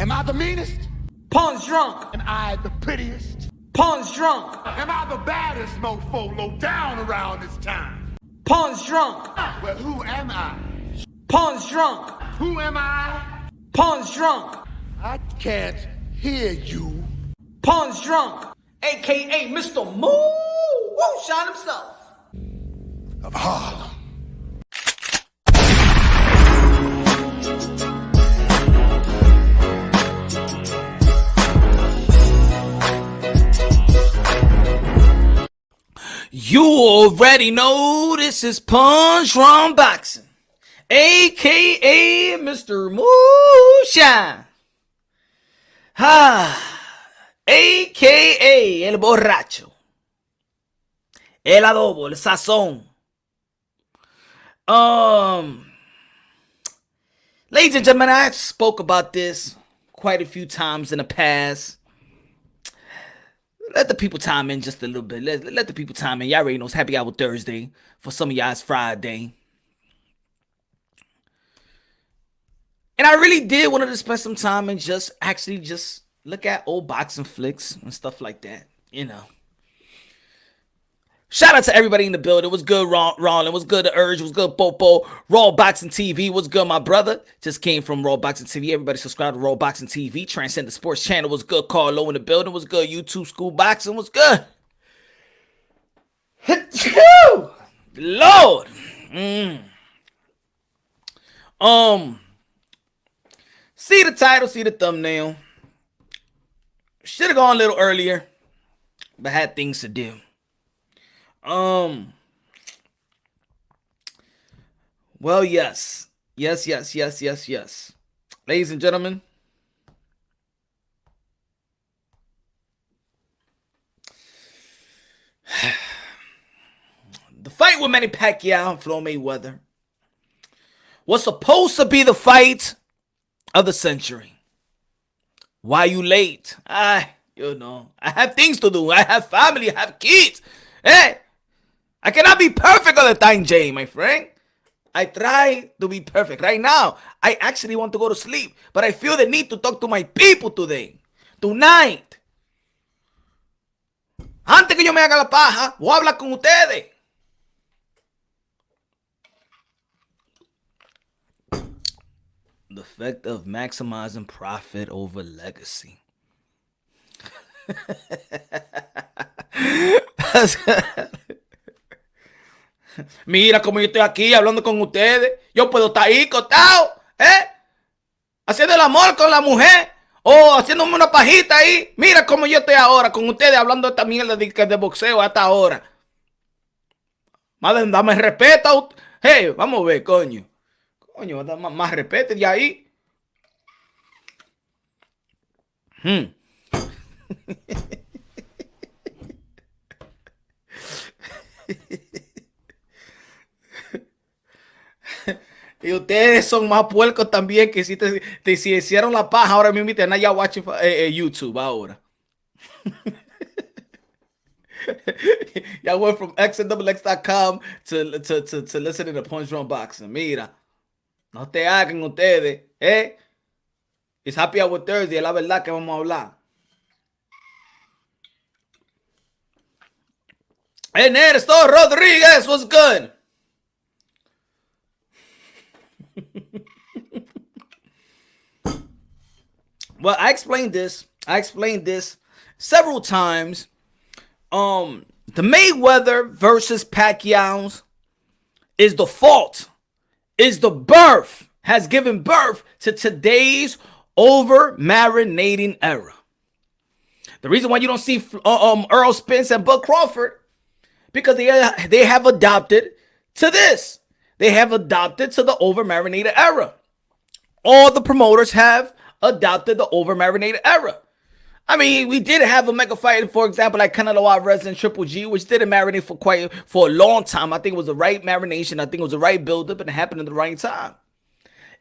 Am I the meanest? Punch drunk. Am I the prettiest? Punch drunk. Am I the baddest mofo low down around this time? Punch drunk. Well, who am I? Punch drunk. Who am I? Punch drunk. I can't hear you. Punch drunk. AKA Mr. Moonshine himself. Of Harlem. You already know this is Punch Drunk Boxing, aka Mr. Moonshine, aka el borracho, el adobo, el sazón. Ladies and gentlemen, I spoke about this quite a few times in the past. Let the people time in just a little bit. Let the people time in. Y'all already know it's Happy Hour Thursday. For some of y'all, it's Friday. And I really did want to spend some time and just look at old boxing flicks and stuff like that. You know. Shout out to everybody in the building. What's good, Ron? What's good, The Urge? What's good, Popo? Raw Boxing TV. What's good, my brother? Just came from Raw Boxing TV. Everybody subscribe to Raw Boxing TV. Transcend the Sports Channel. What's good, Carlo in the building? What's good, YouTube School Boxing? What's good? Lord. See the title, see the thumbnail. Should have gone a little earlier, but had things to do. Well, yes. Ladies and gentlemen, the fight with Manny Pacquiao and Floyd Mayweather was supposed to be the fight of the century. Why you late? I have things to do. I have family, I have kids. Hey, I cannot be perfect all the time, Jay, my friend. I try to be perfect. Right now, I actually want to go to sleep, but I feel the need to talk to my people today. Tonight. Antes que yo me haga la paja, voy a hablar con ustedes. The effect of maximizing profit over legacy. Mira como yo estoy aquí hablando con ustedes. Yo puedo estar ahí acostado, haciendo el amor con la mujer o haciéndome una pajita ahí. Mira como yo estoy ahora con ustedes hablando de esta mierda de boxeo hasta ahora. Madre, dame respeto. Hey, vamos a ver, coño, más respeto de ahí. Y ustedes son más puercos también que si hicieron la paja ahora mismo y te ya watching YouTube ahora. Y'all went from xnxx.com to listening to Punch Drunk Boxing. Mira, no te hagan ustedes, It's Happy Hour Thursday, es la verdad que vamos a hablar. Ernesto Rodriguez, what's good? Well, I explained this several times. The Mayweather versus Pacquiao is the fault, is the birth, has given birth to today's over-marinating era. The reason why you don't see Earl Spence and Bud Crawford, because they have adopted to this. They have adopted to the over-marinated era. All the promoters have adopted the over-marinated era. I mean, we did have a mega fight, for example, like Canelo Alvarez and Triple G, which didn't marinate for a long time. I think it was the right marination. I think it was the right buildup, and it happened at the right time.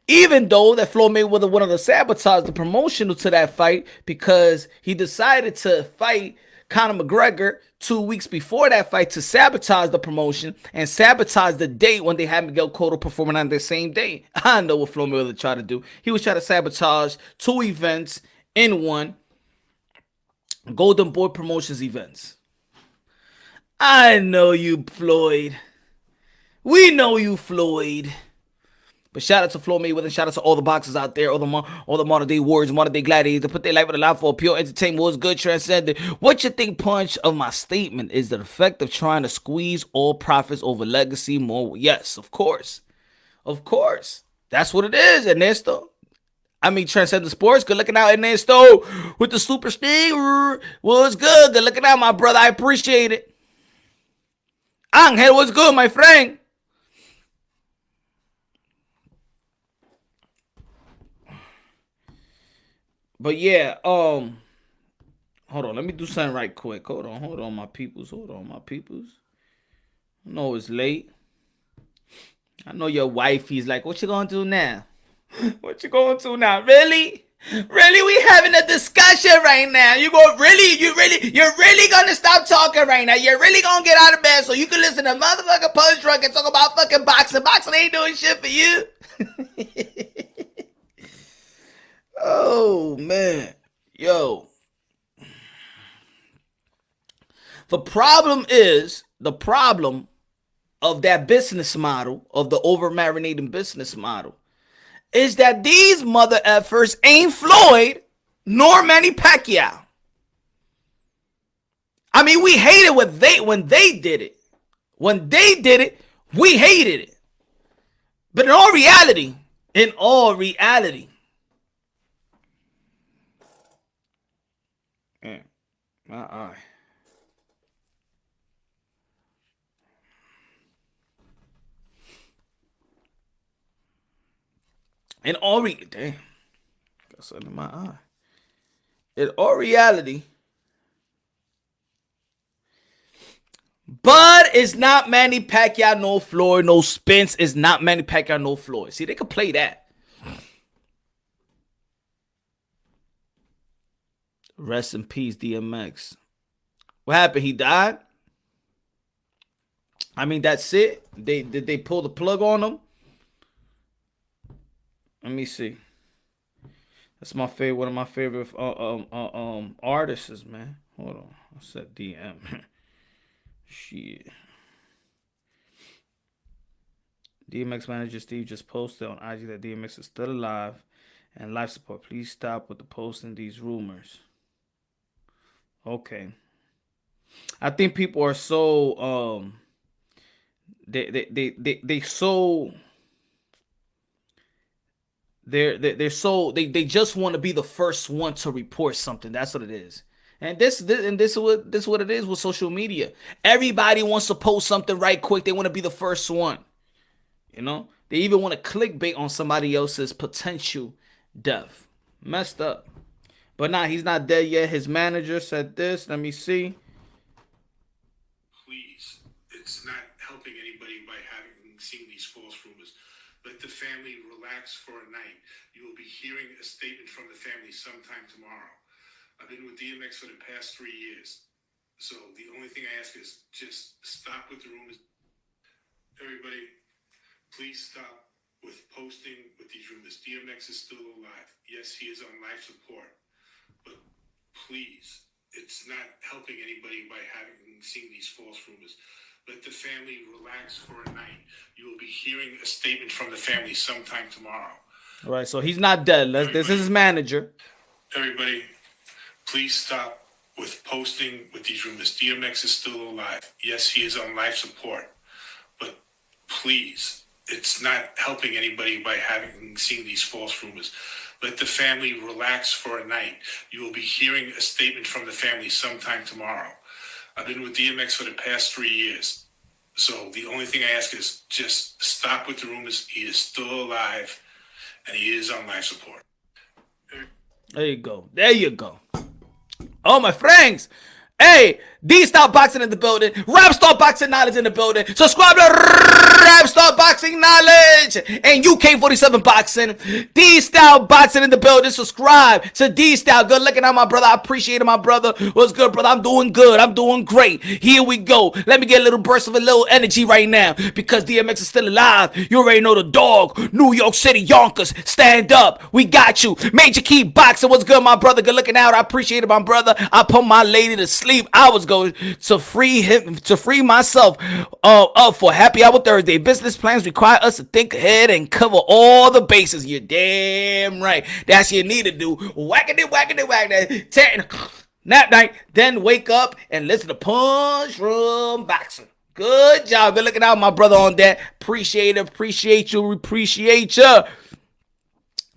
Even though that Floyd Mayweather wanted to sabotage the promotional to that fight because he decided to fight Conor McGregor 2 weeks before that fight to sabotage the promotion and sabotage the date when they had Miguel Cotto performing on the same day. I know what Floyd Mayweather tried to do. He was trying to sabotage 2 events in one. Golden Boy Promotions events. I know you, Floyd. We know you, Floyd. But shout out to Floyd Mayweather, and shout out to all the boxers out there, all the modern day warriors, modern day gladiators, to put their life on the line for pure entertainment. What's good, transcendent? What you think, Punch, of my statement? Is the effect of trying to squeeze all profits over legacy more? Yes, of course. Of course. That's what it is, Ernesto. I mean, Transcendent Sports, good looking out, Ernesto, with the super stinger. What's good? Good looking out, my brother. I appreciate it. Angel, what's good, my friend? But yeah, hold on, let me do something right quick. Hold on, my peoples. I know it's late. I know your wifey's like, what you gonna do now? What you gonna do now? Really? Really? We having a discussion right now. You're really gonna stop talking right now. You're really gonna get out of bed so you can listen to motherfucking Punch Drunk and talk about fucking boxing. Boxing ain't doing shit for you. Oh, man. Yo. The problem of that business model, of the over-marinating business model, is that these mother effers ain't Floyd nor Manny Pacquiao. I mean, we hated when they did it. When they did it, we hated it. But in all reality, my eye. In all damn, got something in my eye. In all reality, Bud is not Manny Pacquiao, no Floyd, no Spence is not Manny Pacquiao, no Floyd. See, they could play that. Rest in peace, DMX. What happened? He died? I mean, that's it? Did they pull the plug on him? Let me see. That's my favorite. One of my favorite artists, man. Hold on. I said DM. Shit. DMX manager Steve just posted on IG that DMX is still alive and life support. Please stop with the posting these rumors. Okay. I think people are so they just want to be the first one to report something. That's what it is. And this is what it is with social media. Everybody wants to post something right quick. They want to be the first one. You know? They even want to clickbait on somebody else's potential death. Messed up. But nah, he's not dead yet. His manager said this. Let me see. Please, it's not helping anybody by seeing these false rumors. Let the family relax for a night. You will be hearing a statement from the family sometime tomorrow. I've been with DMX for the past 3 years. So the only thing I ask is just stop with the rumors. Everybody, please stop with posting with these rumors. DMX is still alive. Yes, he is on life support. But please, it's not helping anybody by seeing these false rumors. Let the family relax for a night. You will be hearing a statement from the family sometime tomorrow. All right, so he's not dead. This is his manager. Everybody, please stop with posting with these rumors. DMX is still alive. Yes, he is on life support. But please, it's not helping anybody by seeing these false rumors. Let the family relax for a night. You will be hearing a statement from the family sometime tomorrow. I've been with DMX for the past 3 years. So the only thing I ask is just stop with the rumors. He is still alive and he is on life support. There you go. Oh, my friends. Hey, D-Style Boxing in the building. Rap Star Boxing Knowledge in the building. Subscribe to Rap Star Boxing Knowledge and UK47 Boxing. D-Style Boxing in the building. Subscribe to D-Style. Good looking out, my brother. I appreciate it, my brother. What's good, brother? I'm doing good. I'm doing great. Here we go. Let me get a little burst of a little energy right now because DMX is still alive. You already know the dog. New York City Yonkers. Stand up. We got you. Major Key Boxing. What's good, my brother? Good looking out. I appreciate it, my brother. I put my lady to sleep. I was going to free myself up for Happy Hour Thursday. Business plans require us to think ahead and cover all the bases. You're damn right. That's what you need to do. Whack-a-doo. Nap night. Then wake up and listen to Punch Room Boxing. Good job. Good looking out, my brother, on that. Appreciate it. Appreciate you. Appreciate you.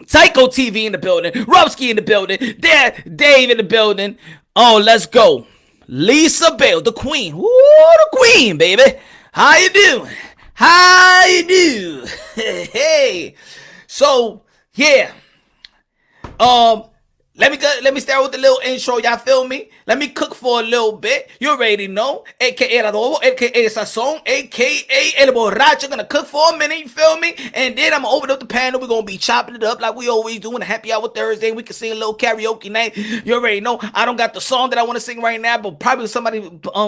Psycho TV in the building. Rubsky in the building. Dave in the building. Oh, let's go. Lisa Bell, the queen. Woo, the queen, baby. How you doing? How you do? Hey. So, yeah. Let me start with the little intro, y'all feel me? Let me cook for a little bit. You already know. AKA El Adobo, AKA Sazon, AKA El Borracho. Gonna cook for a minute, you feel me? And then I'm gonna open up the panel. We're gonna be chopping it up like we always do in a Happy Hour Thursday. We can sing a little karaoke night. You already know. I don't got the song that I want to sing right now, but probably somebody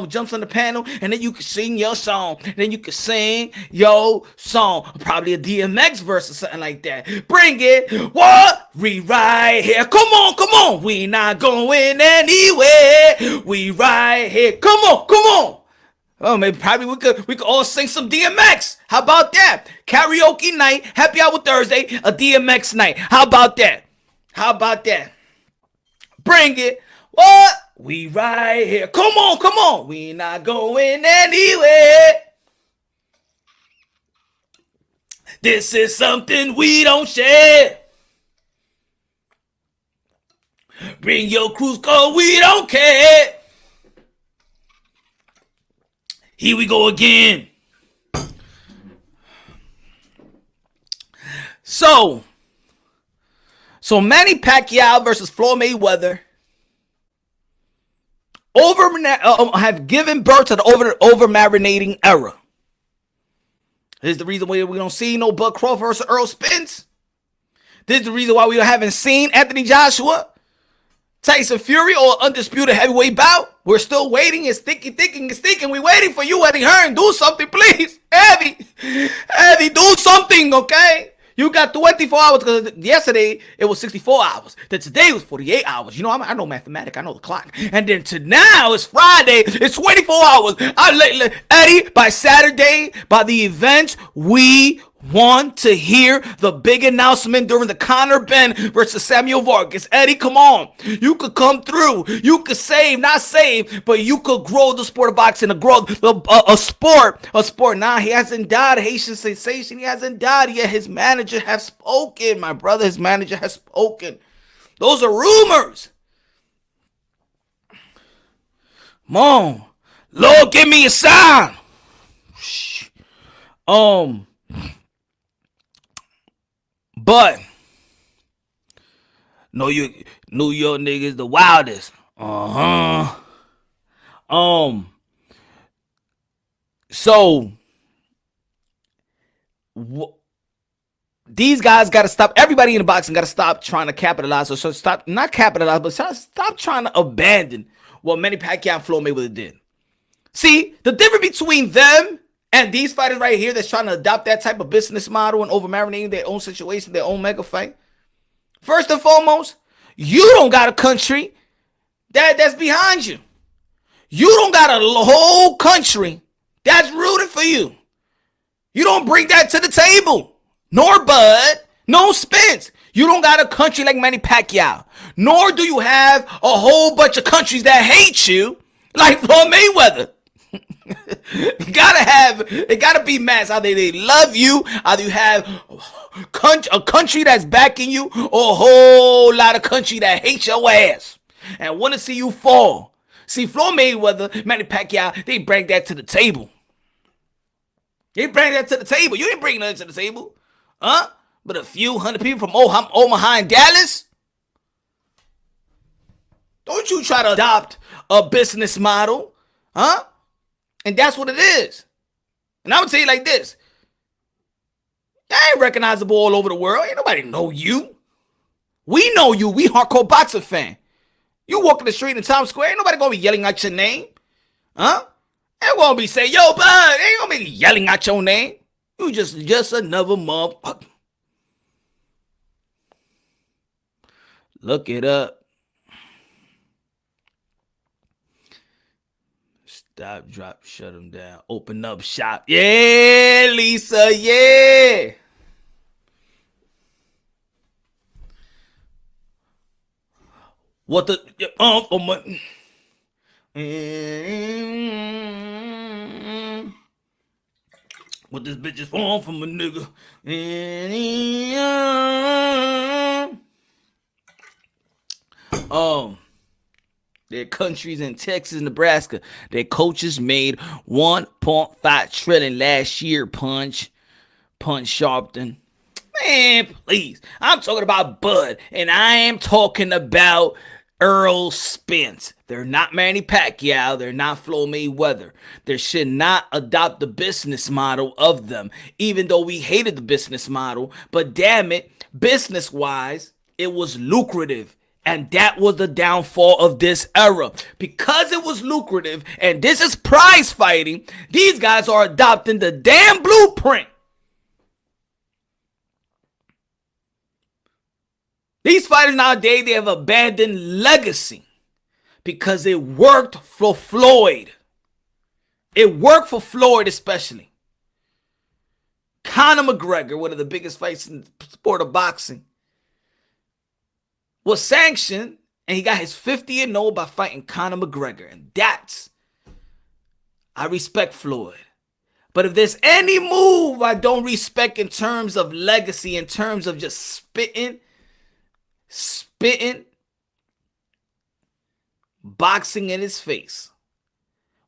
jumps on the panel and then you can sing your song. Then you can sing your song. Probably a DMX verse or something like that. Bring it. What? We right here. Come on. We not going anywhere. We right here. Come on. Oh, maybe probably we could all sing some DMX. How about that? Karaoke night, Happy Hour Thursday, a DMX night. How about that? Bring it. What? We right here. Come on. We not going anywhere. This is something we don't share. Bring your cruise code, we don't care. Here we go again. So Manny Pacquiao versus Floyd Mayweather have given birth to the over-marinating era. This is the reason why we don't see no Bud Crawford versus Earl Spence. This is the reason why we haven't seen Anthony Joshua, Tyson Fury, or undisputed heavyweight bout. We're still waiting. It's thinking. We're waiting for you, Eddie Hearn. Do something, please. Eddie, do something, okay? You got 24 hours because yesterday it was 64 hours. Then today was 48 hours. You know, I know mathematics. I know the clock. And then to now, it's Friday. It's 24 hours. Eddie, by Saturday, by the event, we want to hear the big announcement during the Conor Benn versus Samuel Vargas. Eddie, come on. You could come through. You could not save, but you could grow the sport of boxing, grow a sport. Nah, he hasn't died. Haitian sensation. He hasn't died yet. His manager has spoken, my brother. His manager has spoken. Those are rumors. Come on. Lord, give me a sign. But New York niggas the wildest. So these guys got to stop. Everybody in the boxing got to stop trying to capitalize. So stop trying to abandon what Manny Pacquiao and Floyd Mayweather did. See, the difference between them and these fighters right here that's trying to adopt that type of business model and over-marinating their own situation, their own mega fight. First and foremost, you don't got a country that's behind you. You don't got a whole country that's rooting for you. You don't bring that to the table. Nor Bud, no Spence. You don't got a country like Manny Pacquiao. Nor do you have a whole bunch of countries that hate you like Floyd Mayweather. It gotta be mass. Either they love you, either you have a country that's backing you, or a whole lot of country that hates your ass and want to see you fall. See, Floyd Mayweather, Manny Pacquiao, they bring that to the table. You ain't bringing nothing to the table. Huh? But a few hundred people from Omaha and Dallas? Don't Don't you try to adopt a business model, huh? And that's what it is. And I'm gonna tell you like this. I ain't recognizable all over the world. Ain't nobody know you. We know you. We hardcore boxer fan. You walk in the street in Times Square, ain't nobody gonna be yelling out your name. Huh? Ain't gonna be saying, yo, bud, ain't gonna be yelling out your name. You just another motherfucker. Look it up. Stop, drop, shut them down. Open up shop. Yeah, Lisa, yeah. What the oh my what this bitch is on from a nigga. Their countries in Texas, Nebraska. Their coaches made 1.5 trillion last year. Punch Sharpton. Man, please. I'm talking about Bud, and I am talking about Earl Spence. They're not Manny Pacquiao. They're not Floyd Mayweather. They should not adopt the business model of them, even though we hated the business model. But damn it, business-wise, it was lucrative. And that was the downfall of this era. Because it was lucrative, and this is prize fighting, these guys are adopting the damn blueprint. These fighters nowadays, they have abandoned legacy because it worked for Floyd. It worked for Floyd especially. Conor McGregor, one of the biggest fights in the sport of boxing, was sanctioned and he got his 50-0 by fighting Conor McGregor. And I respect Floyd. But if there's any move I don't respect in terms of legacy, in terms of just spitting boxing in his face,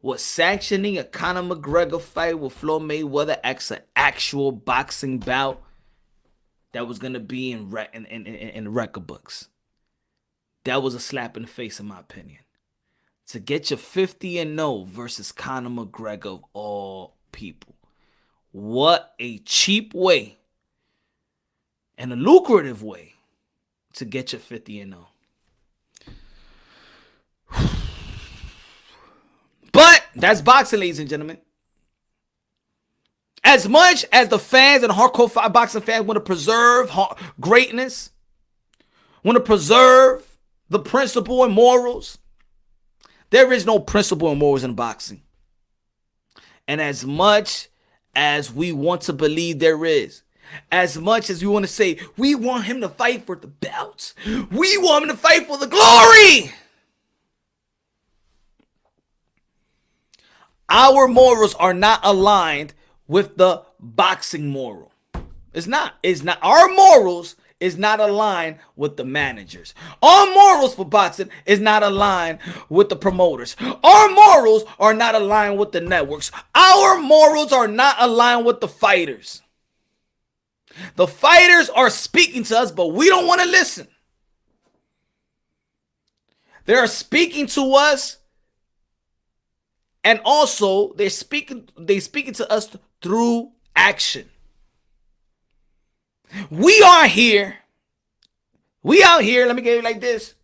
was sanctioning a Conor McGregor fight with Floyd Mayweather as an actual boxing bout that was going to be in the record books. That was a slap in the face, in my opinion. To get your 50-0 versus Conor McGregor of all people. What a cheap way and a lucrative way to get your 50-0. But that's boxing, ladies and gentlemen. As much as the fans and hardcore boxing fans want to preserve greatness, want to preserve the principle and morals, there is no principle and morals in boxing. And as much as we want to believe there is, as much as we want to say, we want him to fight for the belts, we want him to fight for the glory, our morals are not aligned with the boxing moral. It's not. Our morals is not aligned with the managers. Our morals for boxing is not aligned with the promoters. Our morals are not aligned with the networks. Our morals are not aligned with the fighters. The fighters are speaking to us, but we don't want to listen. They are speaking to us, and also they speaking to us through action. We are here. We out here. Let me get it like this.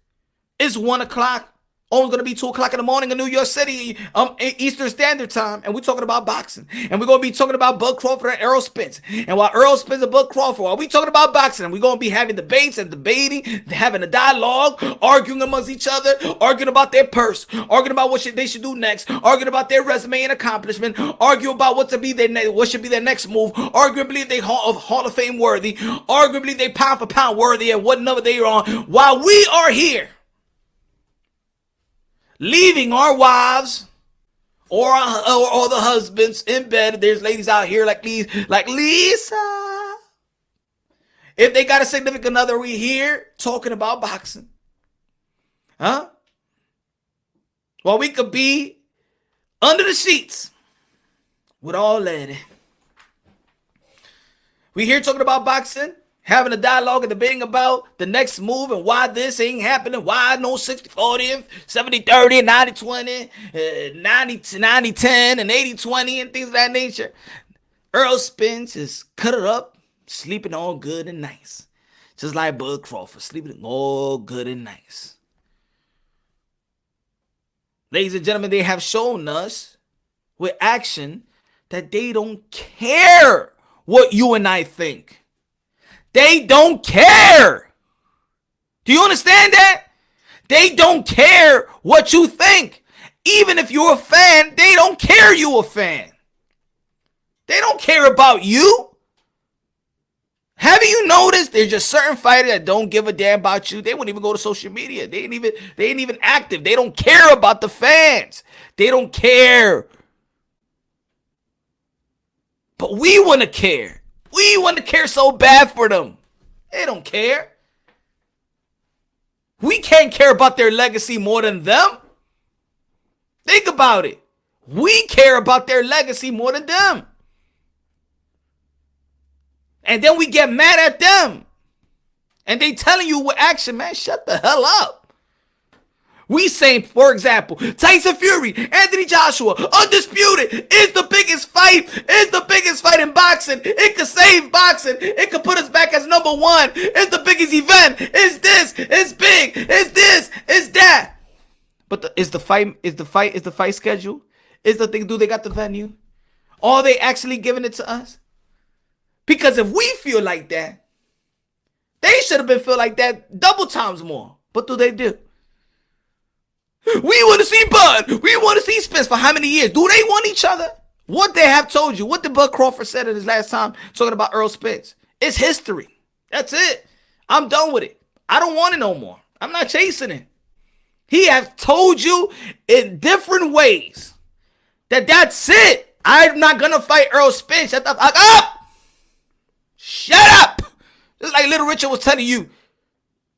It's 1 o'clock. Only going to be 2 o'clock in the morning in New York City, Eastern Standard Time. And we're talking about boxing. And we're going to be talking about Bud Crawford and Errol Spence. And while Errol Spence and Bud Crawford, while we talking about boxing, we're going to be having debates and debating, having a dialogue, arguing amongst each other, arguing about their purse, arguing about what they should do next, arguing about their resume and accomplishment, arguing about what should be their next move, arguably if they Hall of Fame worthy, arguably they pound for pound worthy, and what number they are on, while we are here leaving our wives or the husbands in bed. There's ladies out here like Lisa. If they got a significant other, we here talking about boxing. Huh? Well, we could be under the sheets with all lady. We here talking about boxing, having a dialogue and debating about the next move and why this ain't happening, why no 60-40, 70-30, 90-20, 90-10, and 80-20, and things of that nature. Earl Spence is cut it up, sleeping all good and nice. Just like Bud Crawford, sleeping all good and nice. Ladies and gentlemen, they have shown us with action that they don't care what you and I think. They don't care. Do you understand that? They don't care what you think. Even if you're a fan, they don't care you're a fan. They don't care about you. Have you noticed there's just certain fighters that don't give a damn about you? They wouldn't even go to social media. They ain't even active. They don't care about the fans. They don't care. But we want to care. We want to care so bad for them. They don't care. We can't care about their legacy more than them. Think about it. We care about their legacy more than them. And then we get mad at them. And they telling you with action, man, shut the hell up. We saying, for example, Tyson Fury, Anthony Joshua, undisputed, is the biggest fight in boxing. It could save boxing. It could put us back as number one. It's the biggest event. It's this. It's big. It's this. It's that. But is the fight schedule? Is the thing, do they got the venue? Are they actually giving it to us? Because if we feel like that, they should have been feel like that double times more. What do? We want to see Bud. We want to see Spence for how many years? Do they want each other? What they have told you, what did Bud Crawford said in his last time talking about Earl Spence? It's history. That's it. I'm done with it. I don't want it no more. I'm not chasing it. He has told you in different ways that that's it. I'm not going to fight Earl Spence. Shut the fuck up. Shut up. Just like Little Richard was telling you.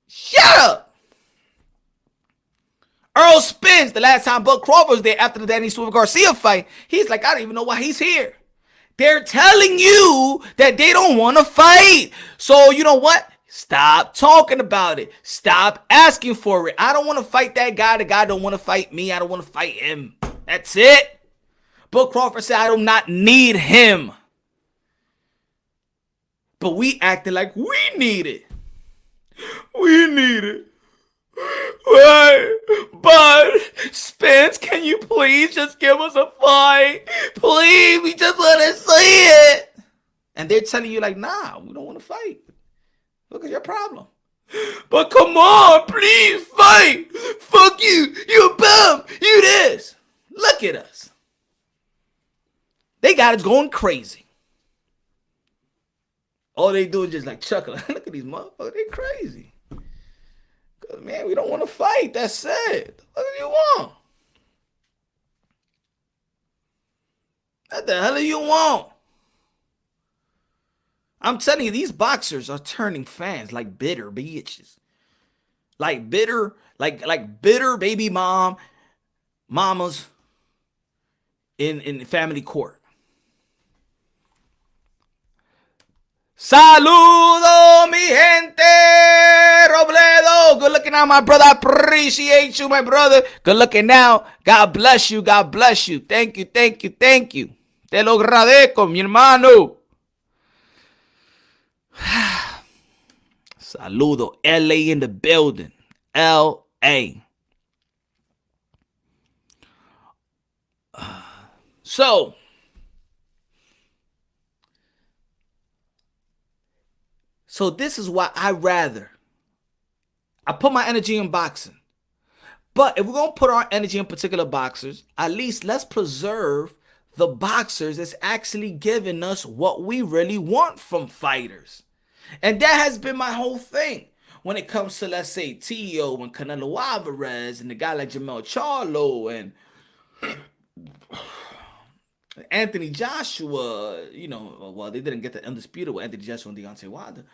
Shut up. Earl Spence, the last time Bud Crawford was there after the Danny Swift Garcia fight, he's like, I don't even know why he's here. They're telling you that they don't want to fight. So you know what? Stop talking about it. Stop asking for it. I don't want to fight that guy. The guy don't want to fight me. I don't want to fight him. That's it. Bud Crawford said, I do not need him. But we acting like we need it. We need it. Right. But Spence, can you please just give us a fight? Please, we just want to see it. And they're telling you like, nah, we don't want to fight. Look at your problem. But come on, please fight. Fuck you. You a bum. You this. Look at us. They got us going crazy. All they do is just like chuckle. Look at these motherfuckers. They crazy. Man, we don't want to fight. That's it. What do you want? What the hell do you want? I'm telling you, these boxers are turning fans like bitter bitches. Like bitter baby mamas in family court. Saludo, mi gente, Robledo. Good looking out, my brother. I appreciate you, my brother. Good looking now. God bless you. God bless you. Thank you, thank you, thank you. Te lo agradezco, mi hermano. Saludo. LA in the building. LA. So, this is why I put my energy in boxing. But if we're going to put our energy in particular boxers, at least let's preserve the boxers that's actually giving us what we really want from fighters. And that has been my whole thing. When it comes to, let's say, Tio and Canelo Alvarez and the guy like Jamel Charlo and Anthony Joshua, well, they didn't get the undisputed with Anthony Joshua and Deontay Wilder.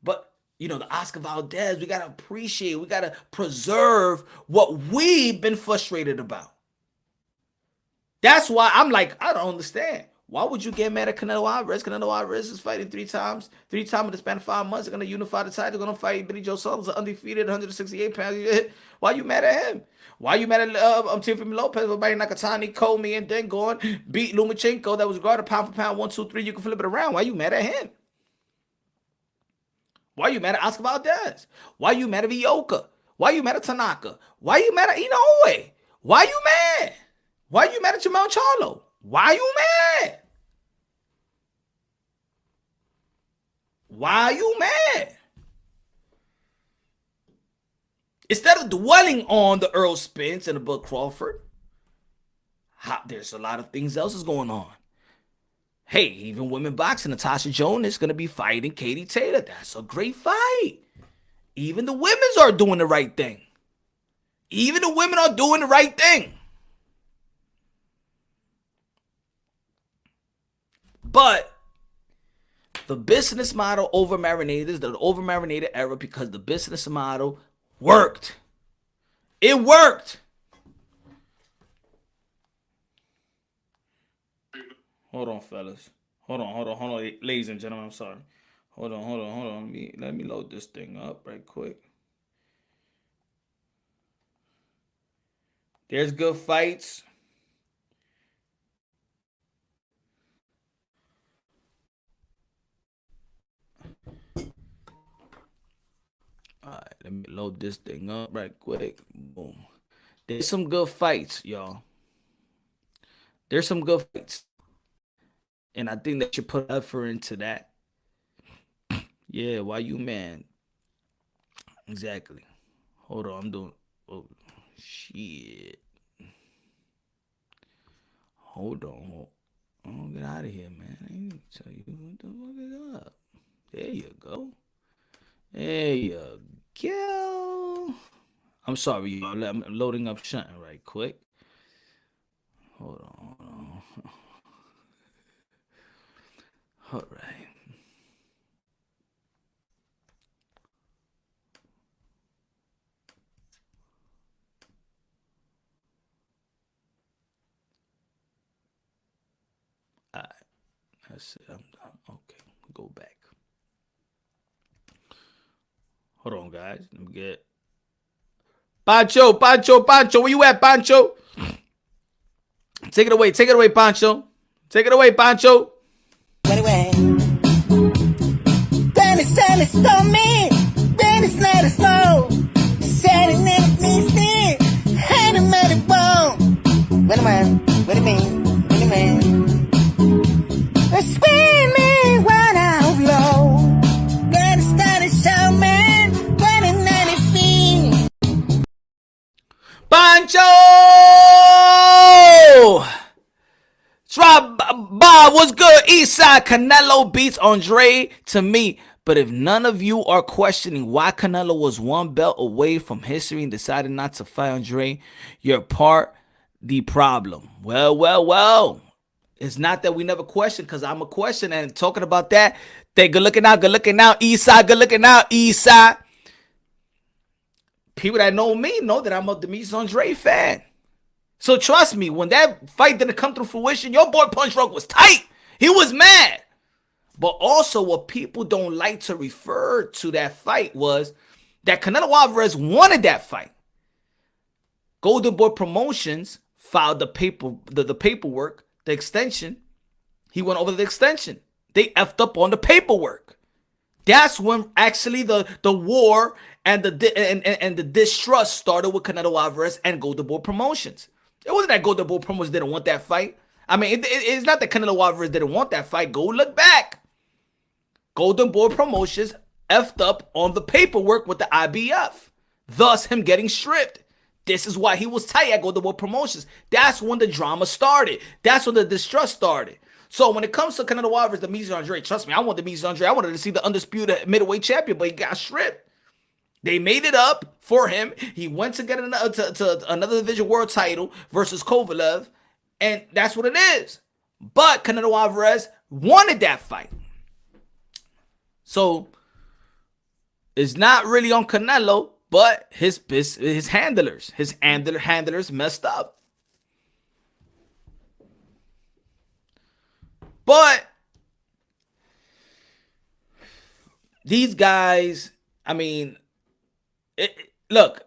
But, the Oscar Valdez, we got to appreciate, we got to preserve what we've been frustrated about. That's why I'm like, I don't understand. Why would you get mad at Canelo Alvarez? Canelo Alvarez is fighting three times in the span of 5 months. They're going to unify the title. They're going to fight Billy Joe Saunders, undefeated, 168 pounds. Why you mad at him? Why you mad at Teofimo Lopez? Everybody Nakatani, Comey, and then going beat Lomachenko that was guarded pound for pound, 1, 2, 3. You can flip it around. Why you mad at him? Why you mad at Oscar Valdez? Why you mad at Ioka? Why you mad at Tanaka? Why you mad at Inoue? Why you mad? Why you mad at Jamel Charlo? Why you mad? Why you mad? Instead of dwelling on the Earl Spence and the book Crawford, there's a lot of things else is going on. Hey, even women boxing, Natasha Jonas is going to be fighting Katie Taylor. That's a great fight. Even the women's are doing the right thing. Even the women are doing the right thing. But the business model over-marinated is the over-marinated era because the business model worked. It worked. Hold on, fellas. Hold on, ladies and gentlemen. I'm sorry. Hold on. Let me load this thing up right quick. There's good fights. All right, let me load this thing up right quick. Boom. There's some good fights, y'all. There's some good fights. And I think that you put effort into that. Yeah, why you mad? Exactly. Hold on, I'm doing... Oh, shit. Hold on. Oh, get out of here, man. I ain't tell you what the fuck is up. There you go. There you go. I'm sorry, y'all. I'm loading up something right quick. Hold on. All right. All right. That's it. I'm done. Okay. Go back. Hold on, guys. Let me get Pancho, where you at, Pancho? Take it away, Pancho. Take it away, Pancho. Anyway, Danny stole me. Danny let us know. Said it never needs me. Had him at the bone. Wait a minute, what do you mean? Spin me right out low. Danny started show man. 2090 feet. Pancho! Bob, what's good? Eastside Canelo beats Andre to me. But if none of you are questioning why Canelo was one belt away from history and decided not to fight Andre, you're part the problem. Well. It's not that we never question, because I'm a question. And talking about that, they good looking out, Eastside, good looking out, Eastside. People that know me know that I'm a Demetrius Andre fan. So trust me, when that fight didn't come to fruition, your boy Punch Drunk was tight. He was mad. But also what people don't like to refer to that fight was that Canelo Alvarez wanted that fight. Golden Boy Promotions filed the paperwork, the extension. He went over the extension. They effed up on the paperwork. That's when actually the war and the distrust started with Canelo Alvarez and Golden Boy Promotions. It wasn't that Golden Boy Promotions didn't want that fight. I mean, it's not that Canelo Alvarez didn't want that fight. Go look back. Golden Boy Promotions effed up on the paperwork with the IBF. Thus, him getting stripped. This is why he was tight at Golden Boy Promotions. That's when the drama started. That's when the distrust started. So when it comes to Canelo Alvarez, Demetrius Andre, trust me, I want Demetrius Andre. I wanted to see the undisputed middleweight champion, but he got stripped. They made it up for him. He went to get another division world title versus Kovalev, and that's what it is. But Canelo Alvarez wanted that fight. So it's not really on Canelo, but his handlers. His handlers messed up. But these guys, I mean, look,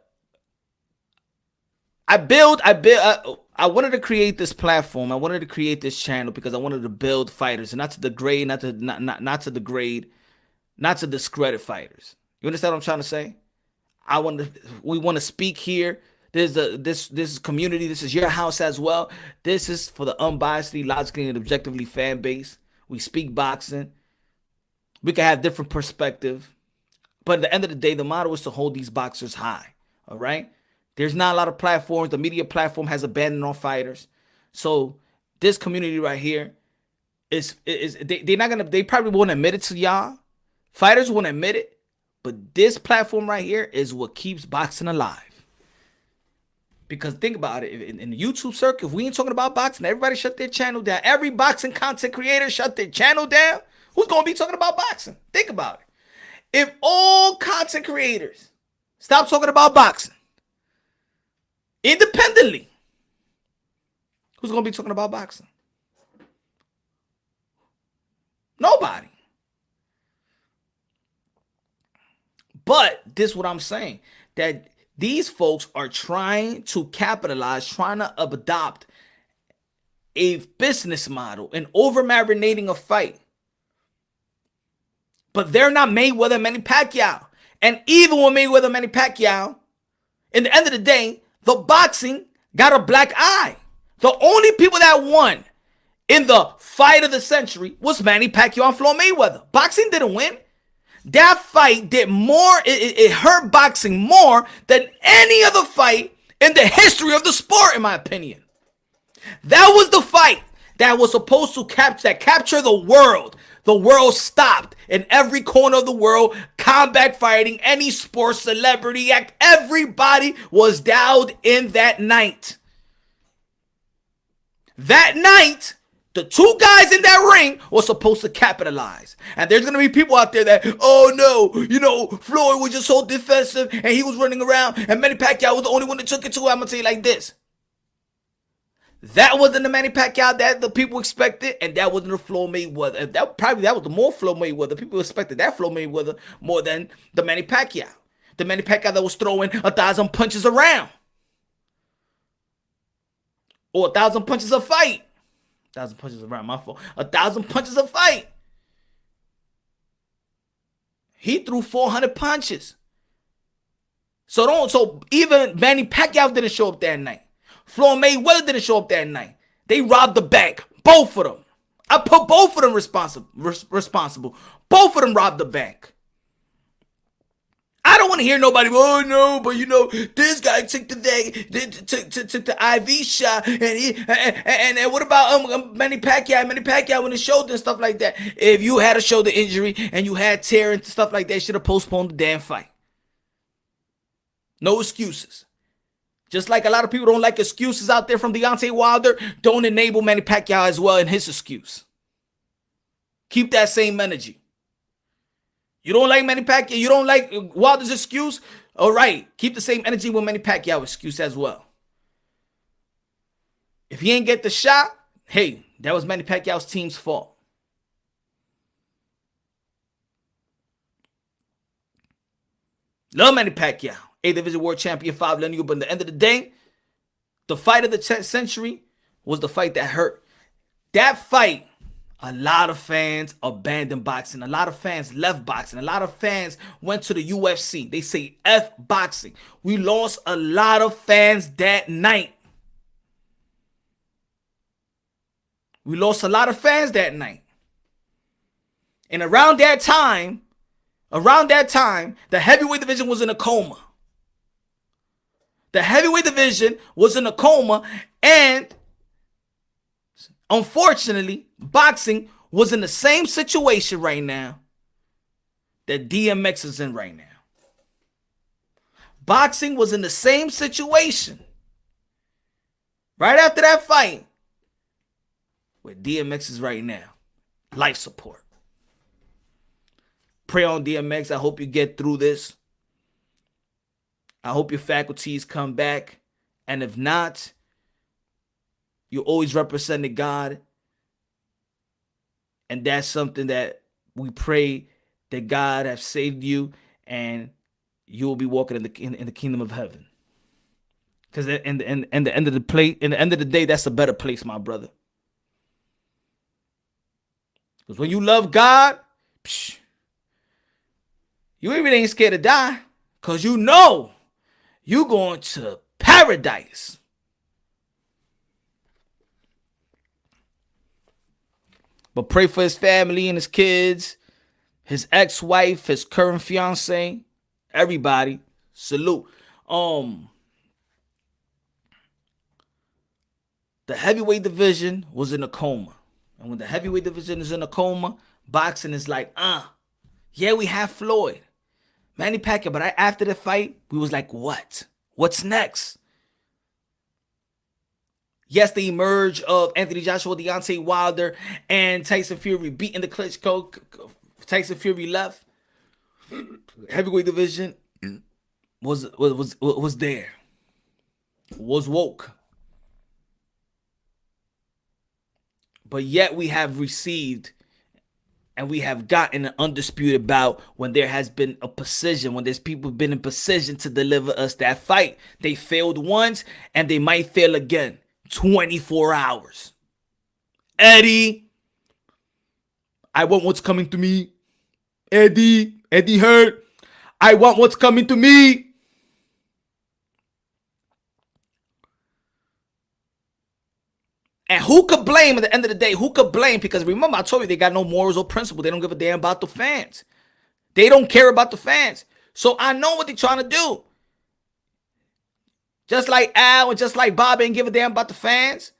I wanted to create this platform. I wanted to create this channel because I wanted to build fighters and not to degrade, not to degrade, not to discredit fighters. You understand what I'm trying to say? We want to speak here. This community. This is your house as well. This is for the unbiasedly, logically, and objectively fan base. We speak boxing. We can have different perspective, but at the end of the day, the motto is to hold these boxers high. All right. There's not a lot of platforms. The media platform has abandoned our fighters. So this community right here they probably won't admit it to y'all. Fighters won't admit it, but this platform right here is what keeps boxing alive. Because think about it, in the YouTube circuit, if we ain't talking about boxing, everybody shut their channel down. Every boxing content creator shut their channel down. Who's going to be talking about boxing? Think about it. If all content creators stop talking about boxing independently, who's going to be talking about boxing? Nobody. But this is what I'm saying, that these folks are trying to capitalize, trying to adopt a business model and over-marinating a fight. But they're not Mayweather and Manny Pacquiao. And even with Mayweather and Manny Pacquiao, in the end of the day, the boxing got a black eye. The only people that won in the fight of the century was Manny Pacquiao and Floyd Mayweather. Boxing didn't win. That fight did more, it hurt boxing more than any other fight in the history of the sport, in my opinion. That was the fight that was supposed to capture the world. The world stopped in every corner of the world, combat fighting, any sports, celebrity act, everybody was dialed in that night. That night, the two guys in that ring were supposed to capitalize. And there's going to be people out there that, oh no, Floyd was just so defensive and he was running around and Manny Pacquiao was the only one that took it to him. I'm going to tell you like this. That wasn't the Manny Pacquiao that the people expected, and that wasn't the Floyd Mayweather. That was the more Floyd Mayweather. People expected that Floyd Mayweather more than the Manny Pacquiao. The Manny Pacquiao that was throwing 1,000 punches around. Or 1,000 punches a fight. 1,000 punches around, my fault. 1,000 punches a fight. He threw 400 punches. So even Manny Pacquiao didn't show up that night. Floyd Mayweather didn't show up that night. They robbed the bank. Both of them. I put both of them responsible. Both of them robbed the bank. I don't want to hear nobody, oh no, but this guy took the IV shot, and what about Manny Pacquiao when he shoulder and stuff like that? If you had a shoulder injury and you had tear and stuff like that, you should have postponed the damn fight. No excuses. Just like a lot of people don't like excuses out there from Deontay Wilder, don't enable Manny Pacquiao as well in his excuse. Keep that same energy. You don't like Manny Pacquiao? You don't like Wilder's excuse? All right. Keep the same energy with Manny Pacquiao's excuse as well. If he ain't get the shot, hey, that was Manny Pacquiao's team's fault. Love Manny Pacquiao. 8th Division World Champion, 5 lineal. But at the end of the day, the fight of the century was the fight that hurt. That fight, a lot of fans abandoned boxing. A lot of fans left boxing. A lot of fans went to the UFC. They say F boxing. We lost a lot of fans that night. We lost a lot of fans that night. And around that time, the heavyweight division was in a coma. The heavyweight division was in a coma, and unfortunately, boxing was in the same situation right now that DMX is in right now. Boxing was in the same situation right after that fight where DMX is right now. Life support. Pray on DMX. I hope you get through this. I hope your faculties come back. And if not, you always represented God. And that's something that we pray that God have saved you and you will be walking in the kingdom of heaven. Because in the end of the day, that's a better place, my brother. Because when you love God, you even ain't scared to die. Because you know you're going to paradise. But pray for his family and his kids, his ex-wife, his current fiance, everybody. Salute. The heavyweight division was in a coma. And when the heavyweight division is in a coma, boxing is like, yeah, we have Floyd, Manny Pacquiao, but after the fight, we was like, what? What's next? Yes, the emerge of Anthony Joshua, Deontay Wilder, and Tyson Fury beating the Klitschko. Tyson Fury left. Heavyweight division was there. Was woke. But yet we have received and we have gotten an undisputed bout when there has been a precision, when there's people been in position to deliver us that fight. They failed once and they might fail again. 24 hours. Eddie, I want what's coming to me. Eddie Hearn, I want what's coming to me. And who could blame at the end of the day? Who could blame? Because remember, I told you they got no morals or principle. They don't give a damn about the fans. They don't care about the fans. So I know what they're trying to do. Just like Al and just like Bob ain't give a damn about the fans.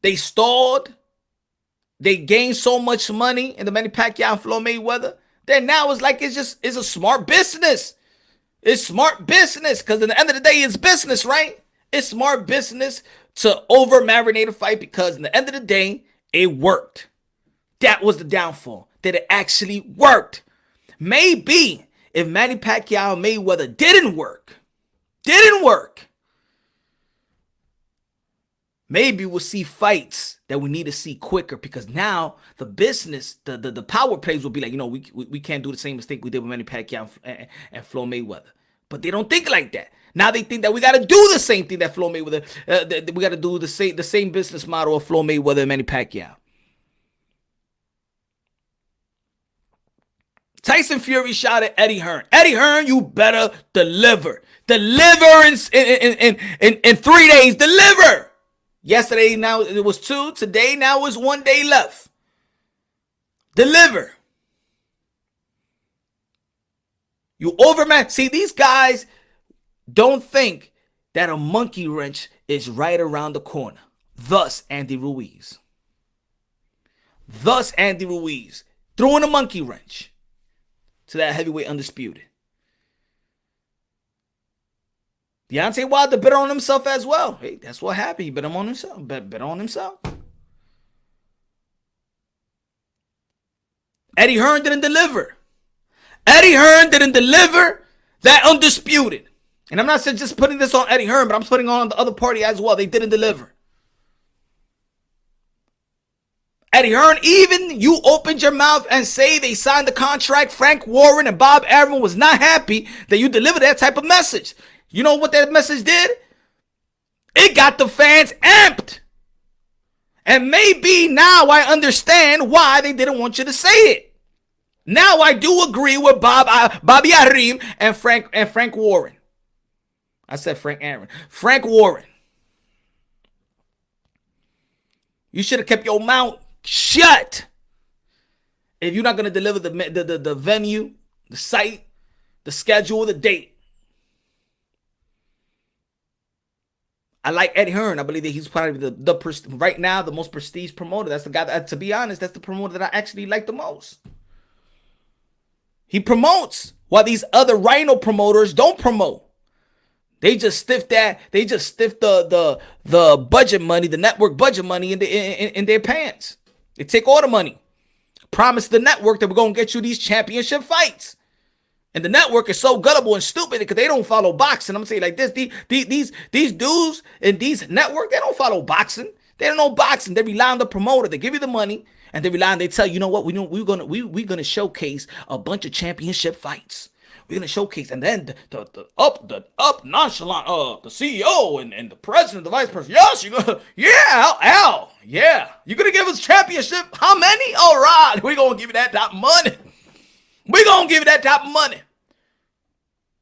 They stalled. They gained so much money in the Manny Pacquiao and Floyd Mayweather. Then now it's like it's a smart business. It's smart business because at the end of the day, it's business, right? It's smart business to over-marinate a fight because in the end of the day, it worked. That was the downfall. That it actually worked. Maybe if Manny Pacquiao and Mayweather didn't work, maybe we'll see fights that we need to see quicker because now the business, the power plays will be like, we can't do the same mistake we did with Manny Pacquiao and Floyd Mayweather. But they don't think like that. Now they think that we got to do the same thing that Floyd Mayweather, we got to do the same business model of Floyd Mayweather and Manny Pacquiao. Tyson Fury shot at Eddie Hearn. Eddie Hearn, you better deliver. Deliver in 3 days. Deliver. Yesterday, now it was 2. Today, now it's 1 day left. Deliver. You overman. See, these guys don't think that a monkey wrench is right around the corner. Thus, Andy Ruiz. Throwing a monkey wrench to that heavyweight undisputed. Deontay Wilder bet on himself as well. Hey, that's what happened. He bet on himself. Bet on himself. Eddie Hearn didn't deliver. That undisputed. And I'm not just putting this on Eddie Hearn, but I'm putting on the other party as well. They didn't deliver. Eddie Hearn, even you opened your mouth and say they signed the contract. Frank Warren and Bob Arum was not happy that you delivered that type of message. You know what that message did? It got the fans amped. And maybe now I understand why they didn't want you to say it. Now I do agree with Bobby Arum and Frank Warren. I said Frank Aaron. Frank Warren. You should have kept your mouth shut. If you're not going to deliver the venue, the site, the schedule, the date. I like Eddie Hearn. I believe that he's probably right now the most prestige promoter. That's the guy that, to be honest, that's the promoter that I actually like the most. He promotes while these other rhino promoters don't promote. They just stiff that. They just stiff the budget money, the network budget money in their pants. They take all the money. Promise the network that we're gonna get you these championship fights. And the network is so gullible and stupid because they don't follow boxing. I'm gonna say it like this: these dudes and these network, they don't follow boxing. They don't know boxing. They rely on the promoter. They give you the money, And they rely on, they tell you, you know what, we're gonna showcase a bunch of championship fights. We're gonna showcase, and then the up nonchalant the CEO and the president, the vice president. Yes, you're gonna, yeah, Al, yeah, you're gonna give us championship. How many? All right, we're gonna give you that type of money. We're gonna give you that type of money.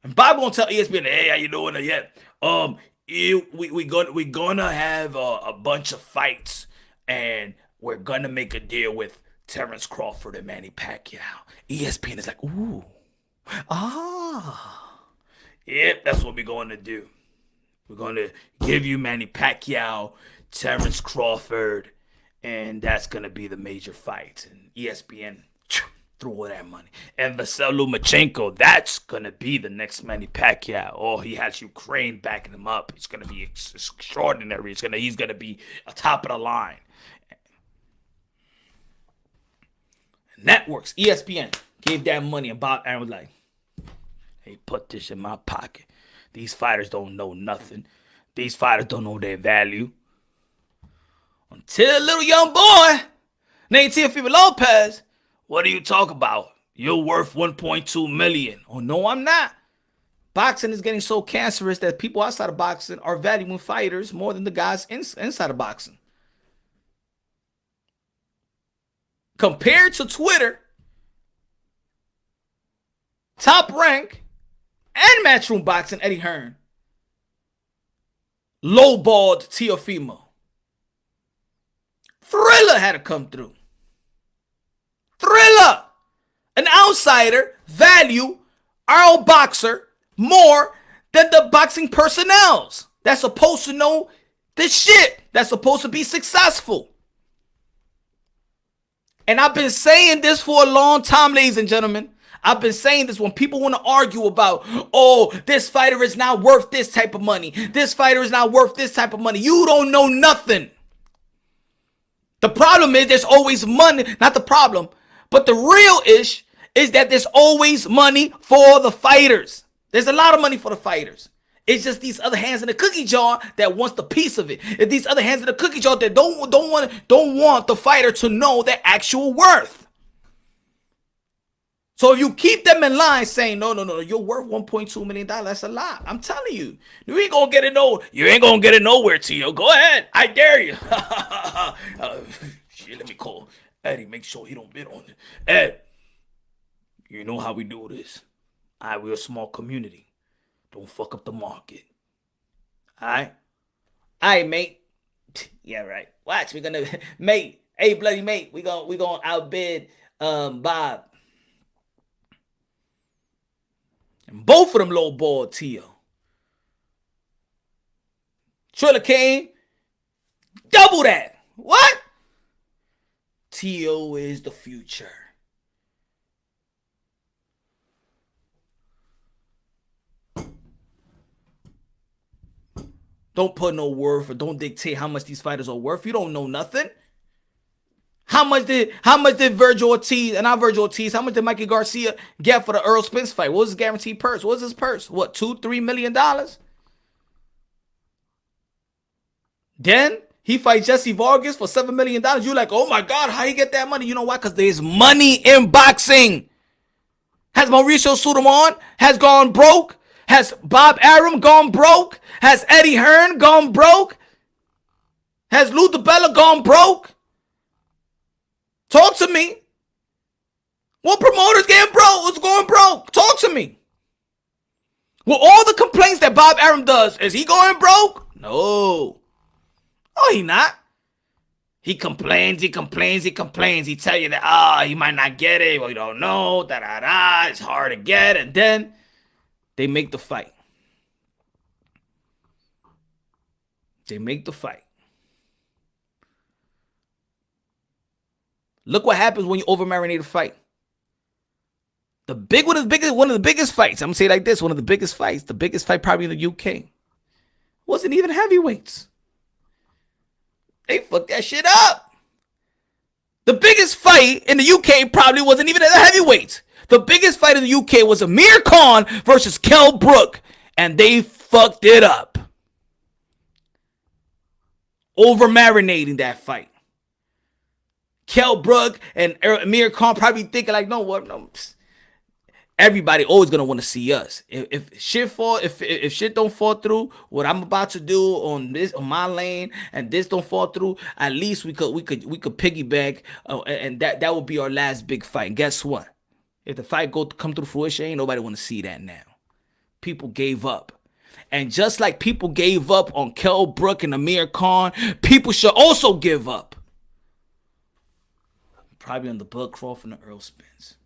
And Bob gonna tell ESPN, hey, how you doing? We're gonna have a bunch of fights, and we're gonna make a deal with Terrence Crawford and Manny Pacquiao. ESPN is like, ooh. Yep, that's what we're going to do. We're going to give you Manny Pacquiao, Terrence Crawford, and that's going to be the major fight. And ESPN threw all that money. And Vasily Lomachenko, that's going to be the next Manny Pacquiao. Oh, he has Ukraine backing him up. It's going to be extraordinary. He's going to be a top of the line. Networks, ESPN gave that money, and Bob Arum was like, hey, put this in my pocket. These fighters don't know nothing. These fighters don't know their value. Until a little young boy named Teofimo Lopez, what do you talk about? You're worth $1.2 million. Oh, no, I'm not. Boxing is getting so cancerous that people outside of boxing are valuing fighters more than the guys inside of boxing. Compared to Twitter, Top Rank, and Matchroom Boxing, Eddie Hearn lowballed Teofimo. Thriller had to come through. Thriller, an outsider, value our boxer more than the boxing personnels that's supposed to know this shit, that's supposed to be successful. And I've been saying this for a long time, ladies and gentlemen. I've been saying this when people want to argue about, oh, this fighter is not worth this type of money. This fighter is not worth this type of money. You don't know nothing. The problem is there's always money. Not the problem, but the real issue is that there's always money for the fighters. There's a lot of money for the fighters. It's just these other hands in the cookie jar that wants the piece of it. It's these other hands in the cookie jar that don't want the fighter to know their actual worth. So if you keep them in line saying, no, you're worth $1.2 million, that's a lot. I'm telling you. You ain't going to get it nowhere. You ain't going to get it nowhere, Tio. Go ahead. I dare you. Shit, let me call Eddie. Make sure he don't bid on it. Ed, you know how we do this. We're a small community. Don't fuck up the market. All right? All right, mate. Yeah, right. Watch. We're going to, mate. Hey, bloody mate. We're going to outbid Bob. And both of them lowballed Tio. Triller came, double that. What? Tio is the future. Don't put no worth or don't dictate how much these fighters are worth. You don't know nothing. How much did Virgil Ortiz, and not Virgil Ortiz, how much did Mikey Garcia get for the Earl Spence fight? What was his guaranteed purse? What was his purse? What, $2-3 million? Then he fights Jesse Vargas for $7 million. You're like, oh my God, how you get that money? You know why? Because there's money in boxing. Has Mauricio Sudamon has gone broke? Has Bob Arum gone broke? Has Eddie Hearn gone broke? Has Lou DiBella gone broke? Talk to me. What promoters getting broke? What's going broke? Talk to me. Well, all the complaints that Bob Arum does, is he going broke? No. Oh, he not. He complains. He tell you that, he might not get it. Well, you don't know. It's hard to get. And then they make the fight. Look what happens when you over-marinate a fight. One of the biggest fights. I'm gonna say it like this: one of the biggest fights. The biggest fight probably in the UK wasn't even heavyweights. They fucked that shit up. The biggest fight in the UK probably wasn't even at the heavyweights. The biggest fight in the UK was Amir Khan versus Kell Brook, and they fucked it up. Over-marinating that fight. Kell Brook and Amir Khan probably thinking like, no, what? No, everybody always gonna want to see us. If shit don't fall through, what I'm about to do on my lane, and this don't fall through, at least we could piggyback, and that would be our last big fight. And guess what? If the fight come through fruition, ain't nobody want to see that now. People gave up. And just like people gave up on Kell Brook and Amir Khan, people should also give up. Probably on the Bud Crawford and Earl Spence.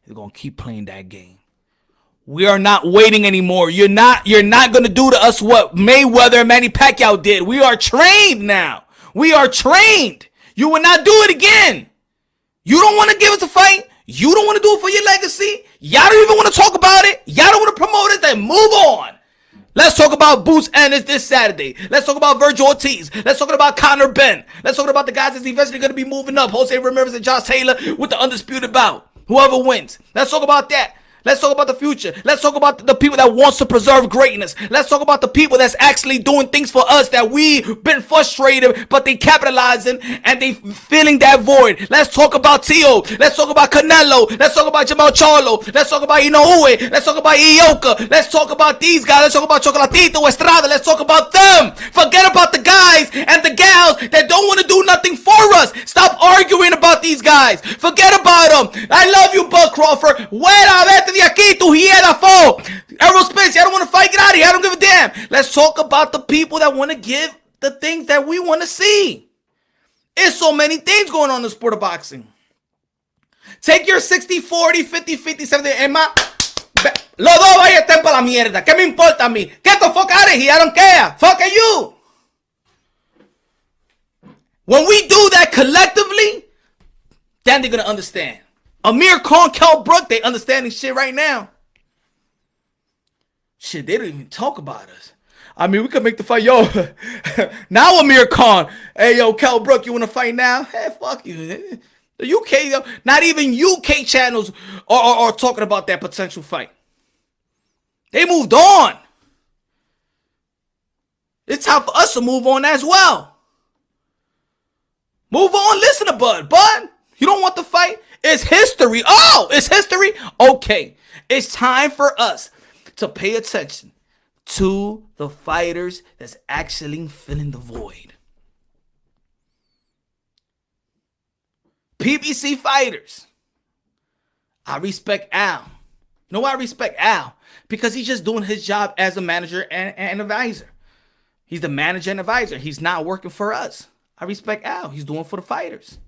They're gonna keep playing that game. We are not waiting anymore. You're not gonna do to us what Mayweather and Manny Pacquiao did. We are trained now. We are trained. You will not do it again. You don't want to give us a fight. You don't want to do it for your legacy. Y'all don't even want to talk about it. Y'all don't want to promote it. Then move on. Let's talk about Boots Ennis this Saturday. Let's talk about Virgil Ortiz. Let's talk about Conor Benn. Let's talk about the guys that's eventually going to be moving up. Jose Ramirez and Josh Taylor with the undisputed bout. Whoever wins. Let's talk about that. Let's talk about the future. Let's talk about the people that wants to preserve greatness. Let's talk about the people that's actually doing things for us that we've been frustrated, but they capitalizing and they filling that void. Let's talk about Tio. Let's talk about Canelo. Let's talk about Jamal Charlo. Let's talk about Inoue. Let's talk about Ioka. Let's talk about these guys. Let's talk about Chocolatito Estrada. Let's talk about them. Forget about the guys and the gals that don't want to do nothing for us. Stop arguing about these guys. Forget about them. I love you, Bud Crawford. Vete de aquí, tu hieda fo. Errol Spence, I don't want to fight. Get out of here. I don't give a damn. Let's talk about the people that want to give the things that we want to see. There's so many things going on in the sport of boxing. Take your 60, 40, 50, 50, 70, and my... Los dos vaya estén para la mierda. ¿Qué me importa a mí? Get the fuck out of here. I don't care. Fuck you. When we do that collectively, then they're going to understand. Amir Khan, Kell Brook, they understanding shit right now. Shit, they don't even talk about us. I mean, we could make the fight. Yo, now Amir Khan. Hey, yo, Kell Brook, you want to fight now? Hey, fuck you. The UK, not even UK channels are talking about that potential fight. They moved on. It's time for us to move on as well. Move on. Listen to Bud. Bud, you don't want the fight? It's history. Oh, it's history? Okay. It's time for us to pay attention to the fighters that's actually filling the void. PBC fighters. I respect Al. You know why I respect Al? Because he's just doing his job as a manager and advisor. He's the manager and advisor. He's not working for us. I respect Al. He's doing for the fighters.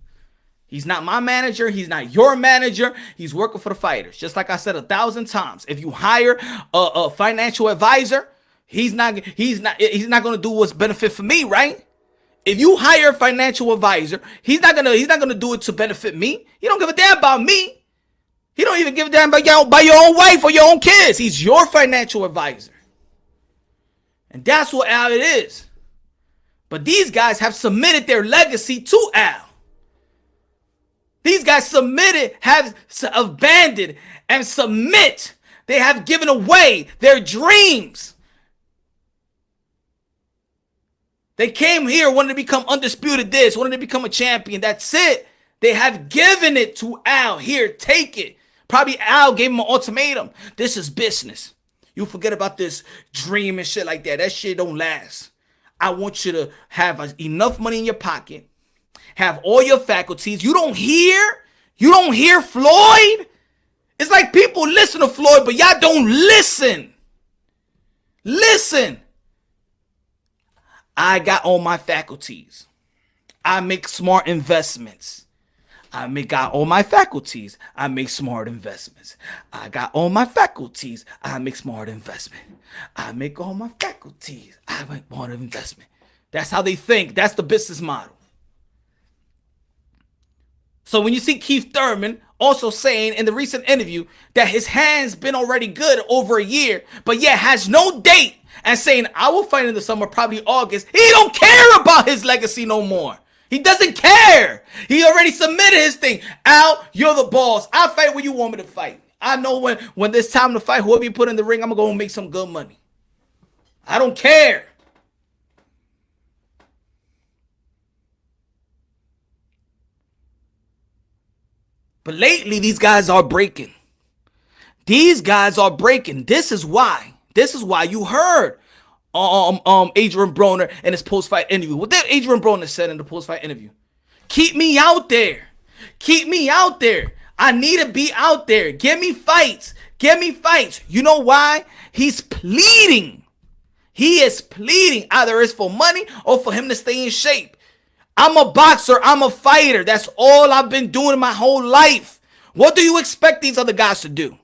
He's not my manager. He's not your manager. He's working for the fighters. Just like I said 1,000 times. If you hire a financial advisor, he's not going to do what's benefit for me, right? If you hire a financial advisor, he's not gonna do it to benefit me. He don't give a damn about me. He don't even give a damn about your own wife or your own kids. He's your financial advisor. And that's what Al it is. But these guys have submitted their legacy to Al. These guys have abandoned and submit. They have given away their dreams. They came here, wanted to become undisputed this, wanted to become a champion. That's it. They have given it to Al. Here, take it. Probably Al gave him an ultimatum. This is business. You forget about this dream and shit like that. That shit don't last. I want you to have enough money in your pocket. Have all your faculties. You don't hear Floyd? It's like people listen to Floyd, but y'all don't listen. Listen. I got all my faculties. I make smart investments. Got all my faculties. I make smart investments. I got all my faculties. I make smart investment. I make all my faculties. I make smart investment. That's how they think. That's the business model. So when you see Keith Thurman also saying in the recent interview that his hand's been already good over a year, but yet has no date, and saying, I will fight in the summer, probably August, he don't care about his legacy no more. He doesn't care. He already submitted his thing. Al, you're the boss. I'll fight when you want me to fight. I know when there's time to fight, whoever you put in the ring, I'm going to go and make some good money. I don't care. But lately, these guys are breaking. These guys are breaking. This is why. This is why you heard Adrian Broner in his post-fight interview. What did Adrian Broner said in the post-fight interview? Keep me out there. Keep me out there. I need to be out there. Give me fights. Give me fights. You know why? He's pleading. He is pleading. Either it's for money or for him to stay in shape. I'm a boxer. I'm a fighter. That's all I've been doing my whole life. What do you expect these other guys to do?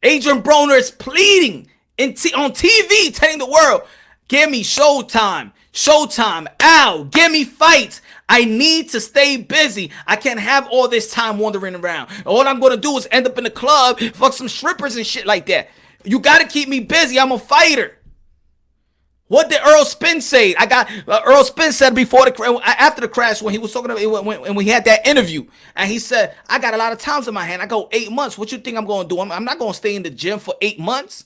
Adrian Broner is pleading on TV, telling the world, give me showtime. Showtime. Ow, give me fights. I need to stay busy. I can't have all this time wandering around. All I'm going to do is end up in the club, fuck some strippers and shit like that. You got to keep me busy. I'm a fighter. What did Earl Spence say? Earl Spence said after the crash when he was talking about when we had that interview, and he said, I got a lot of times in my hand. I go 8 months. What you think I'm going to do? I'm not going to stay in the gym for 8 months.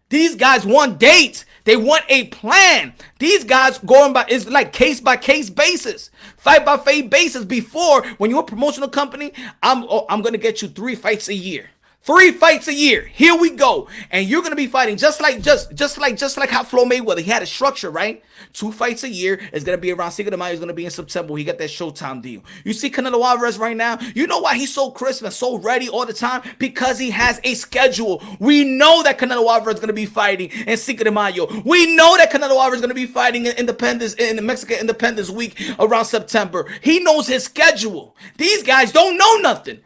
These guys want dates. They want a plan. These guys going by, it's like case by case basis, fight by fight basis. Before, when you're a promotional company, I'm going to get you 3 fights a year. 3 fights a year. Here we go. And you're going to be fighting just like how Floyd Mayweather. He had a structure, right? 2 fights a year. It's going to be around Cinco de Mayo. It's going to be in September. He got that Showtime deal. You see Canelo Alvarez right now? You know why he's so crisp and so ready all the time? Because he has a schedule. We know that Canelo Alvarez is going to be fighting in Cinco de Mayo. We know that Canelo Alvarez is going to be fighting in the Mexican Independence Week around September. He knows his schedule. These guys don't know nothing.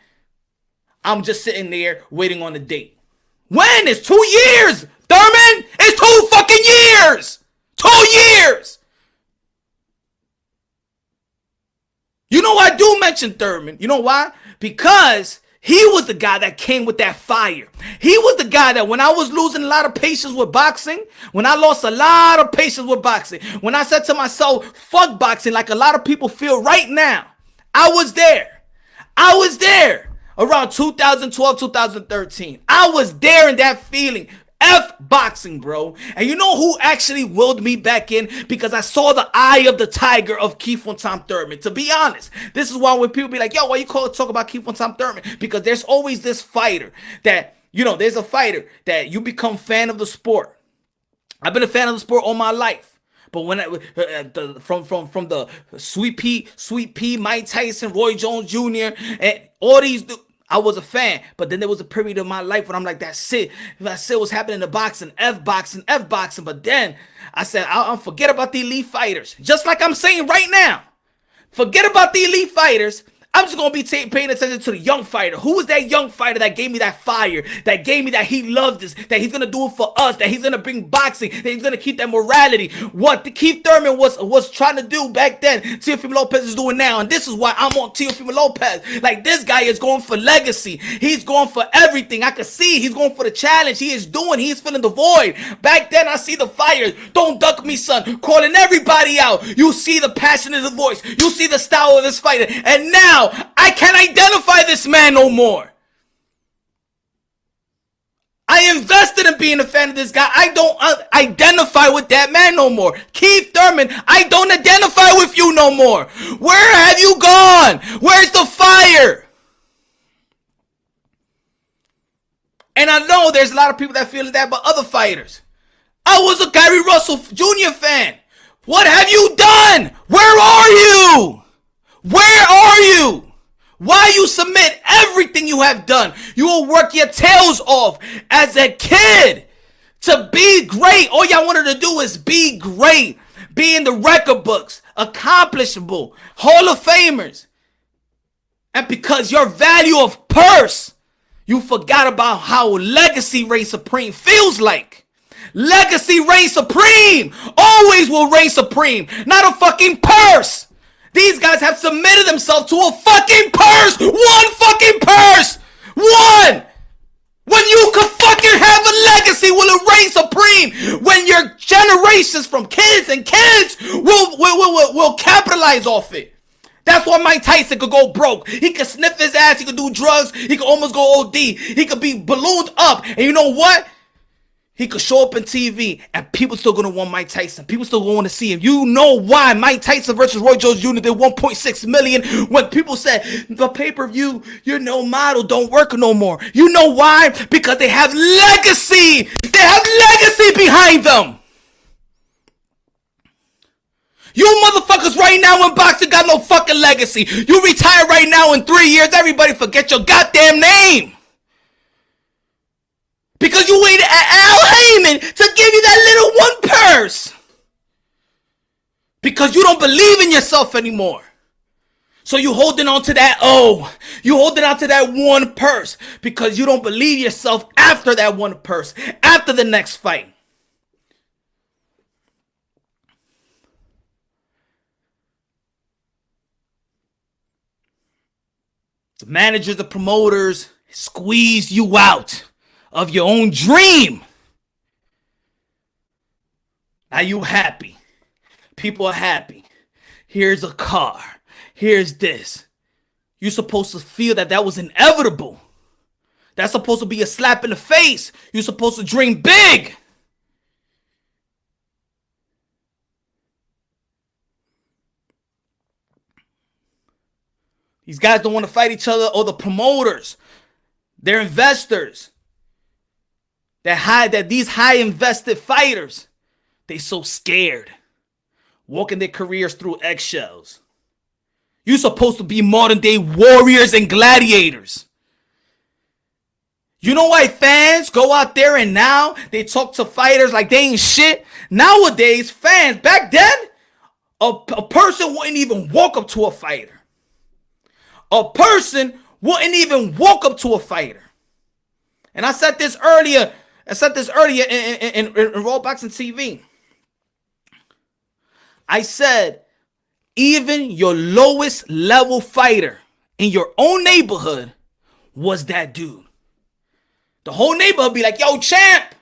I'm just sitting there waiting on the date. When? It's 2 years, Thurman. It's 2 fucking years. 2 years. You know I do mention Thurman. You know why? Because he was the guy that came with that fire. He was the guy that when I was losing a lot of patience with boxing, when I lost a lot of patience with boxing, when I said to myself, fuck boxing, like a lot of people feel right now, I was there. I was there. Around 2012, 2013. I was there in that feeling. F boxing, bro. And you know who actually willed me back in? Because I saw the eye of the tiger of Keith Von Tom Thurman. To be honest, this is why when people be like, yo, why you talk about Keith Von Tom Thurman? Because there's always this fighter that, there's a fighter that you become fan of the sport. I've been a fan of the sport all my life. But when from the Sweet Pea, Mike Tyson, Roy Jones Jr., and all these, I was a fan. But then there was a period of my life when I'm like, that's it. That's it. What's happening in boxing, F boxing. But then I said, I'll forget about the elite fighters. Just like I'm saying right now. Forget about the elite fighters. I'm just going to be paying attention to the young fighter. Who was that young fighter that gave me that fire? That gave me that he loves this. That he's going to do it for us. That he's going to bring boxing. That he's going to keep that morality. What the Keith Thurman was trying to do back then, Teofimo Lopez is doing now. And this is why I'm on Teofimo Lopez. Like, this guy is going for legacy. He's going for everything. I can see he's going for the challenge. He's filling the void. Back then, I see the fire. Don't duck me, son. Calling everybody out. You see the passion in the voice. You see the style of this fighter. And now, I can't identify this man no more. I invested in being a fan of this guy. I don't identify with that man no more. Keith Thurman, I don't identify with you no more. Where have you gone? Where's the fire? And I know there's a lot of people that feel that about other fighters. I was a Gary Russell Jr. fan. What have you done? Where are you? Where are you? Why you submit everything you have done? You will work your tails off as a kid to be great. All y'all wanted to do is be great. Be in the record books. Accomplishable. Hall of Famers. And because your value of purse, you forgot about how legacy reigns supreme feels like. Legacy reigns supreme. Always will reign supreme. Not a fucking purse. These guys have submitted themselves to a fucking purse. One fucking purse. One. When you could fucking have a legacy, will it reign supreme? When your generations from kids and kids will capitalize off it. That's why Mike Tyson could go broke. He could sniff his ass. He could do drugs. He could almost go OD. He could be ballooned up. And you know what? He could show up on TV and people still gonna want Mike Tyson. People still gonna want to see him. You know why Mike Tyson versus Roy Jones Jr. did 1.6 million when people said the pay-per-view, you're no model, don't work no more. You know why? Because they have legacy. They have legacy behind them. You motherfuckers right now in boxing got no fucking legacy. You retire right now in 3 years, everybody forget your goddamn name. Because you waited at Al Heyman to give you that little one purse. Because you don't believe in yourself anymore. So you holding on to that you holding on to that one purse. Because you don't believe yourself after that one purse. After the next fight. The managers, the promoters squeeze you out of your own dream. Now you happy. People are happy. Here's a car. Here's this. You're supposed to feel that was inevitable. That's supposed to be a slap in the face. You're supposed to dream big. These guys don't want to fight each other, or the promoters. They're investors. That these high invested fighters, they so scared. Walking their careers through eggshells. You're supposed to be modern day warriors and gladiators. You know why fans go out there and now they talk to fighters like they ain't shit? Nowadays, fans, back then, a person wouldn't even walk up to a fighter. A person wouldn't even walk up to a fighter. And I said this earlier. In Raw Boxing TV. I said, even your lowest level fighter in your own neighborhood was that dude. The whole neighborhood be like, yo, champ.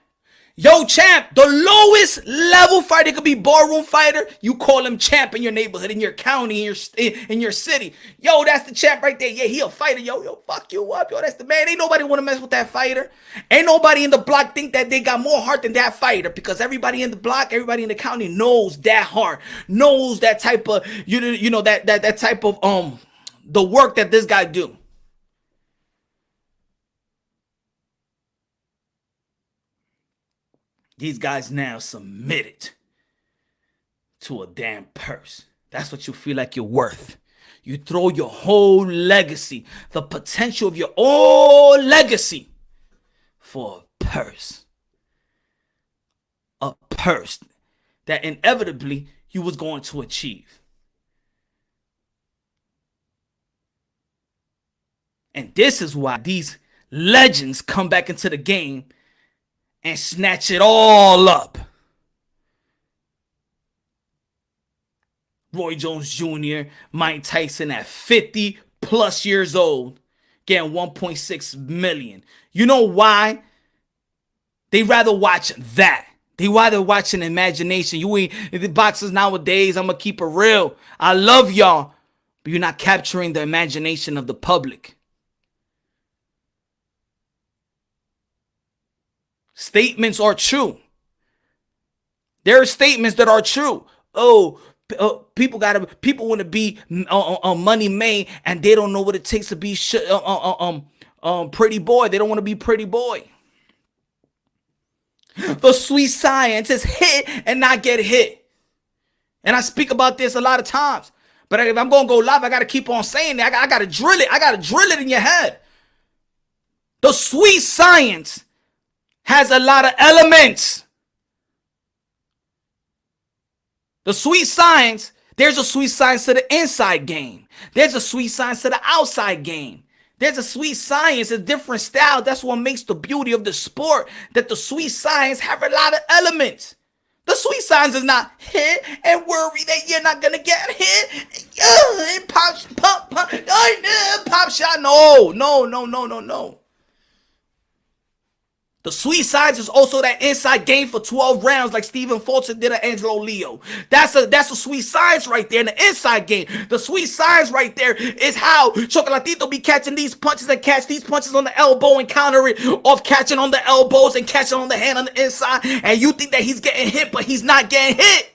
Yo, champ. The lowest level fighter could be barroom fighter. You call him champ in your neighborhood, in your county, in your city. Yo, that's the champ right there. Yeah, he a fighter. Yo, fuck you up. Yo, that's the man. Ain't nobody want to mess with that fighter. Ain't nobody in the block think that they got more heart than that fighter, because everybody in the block, everybody in the county knows that heart, knows that type of, you know, that type of, the work that this guy do. These guys now submitted to a damn purse. That's what you feel like you're worth. You throw your whole legacy, the potential of your whole legacy, for a purse. A purse that inevitably you was going to achieve. And this is why these legends come back into the game and snatch it all up. Roy Jones Jr., Mike Tyson at 50 plus years old, getting 1.6 million. You know why? They rather watch that. They rather watch an imagination. You ain't the boxers nowadays. I'm gonna keep it real. I love y'all, but you're not capturing the imagination of the public. Statements are true. There are statements that are true. People want to be money made, and they don't know what it takes to be pretty boy. They don't want to be pretty boy. The sweet science is hit and not get hit. And I speak about this a lot of times. But if I'm going to go live, I got to keep on saying it. I got to drill it. I got to drill it in your head. The sweet science has a lot of elements. The sweet science, there's a sweet science to the inside game. There's a sweet science to the outside game. There's a sweet science, a different style. That's what makes the beauty of the sport, that the sweet science have a lot of elements. The sweet science is not hit and worry that you're not going to get hit. And pop shot. No. The The sweet science is also that inside game for 12 rounds like Stephen Fulton did at Angelo Leo. That's a sweet science right there in the inside game. The sweet science right there is how Chocolatito be catching these punches and catch these punches on the elbow and counter it off catching on the elbows and catching on the hand on the inside. And you think that he's getting hit, but he's not getting hit.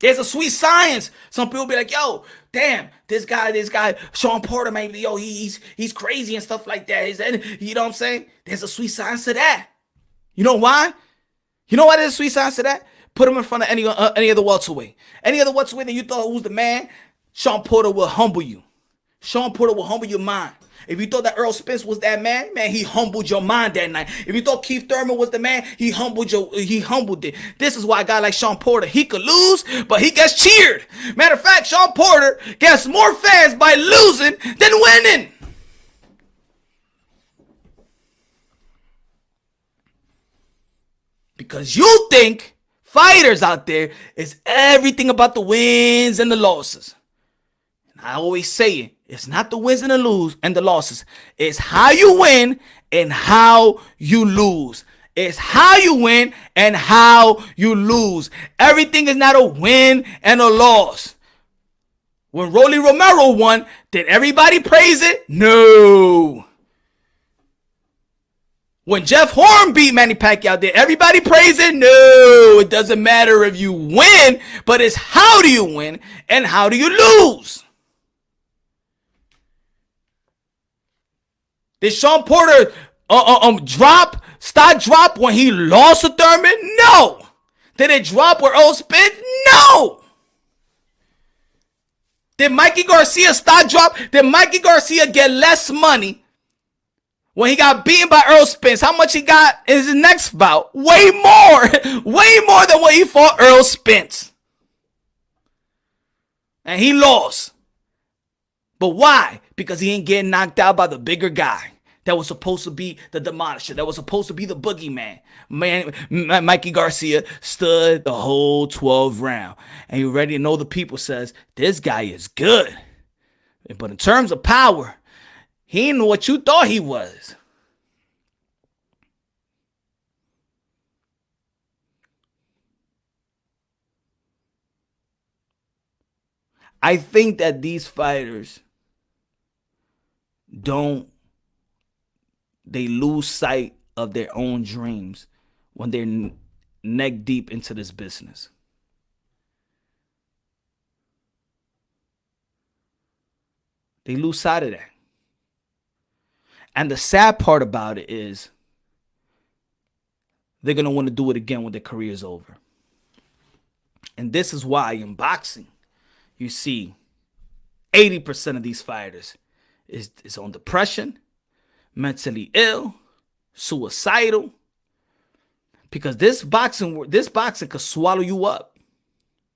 There's a sweet science. Some people be like, yo, damn, this guy, Sean Porter, maybe, yo, he's crazy and stuff like that. You know what I'm saying? There's a sweet science to that. You know why? You know why there's a sweet science to that? Put him in front of any other welterweight. Any other welterweight that you thought was the man, Sean Porter will humble you. Sean Porter will humble your mind. If you thought that Earl Spence was that man, he humbled your mind that night. If you thought Keith Thurman was the man, he humbled it. This is why a guy like Sean Porter, he could lose, but he gets cheered. Matter of fact, Sean Porter gets more fans by losing than winning. Because you think fighters out there is everything about the wins and the losses. And I always say it. It's not the wins and the losses. It's how you win and how you lose. It's how you win and how you lose. Everything is not a win and a loss. When Rolly Romero won, did everybody praise it? No. When Jeff Horn beat Manny Pacquiao, did everybody praise it? No. It doesn't matter if you win, but it's how do you win and how do you lose. Did Sean Porter stock drop when he lost to Thurman? No. Did it drop where Earl Spence? No. Did Mikey Garcia stock drop? Did Mikey Garcia get less money when he got beaten by Earl Spence? How much he got in his next bout? Way more. Way more than what he fought Earl Spence. And he lost. But why? Because he ain't getting knocked out by the bigger guy that was supposed to be the demolisher, that was supposed to be the boogeyman. Mikey Garcia stood the whole 12 round. And you already know the people says, this guy is good. But in terms of power, he ain't what you thought he was. I think that these fighters they lose sight of their own dreams when they're neck deep into this business. They lose sight of that. And the sad part about it is they're going to want to do it again when their career is over. And this is why in boxing, you see 80% of these fighters is on depression, mentally ill, suicidal. Because this boxing could swallow you up.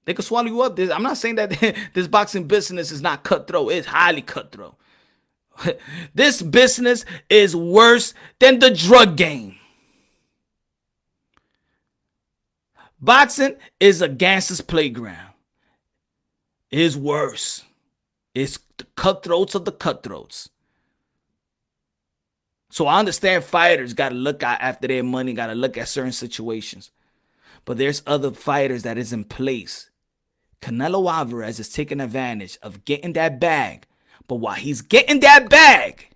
They could swallow you up. I'm not saying that this boxing business is not cutthroat. It's highly cutthroat. This business is worse than the drug game. Boxing is a gangster's playground. It is worse. It's the cutthroats of the cutthroats. So I understand fighters got to look after their money, got to look at certain situations. But there's other fighters that is in place. Canelo Alvarez is taking advantage of getting that bag. But while he's getting that bag,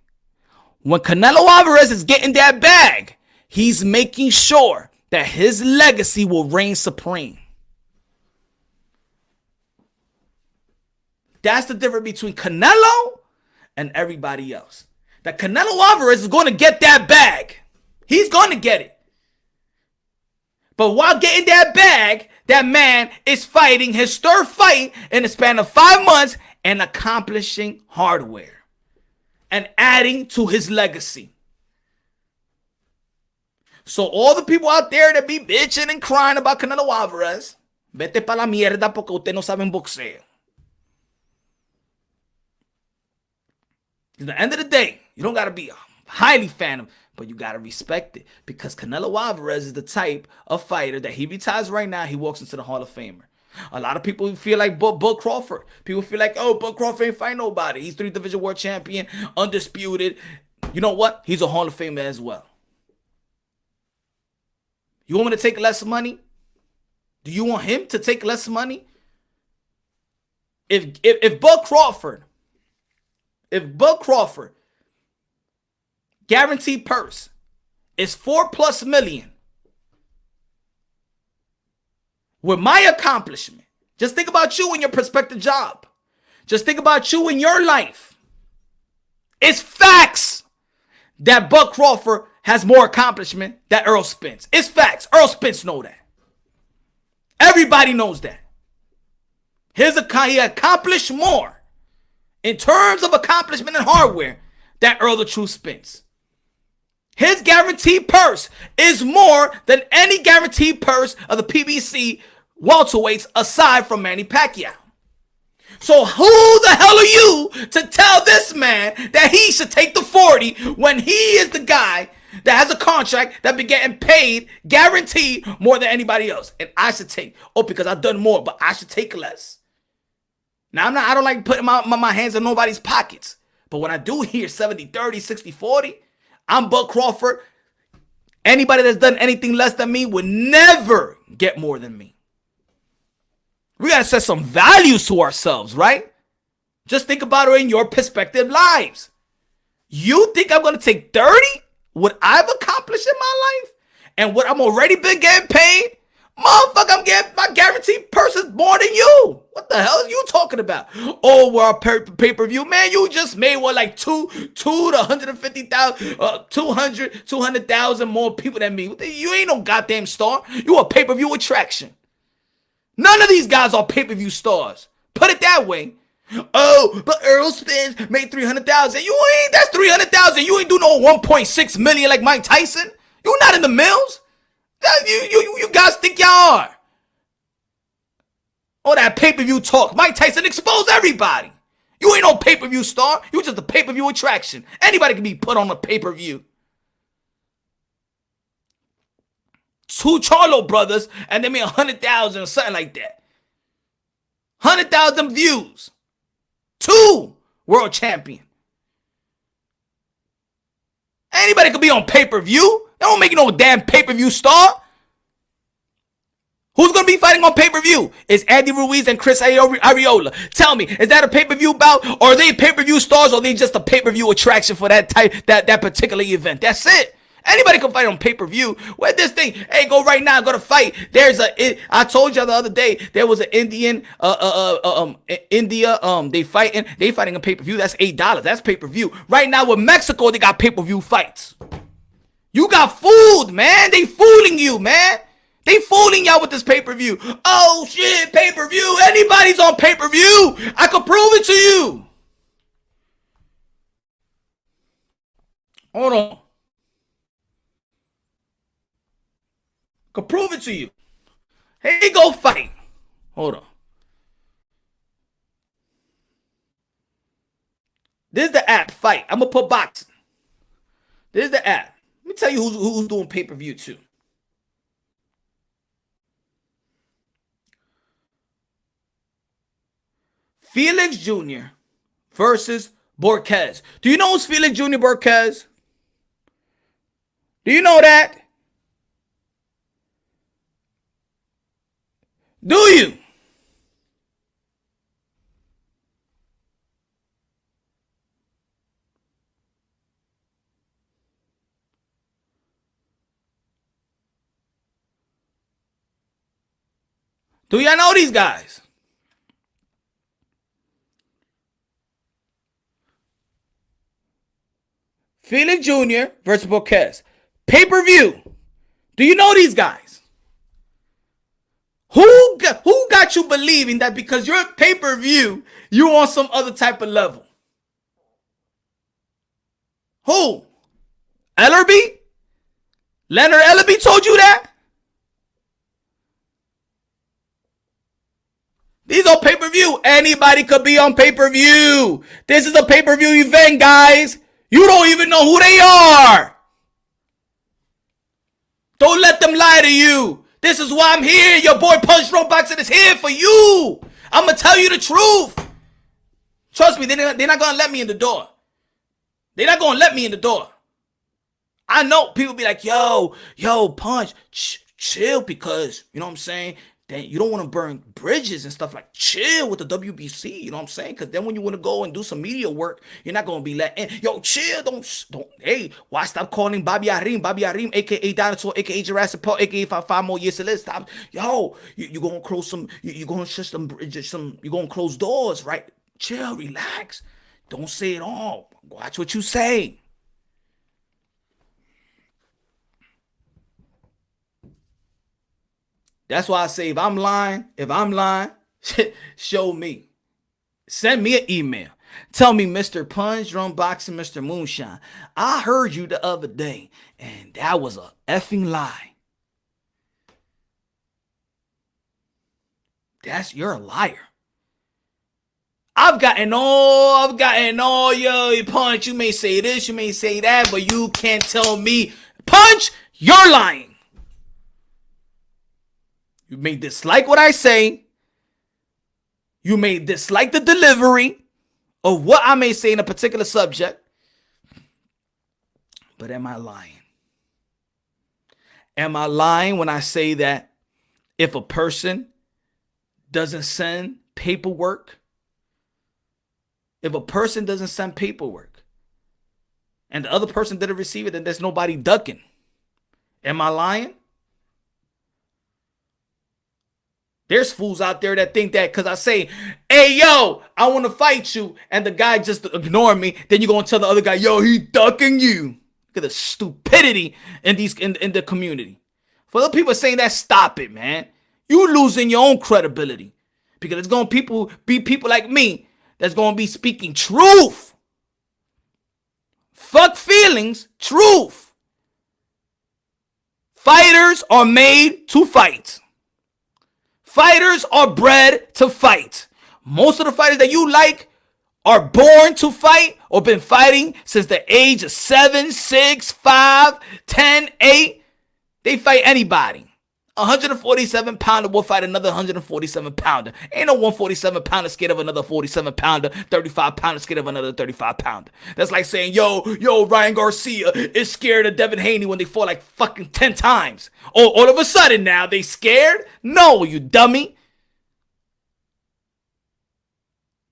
when Canelo Alvarez is getting that bag, he's making sure that his legacy will reign supreme. That's the difference between Canelo and everybody else. That Canelo Alvarez is going to get that bag. He's going to get it. But while getting that bag, that man is fighting his third fight in the span of 5 months and accomplishing hardware and adding to his legacy. So all the people out there that be bitching and crying about Canelo Alvarez, vete pa la mierda porque usted no saben boxeo. At the end of the day, you don't got to be a highly fan of, but you got to respect it. Because Canelo Alvarez is the type of fighter that he retires right now, he walks into the Hall of Famer. A lot of people feel like Bud Crawford. People feel like, oh, Bud Crawford ain't fight nobody. He's 3 division world champion, undisputed. you know what? He's a Hall of Famer as well. You want me to take less money? Do you want him to take less money? If Bud Crawford, guaranteed purse is $4+ million, with my accomplishment, just think about you and your prospective job. Just think about you and your life. It's facts that Bud Crawford has more accomplishment than Earl Spence. It's facts. Earl Spence know that. Everybody knows that. He accomplished more in terms of accomplishment and hardware than Earl the True Spence. His guaranteed purse is more than any guaranteed purse of the PBC welterweights aside from Manny Pacquiao. So who the hell are you to tell this man that he should take the 40 when he is the guy that has a contract that been getting paid guaranteed more than anybody else? And I should take, because I've done more, but I should take less. Now I don't like putting my hands in nobody's pockets. But when I do hear 70-30, 60-40, I'm Bud Crawford. Anybody that's done anything less than me would never get more than me. We got to set some values to ourselves, right? Just think about it in your perspective lives. You think I'm going to take 30? What I've accomplished in my life? And what I'm already been getting paid? Motherfucker, I'm getting my guaranteed purses more than you. What the hell are you talking about? Oh, we're a pay-per-view. Man, you just made what, like 2 to 150,000, 200,000 more people than me. You ain't no goddamn star. You a pay-per-view attraction. None of these guys are pay-per-view stars. Put it that way. Oh, but Earl Spence made 300,000. That's 300,000. You ain't do no 1.6 million like Mike Tyson. You not in the mills. You guys think y'all are. All that pay-per-view talk. Mike Tyson exposed everybody. You ain't no pay-per-view star. You just a pay-per-view attraction. Anybody can be put on a pay-per-view. 2 Charlo brothers, and they made 100,000 or something like that. 100,000 views. 2 world champion. Anybody could be on pay-per-view. They don't make you no damn pay-per-view star. Who's going to be fighting on pay-per-view? It's Andy Ruiz and Chris Arreola. Tell me, is that a pay-per-view bout? Or are they pay-per-view stars? Or are they just a pay-per-view attraction for that particular event? That's it. Anybody can fight on pay-per-view. Where this thing? Hey, go right now. Go to fight. I told you the other day there was an Indian, India. They fighting a pay-per-view. That's $8. That's pay-per-view. Right now with Mexico, they got pay-per-view fights. You got fooled, man. They fooling you, man. They fooling y'all with this pay-per-view. Oh shit, pay-per-view. Anybody's on pay-per-view. I could prove it to you. Hold on. Could prove it to you. Hey, go fight. Hold on. This is the app, fight. I'm going to put boxing. This is the app. Let me tell you who's doing pay-per-view too. Felix Jr. versus Borquez. Do you know who's Felix Jr. Borquez? Do you know that? Do you? Do y'all know these guys? Felix Jr. versus Borquez. Pay-per-view. Do you know these guys? Who got you believing that because you're a pay-per-view, you're on some other type of level? Who? Ellerby? Leonard Ellerby told you that? These are pay-per-view. Anybody could be on pay-per-view. This is a pay-per-view event, guys. You don't even know who they are. Don't let them lie to you. This is why I'm here. Your boy Punch Road Boxing is here for you. I'm going to tell you the truth. Trust me, they're not going to let me in the door. They're not gonna let me in the door. I know people be like, yo, Punch, chill, because, you know what I'm saying? Then you don't want to burn bridges and stuff. Like, chill with the WBC, you know what I'm saying? Because then when you want to go and do some media work, you're not going to be let in. Yo, chill, don't, hey, why stop calling Bobby Arim, a.k.a. Dinosaur, a.k.a. Jurassic Park, a.k.a. five more years to live. Stop. Yo, you're going to close some, you're going to shut some bridges, you're going to close doors, right? Chill, relax. Don't say it all. Watch what you say. That's why I say if I'm lying, show me. Send me an email. Tell me, Mr. Punch, Drum Boxing, Mr. Moonshine, I heard you the other day, and that was a effing lie. You're a liar. I've gotten all your Punch. You may say this, you may say that, but you can't tell me, Punch, you're lying. You may dislike what I say. You may dislike the delivery of what I may say in a particular subject. But am I lying? Am I lying when I say that if a person doesn't send paperwork, and the other person didn't receive it, then there's nobody ducking? Am I lying? There's fools out there that think that because I say, hey, yo, I want to fight you, and the guy just ignore me, then you're going to tell the other guy, yo, he ducking you. Look at the stupidity in the community. For the people saying that, stop it, man. You losing your own credibility. Because it's going to be people like me that's going to be speaking truth. Fuck feelings, truth. Fighters are made to fight. Fighters are bred to fight. Most of the fighters that you like are born to fight or been fighting since the age of 7, 6, 5, 10, 8. They fight anybody. 147-pounder will fight another 147-pounder. Ain't no 147-pounder scared of another 47-pounder, 35-pounder scared of another 35-pounder. That's like saying, yo, Ryan Garcia is scared of Devin Haney when they fought like fucking 10 times. All of a sudden now they scared? No, you dummy.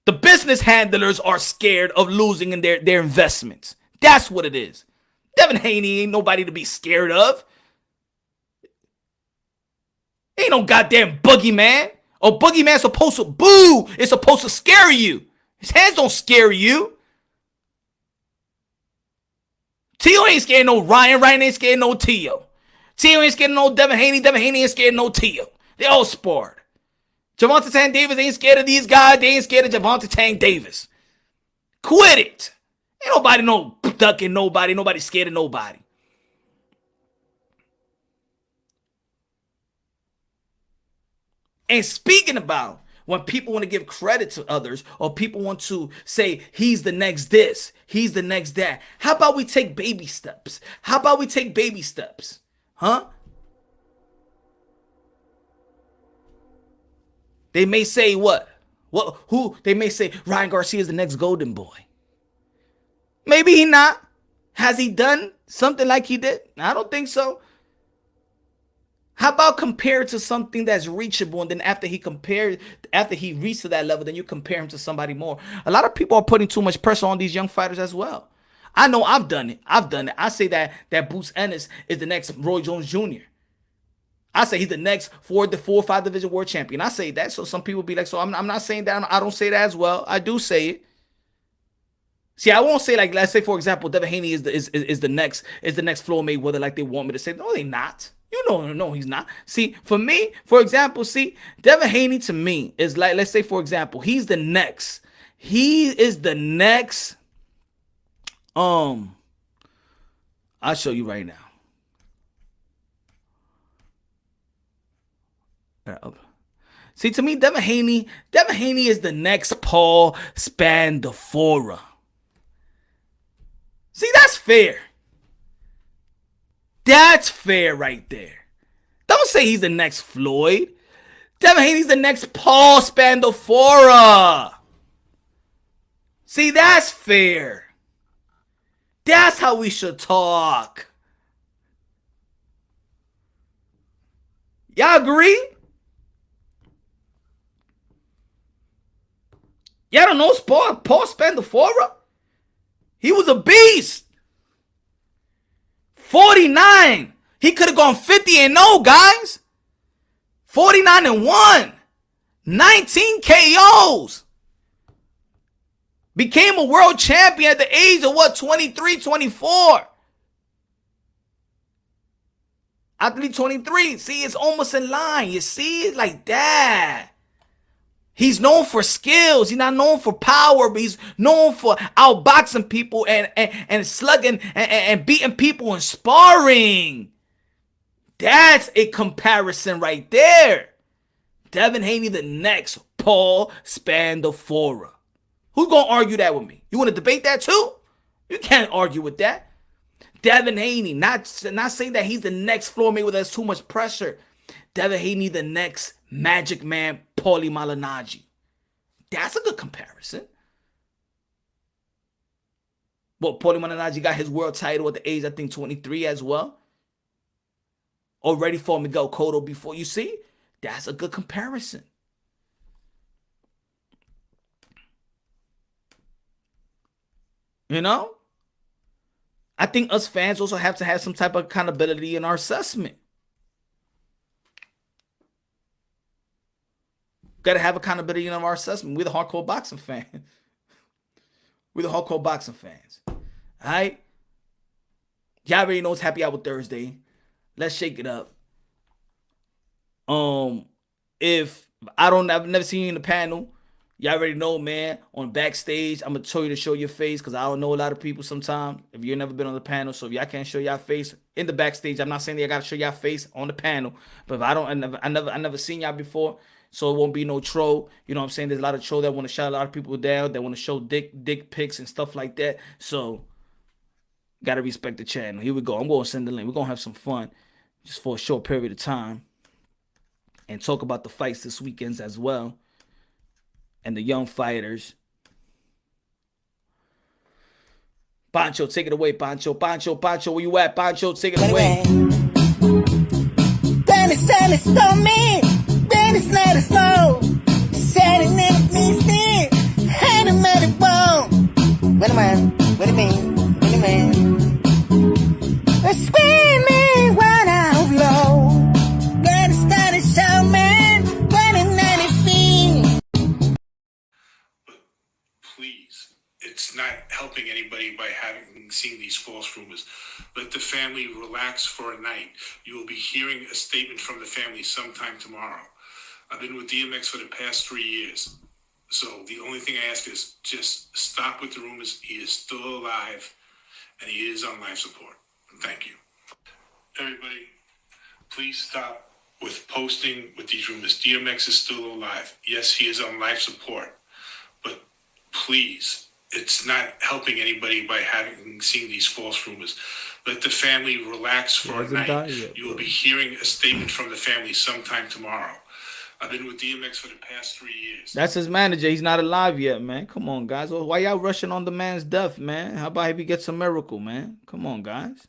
The business handlers are scared of losing in their investments. That's what it is. Devin Haney ain't nobody to be scared of. Ain't no goddamn boogeyman. A boogeyman's supposed to boo. It's supposed to scare you. His hands don't scare you. Tio ain't scared no Ryan. Ryan ain't scared no Tio. Tio ain't scared no Devin Haney. Devin Haney ain't scared no Tio. They all sparred. Javante Tank Davis ain't scared of these guys. They ain't scared of Javante Tank Davis. Quit it. Ain't nobody no ducking nobody. Nobody scared of nobody. And speaking about when people want to give credit to others or people want to say he's the next this, he's the next that. How about we take baby steps? Huh? They may say what? Who? They may say Ryan Garcia is the next golden boy. Maybe he not. Has he done something like he did? I don't think so. How about compare it to something that's reachable, and then after he reached to that level, then you compare him to somebody more. A lot of people are putting too much pressure on these young fighters as well. I know I've done it. I say that Boots Ennis is the next Roy Jones Jr. I say he's the next 4 or 5 division world champion. I say that, so some people be like, so I'm not saying that. I don't say that as well. I do say it. See, I won't say like, let's say for example, Devin Haney is the next Floyd Mayweather, like they want me to say. No, they not. You know, no, he's not. See, for me, for example, Devin Haney to me is like, let's say for example, he's the next. He is the next. I'll show you right now. See, to me, Devin Haney is the next Paul Spandafora. See, that's fair. That's fair right there. Don't say he's the next Floyd. Devin Haney's the next Paul Spandafora. See, that's fair. That's how we should talk. Y'all agree? Y'all don't know Paul Spandafora? He was a beast. 49. He could have gone 50-0, guys. 49-1. 19 KOs. Became a world champion at the age of what? 23, 24. After 23. See, it's almost in line. You see? It's like that. He's known for skills. He's not known for power, but he's known for outboxing people and slugging and beating people and sparring. That's a comparison right there. Devin Haney, the next Paul Spandafora. Who's going to argue that with me? You want to debate that too? You can't argue with that. Devin Haney, not saying that he's the next Floyd Mayweather. There's too much pressure. Devin Haney, the next Magic Man, Paulie Malignaggi. That's a good comparison. Well, Paulie Malignaggi got his world title at the age, I think, 23 as well. Already fought Miguel Cotto before. You see? That's a good comparison. You know? I think us fans also have to have some type of accountability in our assessment. Got to have accountability in our assessment. We're the hardcore boxing fans. We're the hardcore boxing fans. All right? Y'all already know it's Happy Hour Thursday. Let's shake it up. If I've never seen you in the panel, y'all already know, man. On backstage, I'm gonna tell you to show your face because I don't know a lot of people sometimes. If you've never been on the panel, so if y'all can't show y'all face in the backstage, I'm not saying that I gotta show y'all face on the panel. But if I never seen y'all before, so it won't be no troll. You know what I'm saying? There's a lot of troll that want to shout a lot of people down, that want to show dick pics and stuff like that. So gotta respect the channel. Here we go. I'm gonna send the link. We're gonna have some fun just for a short period of time. And talk about the fights this weekend as well. And the young fighters. Pancho, take it away, Pancho. Pancho, where you at? Pancho, take it away. Then it's for me. Then it's not a slow. Setting it needs me. Hand him at the bone. Wait a minute. What do you mean? What do you mean? Screaming right out low. Then it's not a show, man. When it's not a feed. Please, it's not helping anybody by having seen these false rumors. Let the family relax for a night. You will be hearing a statement from the family sometime tomorrow. I've been with DMX for the past 3 years. So the only thing I ask is just stop with the rumors. He is still alive and he is on life support. Thank you. Everybody, please stop with posting with these rumors. DMX is still alive. Yes, he is on life support. But please, it's not helping anybody by having seen these false rumors. Let the family relax for a night. You will be hearing a statement from the family sometime tomorrow. I've been with DMX for the past 3 years. That's his manager. He's not alive yet, man. Come on, guys. Why y'all rushing on the man's death, man? How about if he gets a miracle, man? Come on, guys.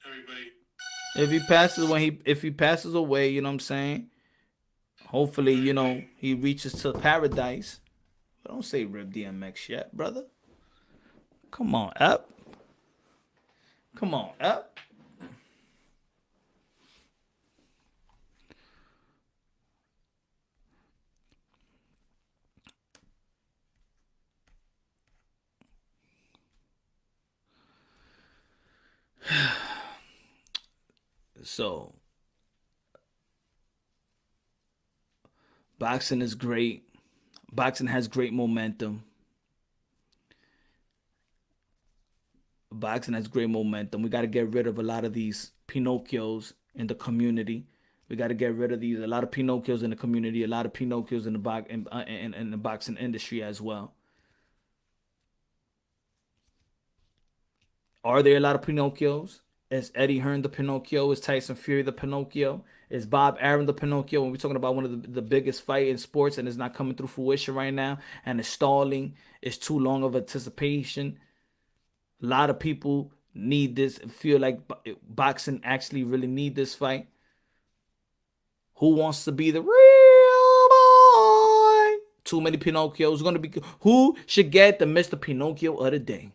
Everybody. If he passes away, you know what I'm saying? Hopefully, you know, he reaches to paradise. But don't say rip DMX yet, brother. Come on, up. Come on, up. So, boxing is great. Boxing has great momentum. Boxing has great momentum. We got to get rid of a lot of these Pinocchios in the community. We got to get rid of a lot of Pinocchios in the community, a lot of Pinocchios in the boxing industry as well. Are there a lot of Pinocchios? Is Eddie Hearn the Pinocchio? Is Tyson Fury the Pinocchio? Is Bob Arum the Pinocchio? When we're talking about one of the biggest fight in sports and it's not coming through fruition right now and it's stalling, it's too long of anticipation. A lot of people need this. Feel like boxing actually really need this fight. Who wants to be the real boy? Too many Pinocchios. Gonna be who should get the Mr. Pinocchio of the day?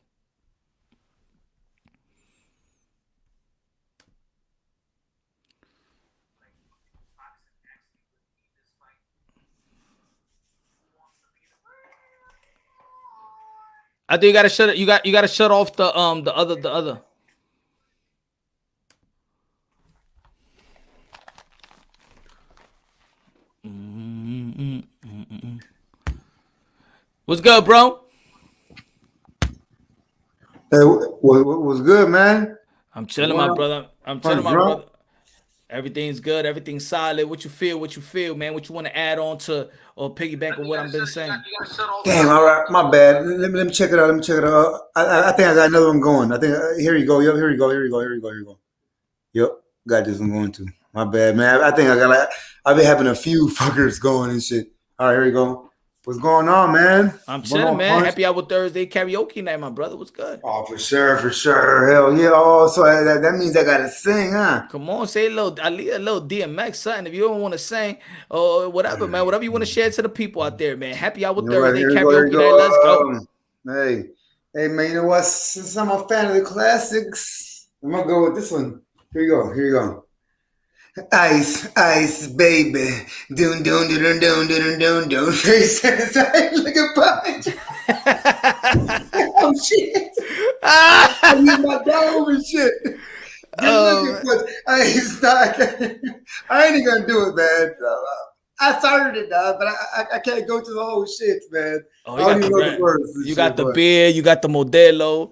I think you gotta shut it. You gotta shut off the other. What's good, bro? Hey, what was good, man? I'm chilling, my brother. I'm chilling, my brother. Everything's good. Everything's solid. What you feel? What you feel, man? What you want to add on to or piggyback on what I've been saying? Damn, all right, my bad. Let me check it out. Let me check it out. I think I got another one going. I think here you go. Yep, here you go. Here you go. Here you go. Here you go. Yep, got this one going too. My bad, man. I think I got like I've been having a few fuckers going and shit. All right, here you go. What's going on, man? I'm chilling, man. Happy Hour Thursday karaoke night, my brother. What's good? Oh, for sure, for sure. Hell yeah. Oh, so that means I gotta sing, huh? Come on, say a little DMX something. If you don't want to sing or whatever, man, whatever you want to share to the people out there, man. Happy Hour Thursday karaoke night. Let's go. Hey, man. You know what? Since I'm a fan of the classics, I'm gonna go with this one. Here you go. Here you go. Ice, ice, baby. Doon, doon, doon, doon, doon, doon, doon. Face inside like a punch. Oh, shit. I need my dome and shit. I ain't even gonna do it, man. I started it, dog, but I can't go to the whole shit, man. Oh, you got the beer, you got the Modelo,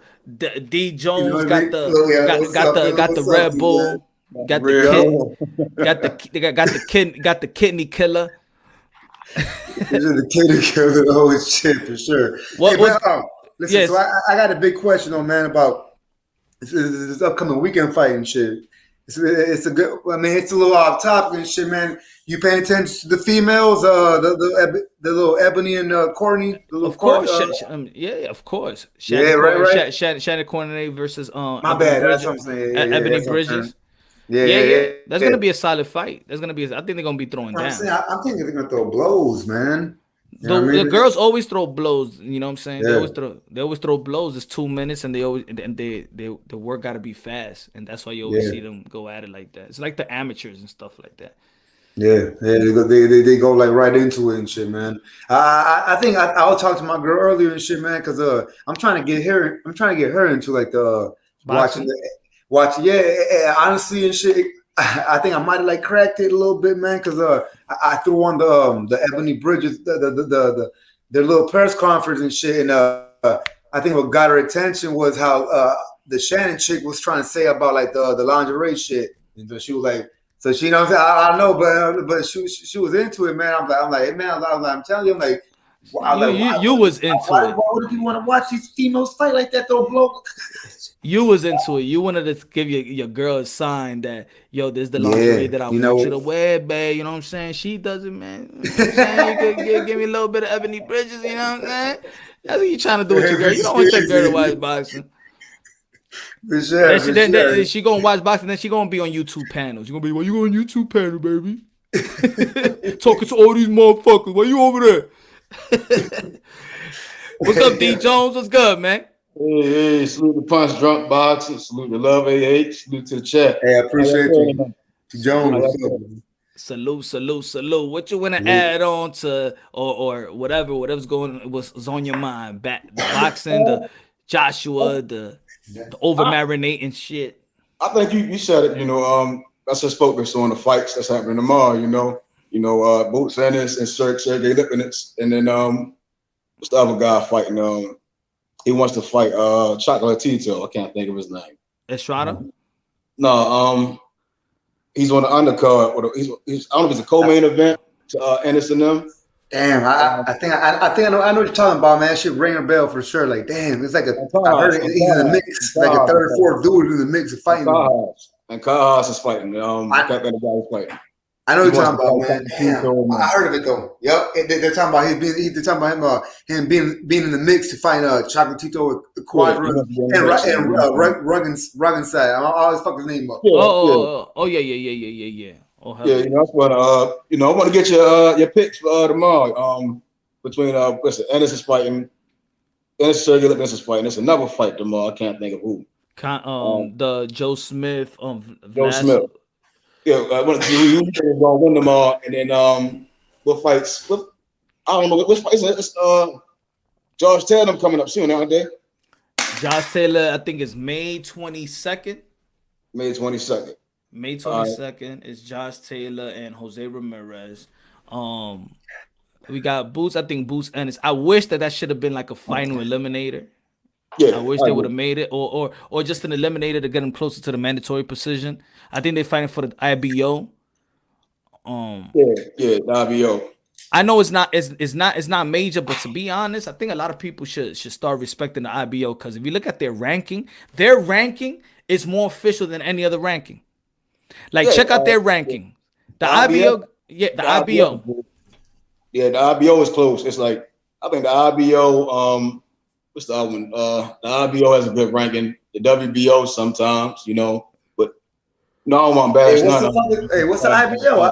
D Jones got the Red Bull. Got the kidney killer. The kidney killer, the whole shit for sure. Listen, yes. So I got a big question, man, about this upcoming weekend fight and shit. It's a good. I mean, it's a little off topic and shit, man. You paying attention to the females, the little Ebony and Courtney? Of course, of course. Right. Shannon Courtney versus my bad. That's what I'm saying. Ebony Bridges. Yeah. That's gonna be a solid fight. I think they're gonna be throwing down. I'm thinking they're gonna throw blows, man. The girls always throw blows. You know what I'm saying? Yeah. They always throw blows. It's 2 minutes, and the work got to be fast, and that's why you always see them go at it like that. It's like the amateurs and stuff like that. Yeah, they go like right into it and shit, man. I think I'll talk to my girl earlier and shit, man, because I'm trying to get her into like watching. Honestly and shit. I think I might have like cracked it a little bit, man, because I threw on the Ebony Bridges, their little press conference and shit, and I think what got her attention was how the Shannon chick was trying to say about like the lingerie shit, and so she was like, so she knows I know, but she was into it, man. I'm like, hey, man, I'm telling you, I'm like. You was into it. Why would you want to watch these females fight like that, though, blow? You was into it. You wanted to give your girl a sign that, yo, this is the lingerie that I want you to wear, babe. You know what I'm saying? She does it, man. You know what I'm saying? You could give me a little bit of Ebony Bridges, you know what I'm saying? That's what you trying to do with your girl. You don't want your girl to watch boxing. For sure. She gonna watch boxing, then she gonna be on YouTube panels. You gonna be, well, you on YouTube panel, baby? Talking to all these motherfuckers. Why you over there? What's up, D Jones? What's good, man? Hey, salute the Punch Drunk Boxing, salute the Love AH, salute to the chat. Hey, I appreciate you. Jones, Salute. What you want to add on to or whatever's was on your mind? The boxing, the Joshua, the over-marinating shit. I think you said it, that's just focus on the fights that's happening tomorrow, Boots Ennis and Sergey Lipinets, and then what's the other guy fighting? He wants to fight Chocolatito. I can't think of his name. Estrada? No, he's on the undercard. He's I don't know if it's a co-main event to Ennis and them. Damn, I think I know what you're talking about, man. That shit ring a bell for sure. Like, damn, it's like I heard he's in the mix, like a third or fourth dude in the mix of fighting. And Kajas is fighting. That guy is fighting. I know He what you're wants talking to about, fight man. Tito, Damn, man. I heard of it though. Yep, they're talking about they're talking about him being in the mix to fight Chocolatito with Yeah, Quadras he wants to be in and the mix, Ruggin side. I always fuck his name up. Yeah, yeah. Oh, yeah. Oh, hell Yeah, yeah. you know, that's what I want to get your picks for tomorrow. Between listen, Ennis is fighting, Ennis Sergey Lipinets is fighting. There's another fight tomorrow. I can't think of who. The Joe Smith, Joe Smith. Yeah, I want to see who's gonna win tomorrow, and then what fights? I don't know which fights. It's George Tatum coming up soon, aren't they? Josh Taylor, I think it's May 22nd. May 22nd. May 22nd is Josh Taylor and Jose Ramirez. We got Boots. I think Boots Ennis. I wish that should have been like a final eliminator. Yeah, I wish they would have made it, or just an eliminator to get them closer to the mandatory precision. I think they're fighting for the IBO. The IBO. I know it's not major, but to be honest, I think a lot of people should start respecting the IBO, because if you look at their ranking is more official than any other ranking. Like, check out their ranking. The IBO, the IBO. Yeah, the IBO is close. It's like, I think the IBO, what's the other one? The IBO has a good ranking. The WBO sometimes, but no, I don't want to bash none. What's the IBO?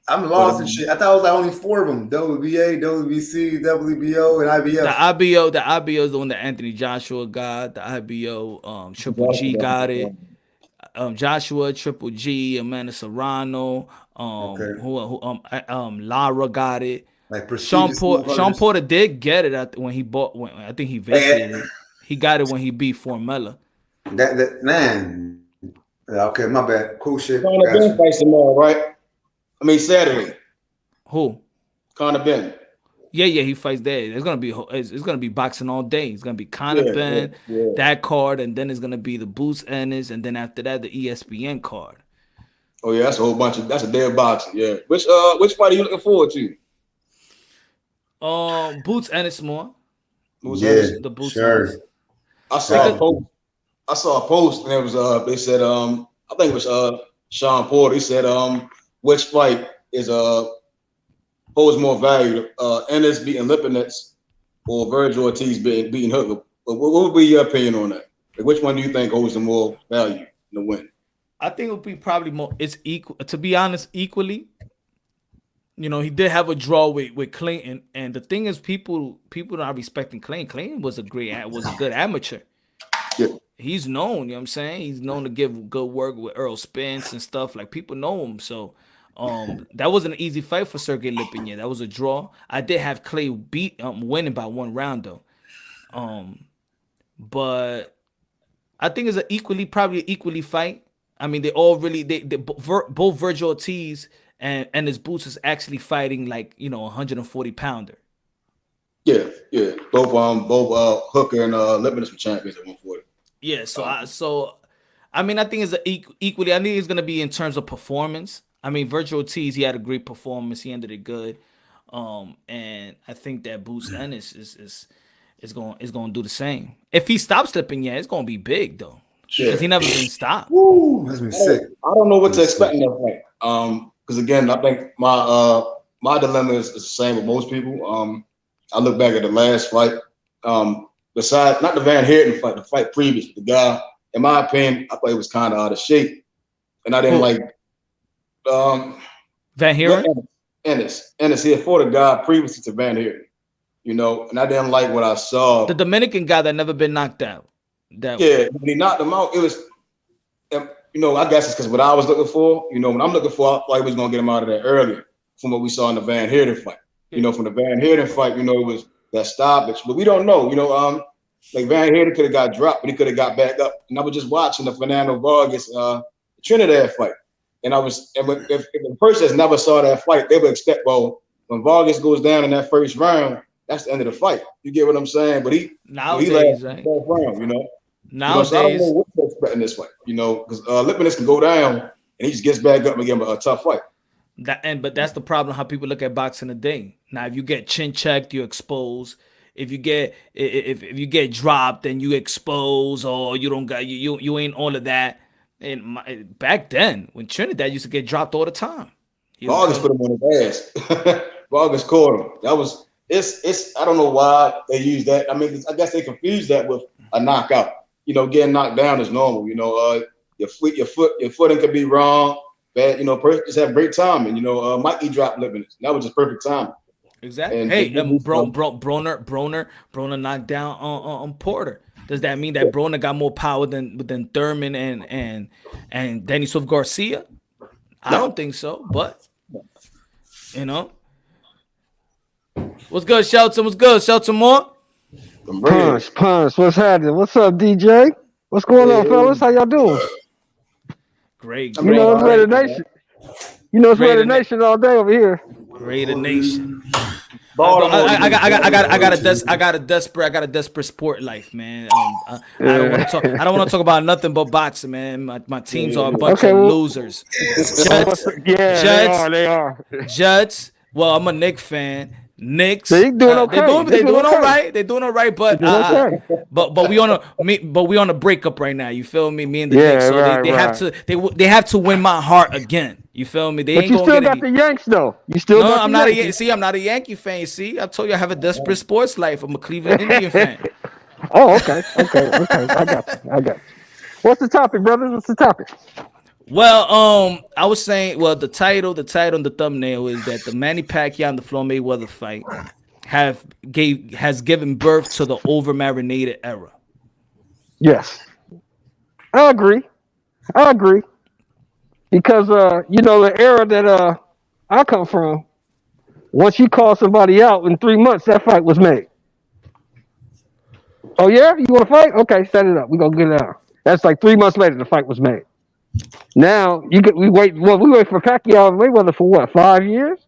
I'm lost in shit. I thought it was like only 4 of them: WBA, WBC, WBO, and IBF. The IBO is the one that Anthony Joshua got. The IBO, Triple G got it. Joshua, Triple G, Amanda Serrano, Lara got it. Like Sean Porter did get it when I think he vacated. He got it when he beat Formella. That man. Okay, my bad. Cool shit. Conor Ben fights tomorrow, right? I mean Saturday. Who? Conor Ben. Yeah, he fights there. It's gonna be boxing all day. It's gonna be Conor Ben, that card, and then it's gonna be the Boots Ennis, and then after that the ESPN card. Oh yeah, that's a whole bunch of that's a day of boxing. Yeah. Which fight are you looking forward to? Boots Ennis more. The Boots. Sure. Ennis. I saw a post and it was they said I think it was Sean Porter. He said which fight is holds more value, Ennis beating Lipinets or Virgil Ortiz beating Hooker? What would be your opinion on that? Like, which one do you think holds the more value in the win? I think it would be probably more. It's equal. To be honest, equally. He did have a draw with Clayton, and the thing is, people not respecting Clayton. Clayton was a good amateur. Yeah. He's known. You know what I'm saying? He's known to give good work with Earl Spence and stuff. Like, people know him. So that wasn't an easy fight for Sergey Lipinets. That was a draw. I did have Clay winning by 1 round though. But I think it's probably an equally fight. I mean, they all really both Virgil Ortiz and his Boots is actually fighting like 140 pounder. Yeah. Both Hooker and Lipinets were champions at 140. Yeah, I mean, I think it's equally. I think it's gonna be in terms of performance. I mean, Virgil Ortiz, he had a great performance. He ended it good. And I think that Boots Ennis is going to do the same. If he stops slipping, it's going to be big though, because he never been stopped. Woo, that's been sick. I don't know what to expect in that fight. Because again, I think my dilemma is the same with most people. I look back at the last fight. Besides, not the Van Heerden fight, the fight previous, the guy, in my opinion, I thought he was kind of out of shape, and I didn't like. Van Heerden? Ennis, he had fought a guy previously to Van Heerden, and I didn't like what I saw. The Dominican guy that never been knocked out. When he knocked him out, it was, I guess it's because what I was looking for, when I'm looking for, I thought he was going to get him out of there earlier from what we saw in the Van Heerden fight. From the Van Heerden fight, it was that stoppage, but we don't know, like Van Heerden could have got dropped, but he could have got back up. And I was just watching the Fernando Vargas Trinidad fight. And if the person that's never saw that fight, they would expect, well, when Vargas goes down in that first round, that's the end of the fight. You get what I'm saying? But nowadays, right? Round, Nowadays, so I don't know what to expect in this fight, because Lipinets can go down and he just gets back up and give him a tough fight. But that's the problem, how people look at boxing today. Now, if you get chin checked, you're exposed. If you get dropped, then you expose, or you don't got you ain't all of that. And back then, when Trinidad used to get dropped all the time, Vargas put him on his ass. Vargas caught him. That was it's. I don't know why they use that. I mean, I guess they confuse that with a knockout. You know, getting knocked down is normal. You know, your footing could be wrong. Bad. You know, person just have great timing. You know, Mikey dropped limits. That was just perfect timing. Exactly. And, hey, Broner knocked down on Porter. Does that mean that Broner got more power than Thurman and Danny Swift Garcia? I don't think so, but you know. What's good, Shelton? What's good, Shelton Moore? Punch. What's happening? What's up, DJ? What's going on, fellas? How y'all doing? Great. You know, it's Raider Nation. You know, it's Raider Nation all day over here. Raider Nation. I got a desperate sport life, man. I don't want to talk about nothing but boxing, man. My teams are a bunch of losers. They are. Jets. Well, I'm a Knicks fan. Knicks. They're doing okay. They're doing all right. They're doing all right, but we on a breakup right now. You feel me? Me and the Knicks. So they have to win my heart again. You feel me? But you still got the Yanks though. You still got I'm not a Yankee. See, I'm not a Yankee fan. See, I told you I have a desperate sports life. I'm a Cleveland Indian fan. Oh, okay. I got you. What's the topic, brothers? What's the topic? Well, I was saying, the title and the thumbnail is that the Manny Pacquiao and the Floyd Mayweather fight has given birth to the over-marinated era. Yes, I agree. Because you know, the era that I come from, once you call somebody out in 3 months, that fight was made. Oh yeah, you want to fight? Okay, set it up. We gonna get it out. That's like 3 months later, the fight was made. Now we wait for Pacquiao and Mayweather for what? 5 years?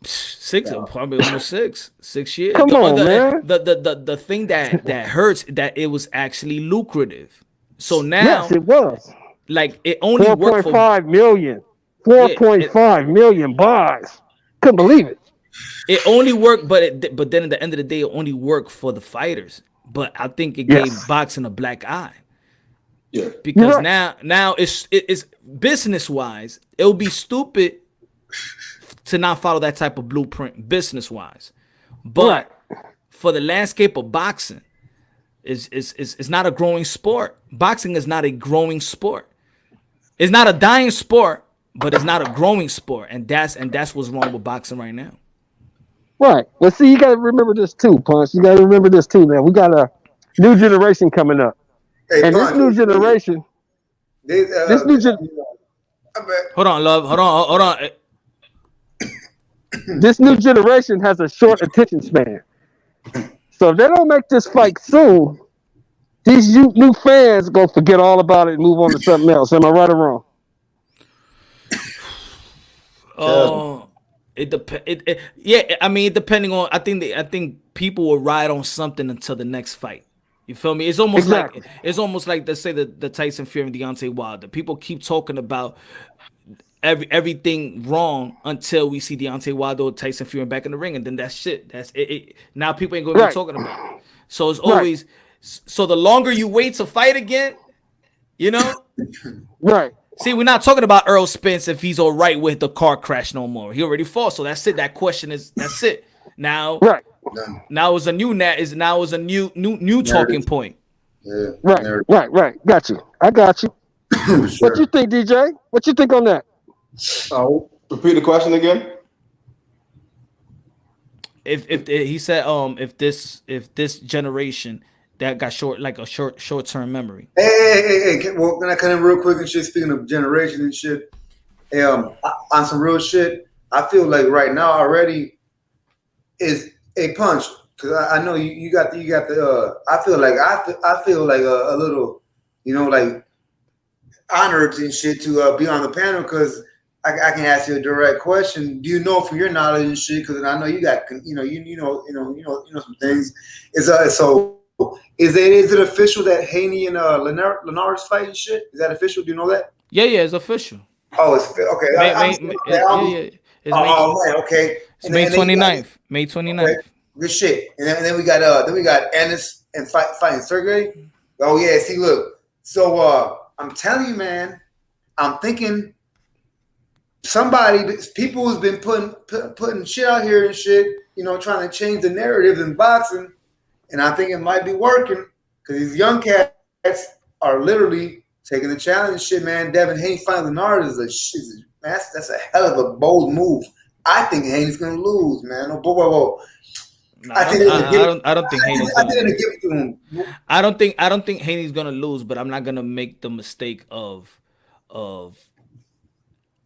6, probably almost 6 years. Come on, man. The thing that hurts that it was actually lucrative. So now, yes, it was. Like it only worked for 4.5 million. 4.5 million buys. Couldn't believe it. It only worked, but then at the end of the day, it only worked for the fighters. But I think it gave boxing a black eye. Yeah. Because now it's business wise, it'll be stupid to not follow that type of blueprint business wise. But for the landscape of boxing, it's not a growing sport. Boxing is not a growing sport. It's not a dying sport, but it's not a growing sport, and that's what's wrong with boxing right now. Right. Well, see, you got to remember this too, Punch. You got to remember this too, man. We got a new generation coming up, and Punch, this new generation, hold on, love. Hold on. This new generation has a short attention span. So if they don't make this fight soon, these new fans gonna forget all about it and move on to something else. Am I right or wrong? Oh, it depends. I mean, depending on. I think people will ride on something until the next fight. You feel me? It's almost like let's say the Tyson Fury and Deontay Wilder. People keep talking about everything wrong until we see Deontay Wilder or Tyson Fury back in the ring, and then that's shit. That's it. Now people ain't going to be talking about it. So it's always so the longer you wait to fight again, you know. Right. See, we're not talking about Earl Spence if he's all right with the car crash no more. He already fought, so that's it. That question is that's it. Now, now is a new talking point. Yeah. Right. Got you. I got you. Sure. What you think, DJ? What you think on that? Repeat the question again. If he said if this generation that got short term memory. Hey. Well, can I come in real quick and shit? Speaking of generation and shit, on some real shit, I feel like right now already is a punch because I know you got the. I feel like a little, like honored and shit to be on the panel because I can ask you a direct question. Do you know from your knowledge and shit? Because I know you got you know some things. Is it official that Haney and Linares fight and shit? Is that official? Do you know that? Yeah, it's official. Oh, it's okay. Okay. It's May 29th. May 29th. Okay. Good shit. And then we got Ennis and fighting Sergey. Oh yeah. See, look. So I'm telling you, man. I'm thinking people who's been putting shit out here and shit, you know, trying to change the narrative in boxing, and I think it might be working because these young cats are literally taking the challenge. Shit, man. Devin Haney fighting Linares is that's a hell of a bold move. I think Haney's gonna lose, man. Oh, whoa. No, I don't think Haney's gonna give it to him. I don't think Haney's gonna lose, but I'm not gonna make the mistake of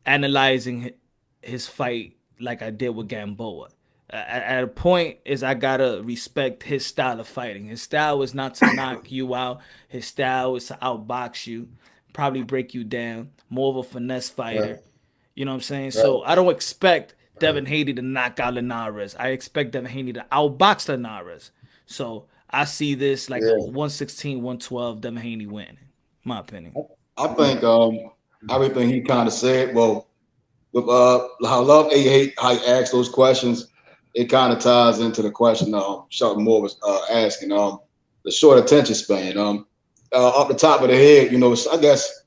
analyzing his fight like I did with Gamboa. At a point is I gotta respect his style of fighting. His style is not to knock you out. His style is to outbox you, probably break you down. More of a finesse fighter. Right. You know what I'm saying? Right. So I don't expect Devin Haney to knock out Linares. I expect Devin Haney to outbox Linares. So I see this like a 116, 112 Devin Haney win, in my opinion. I think everything he kind of said, well, with I love how he asked those questions. It kind of ties into the question Shelton Moore was asking, the short attention span. Off the top of the head, you know, I guess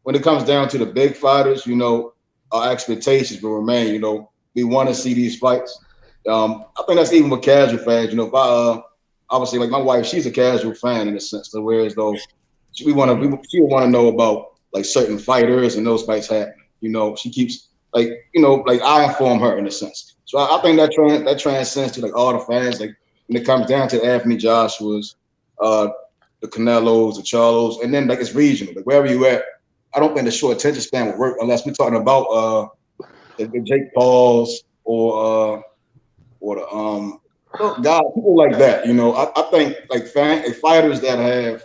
when it comes down to the big fighters, you know, our expectations will remain. You know, we want to see these fights. I think that's even with casual fans. You know, if obviously, like my wife, she's a casual fan in a sense. So whereas though she would want to know about like certain fighters and those fights happen. You know, she keeps like, you know, like I inform her in a sense. So I think that transcends to like all the fans. Like when it comes down to Anthony Joshua's, the Canelos, the Charlos, and then like it's regional. Like wherever you at, I don't think the short attention span will work unless we're talking about the Jake Pauls or the guys, people like that. You know, I think like fighters that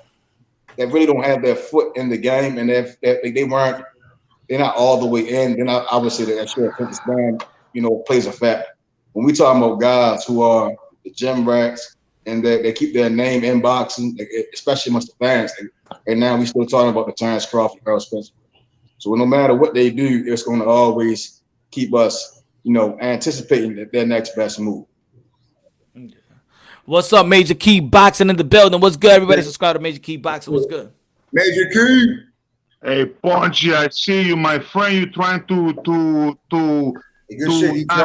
really don't have their foot in the game and they're not all the way in. Then obviously that short attention span, you know, plays a factor. When we talking about guys who are the gym rats and they keep their name in boxing, especially amongst the fans. And now we still talking about the Terrence Crawford, Earl Spencer. So no matter what they do, it's going to always keep us, you know, anticipating their next best move. What's up, Major Key Boxing in the building? What's good? Everybody subscribe to Major Key Boxing. What's good? Major Key. Hey, Punchy, I see you, my friend. You trying to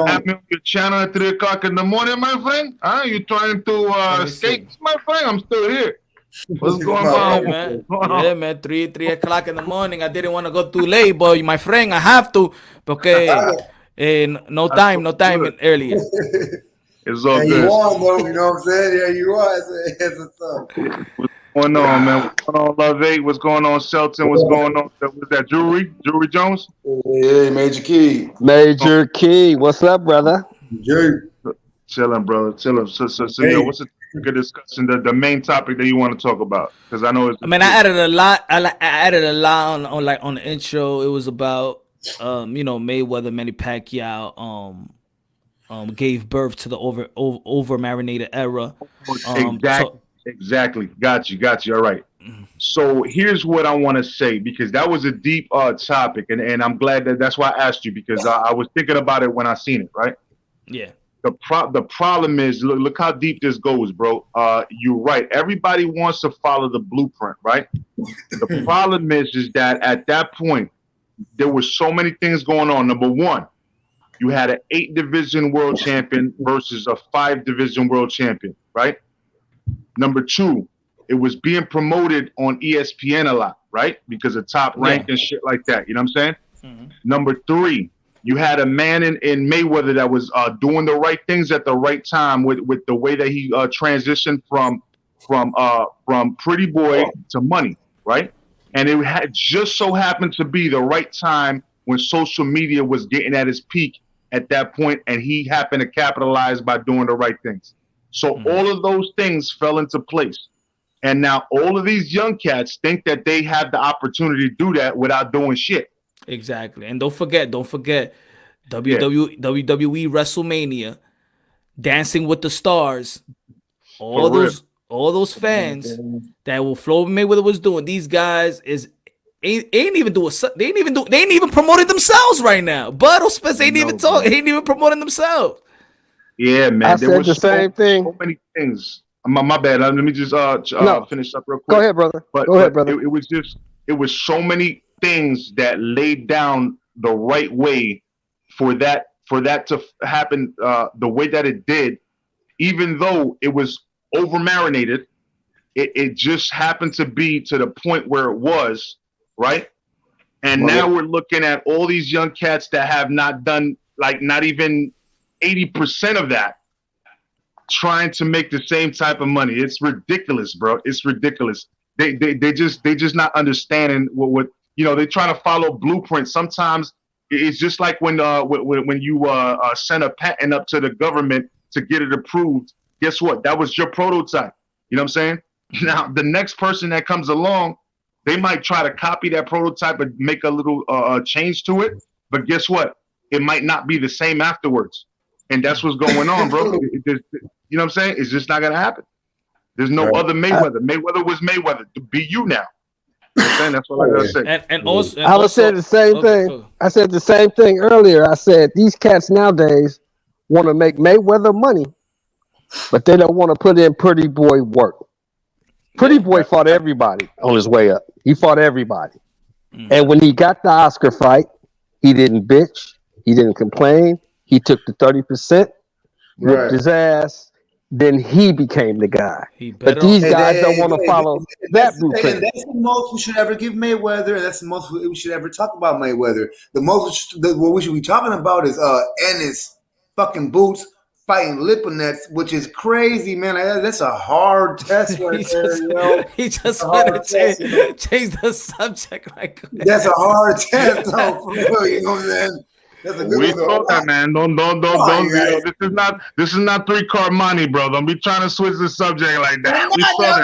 have me on your channel at 3 o'clock in the morning, my friend? Huh? You trying to escape, my friend? I'm still here. What's going on, man? Yeah, man. 3 o'clock in the morning. I didn't want to go too late, but my friend, I have to because no time earlier. It's all good. You are, though, you know what I'm saying? Yeah, you are. It's what's going on, man? What's going on, Love 8? What's going on, Shelton? What's going on? Was that Jewelry Jones? Yeah, Major Key. Major Key. What's up, brother? Chilling, brother. Chilling. So yo, what's the discussion? The main topic that you want to talk about? Because I know it's. I mean, I added a lot. I added a lot on the intro. It was about you know, Mayweather, Manny Pacquiao, gave birth to the over-marinated era. Exactly. Got you. All right. So here's what I want to say, because that was a deep topic, and I'm glad that's why I asked you, because I was thinking about it when I seen it, right? Yeah. The problem is, look how deep this goes, bro. You're right. Everybody wants to follow the blueprint, right? The problem is that at that point, there were so many things going on. Number one, you had an 8-division world champion versus a 5-division world champion, right? Number two, it was being promoted on ESPN a lot, right? Because of Top Rank and shit like that. You know what I'm saying? Mm-hmm. Number three, you had a man in Mayweather that was doing the right things at the right time with the way that he transitioned from pretty boy to money, right? And it had just so happened to be the right time when social media was getting at its peak at that point, and he happened to capitalize by doing the right things. So all of those things fell into place. And now all of these young cats think that they have the opportunity to do that without doing shit. Exactly. And don't forget WWE WrestleMania, Dancing with the Stars, all those fans that will Floyd Mayweather was doing. These guys ain't even promoting themselves right now. Bud Spence ain't even promoting themselves. Yeah, man. I said the same thing. So many things. My bad. Let me just finish up real quick. Go ahead, brother. But it was so many things that laid down the right way for that to happen the way that it did, even though it was over marinated. It just happened to be to the point where it was, right? And now we're looking at all these young cats that have not done, like, not even 80% of that, trying to make the same type of money. It's ridiculous, bro. It's ridiculous. They just not understanding what you know. They trying to follow blueprints. Sometimes it's just like when you send a patent up to the government to get it approved. Guess what? That was your prototype. You know what I'm saying? Now the next person that comes along, they might try to copy that prototype and make a little change to it. But guess what? It might not be the same afterwards. And that's what's going on, bro. You know what I'm saying? It's just not gonna happen. There's no other Mayweather. Mayweather was Mayweather. Be you now. You know what I'm saying? That's what I gotta say. And also, I was saying the same thing. I said the same thing earlier. I said these cats nowadays want to make Mayweather money, but they don't want to put in Pretty Boy work. Pretty Boy fought everybody on his way up. He fought everybody. And when he got the Oscar fight, he didn't bitch. He didn't complain. He took the 30%, whipped his ass. Then he became the guy. But these guys don't want to follow that blueprint. And that's the most we should ever give Mayweather, and that's the most we should ever talk about Mayweather. What we should be talking about is Ennis fucking Boots fighting Lipinets, which is crazy, man. That's a hard test right there, he just wanted to change the subject. Like, that's a hard test, though, for real. You know what I'm saying? That's a good We one. thought that, man. Don't. You know, this is not 3-card money, bro. Don't be trying to switch the subject like that. We saw that,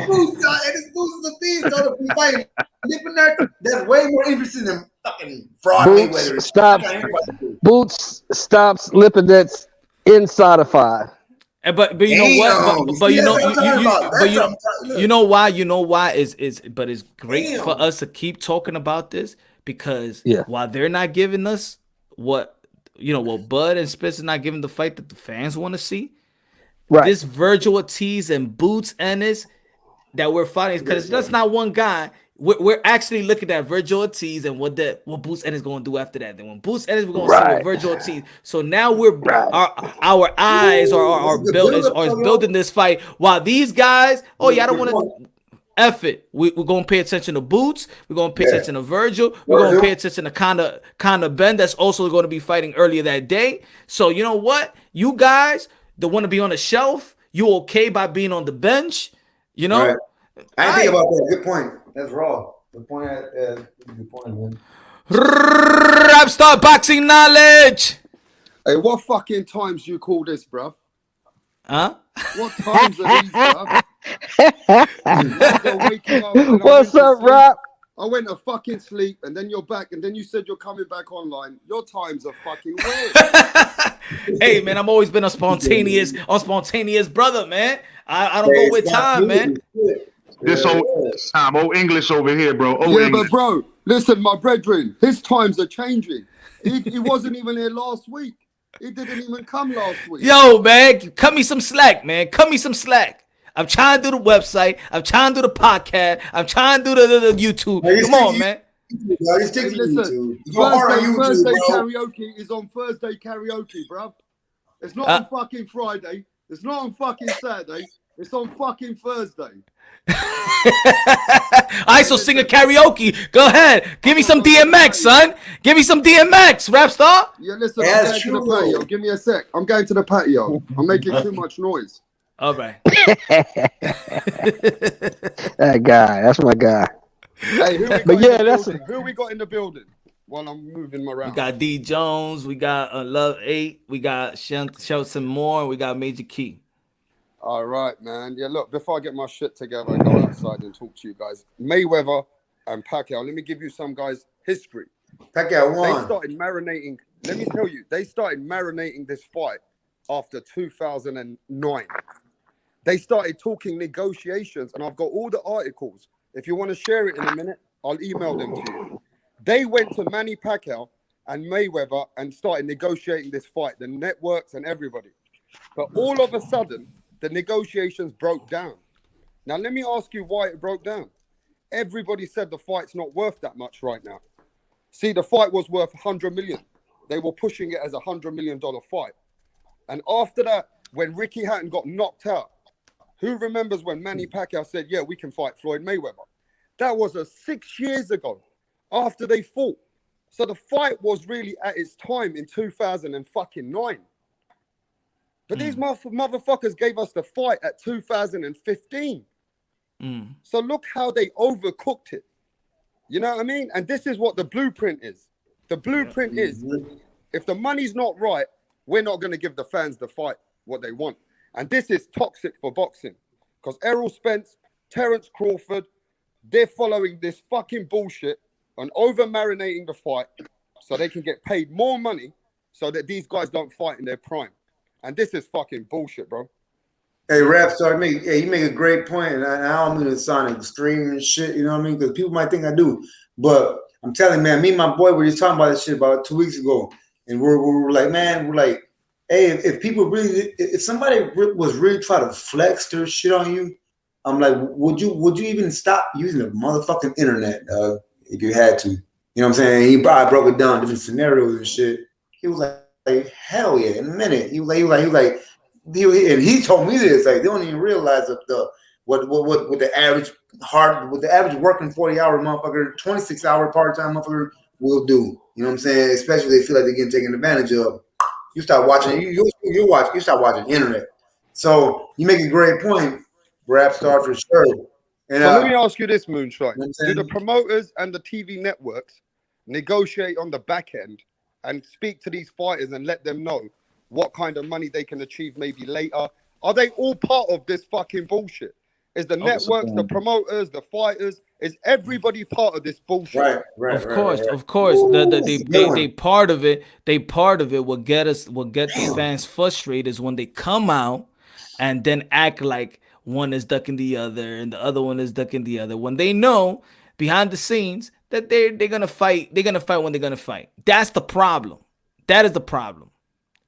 bro. Ennis Boots is a beast, though. If we fight Lipinets, that's way more interesting than fucking fraud Mayweather. Boots stops Lipinets inside of 5. But you know what? But you know why? You know why is but it's great for us to keep talking about this, because while they're not giving us what Bud and Spence is not giving the fight that the fans want to see. Right. This Virgil Ortiz and Boots Ennis that we're fighting, because that's not one guy. We're actually looking at Virgil Ortiz and what Boots Ennis is going to do after that. Then when Boots Ennis, we're going to see what Virgil Ortiz. So now our eyes are building this fight, while these guys, I don't want to F it. We're going to pay attention to Boots. We're going to pay attention to Virgil. We're going to pay attention to Conor Ben, that's also going to be fighting earlier that day. So you know what? You guys that want to be on the shelf, you okay by being on the bench? You know? Right. I didn't think about that. Good point. That's raw. Good point. Good point, man. Rap Star Boxing Knowledge. Hey, what fucking times do you call this, bruv? Huh? What times are these, bruv? What's up, Rap? I went to fucking sleep, and then you're back, and then you said you're coming back online. Your times are fucking weird. Hey, man, I've always been a spontaneous brother, man. I don't go with time, man. This old time, old English over here, bro. But bro, listen, my brethren, his times are changing. He wasn't even here last week. He didn't even come last week. Yo, man, cut me some slack, man. Cut me some slack. I'm trying to do the website. I'm trying to do the podcast. I'm trying to do the YouTube. Come on, man. Listen, Thursday karaoke is on Thursday karaoke, bruv. It's not on fucking Friday. It's not on fucking Saturday. It's on fucking Thursday. I so sing a karaoke. Go ahead. Give me some DMX, son. Give me some DMX, rap star. Yeah, listen, I'm going to the patio. Give me a sec. I'm going to the patio. I'm making too much noise. All right. That guy. That's my guy. Hey, who we got in the building while I'm moving around? We got D Jones. We got Love 8. We got Shelton Moore. We got Major Key. All right, man. Yeah, look, before I get my shit together and go outside and talk to you guys, Mayweather and Pacquiao, let me give you some guys' history. Pacquiao won. They started marinating. Let me tell you, they started marinating this fight after 2009. They started talking negotiations, and I've got all the articles. If you want to share it in a minute, I'll email them to you. They went to Manny Pacquiao and Mayweather and started negotiating this fight, the networks and everybody. But all of a sudden, the negotiations broke down. Now, let me ask you why it broke down. Everybody said the fight's not worth that much right now. See, the fight was worth 100 million. They were pushing it as a $100 million fight. And after that, when Ricky Hatton got knocked out, who remembers when Manny Pacquiao said, yeah, we can fight Floyd Mayweather? That was 6 years ago after they fought. So the fight was really at its time in 2009. But these motherfuckers gave us the fight at 2015. So look how they overcooked it. You know what I mean? And this is what the blueprint is. The blueprint is, if the money's not right, we're not going to give the fans the fight what they want. And this is toxic for boxing. Because Errol Spence, Terence Crawford, they're following this fucking bullshit on over-marinating the fight so they can get paid more money so that these guys don't fight in their prime. And this is fucking bullshit, bro. Hey, Rap Star, you make a great point, and I don't mean to sound extreme and shit, you know what I mean? Because people might think I do. But I'm telling you, man, me and my boy were just talking about this shit about 2 weeks ago. And we're like, man, we're like, hey, if people really, if somebody was really trying to flex their shit on you, I'm like, would you even stop using the motherfucking internet, if you had to? You know what I'm saying? He probably broke it down, different scenarios and shit. He was like hell yeah, in a minute. He told me this, like, they don't even realize that what the average working 40-hour motherfucker, 26-hour part-time motherfucker will do. You know what I'm saying? Especially if they feel like they're getting taken advantage of. You start watching, you start watching internet. So you make a great point, Rap Star, for sure. And so let me ask you this, Moonshine. You know, do the promoters and the TV networks negotiate on the back end and speak to these fighters and let them know what kind of money they can achieve maybe later? Are they all part of this fucking bullshit? Is the networks, the promoters, the fighters, is everybody part of this bullshit? Right. Of course. They part of it. They part of it. What get the fans frustrated is when they come out and then act like one is ducking the other and the other one is ducking the other. When they know behind the scenes that they're gonna fight, when they're gonna fight. That's the problem. That is the problem,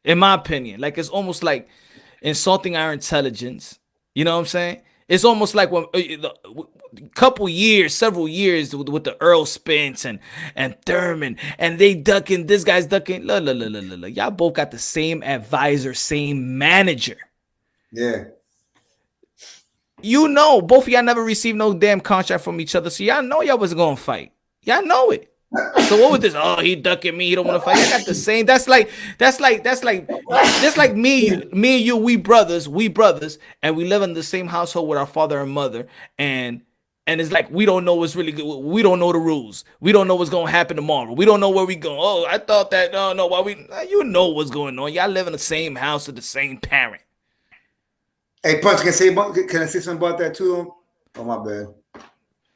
in my opinion. Like, it's almost like insulting our intelligence. You know what I'm saying? It's almost like when several years with the Earl Spence and Thurman, and they ducking, this guy's ducking. Y'all both got the same advisor, same manager. Yeah. You know, both of y'all never received no damn contract from each other, so y'all know y'all wasn't gonna fight. Y'all know it. So what was this? Oh, he ducking me. He don't want to fight. I got the same. That's like me and you. We brothers, and we live in the same household with our father and mother. And it's like we don't know what's really good. We don't know the rules. We don't know what's gonna happen tomorrow. We don't know where we go. Oh, I thought that. No. Why you know what's going on? Y'all live in the same house with the same parent. Hey, Punch, can I say something about that too? Oh, my bad.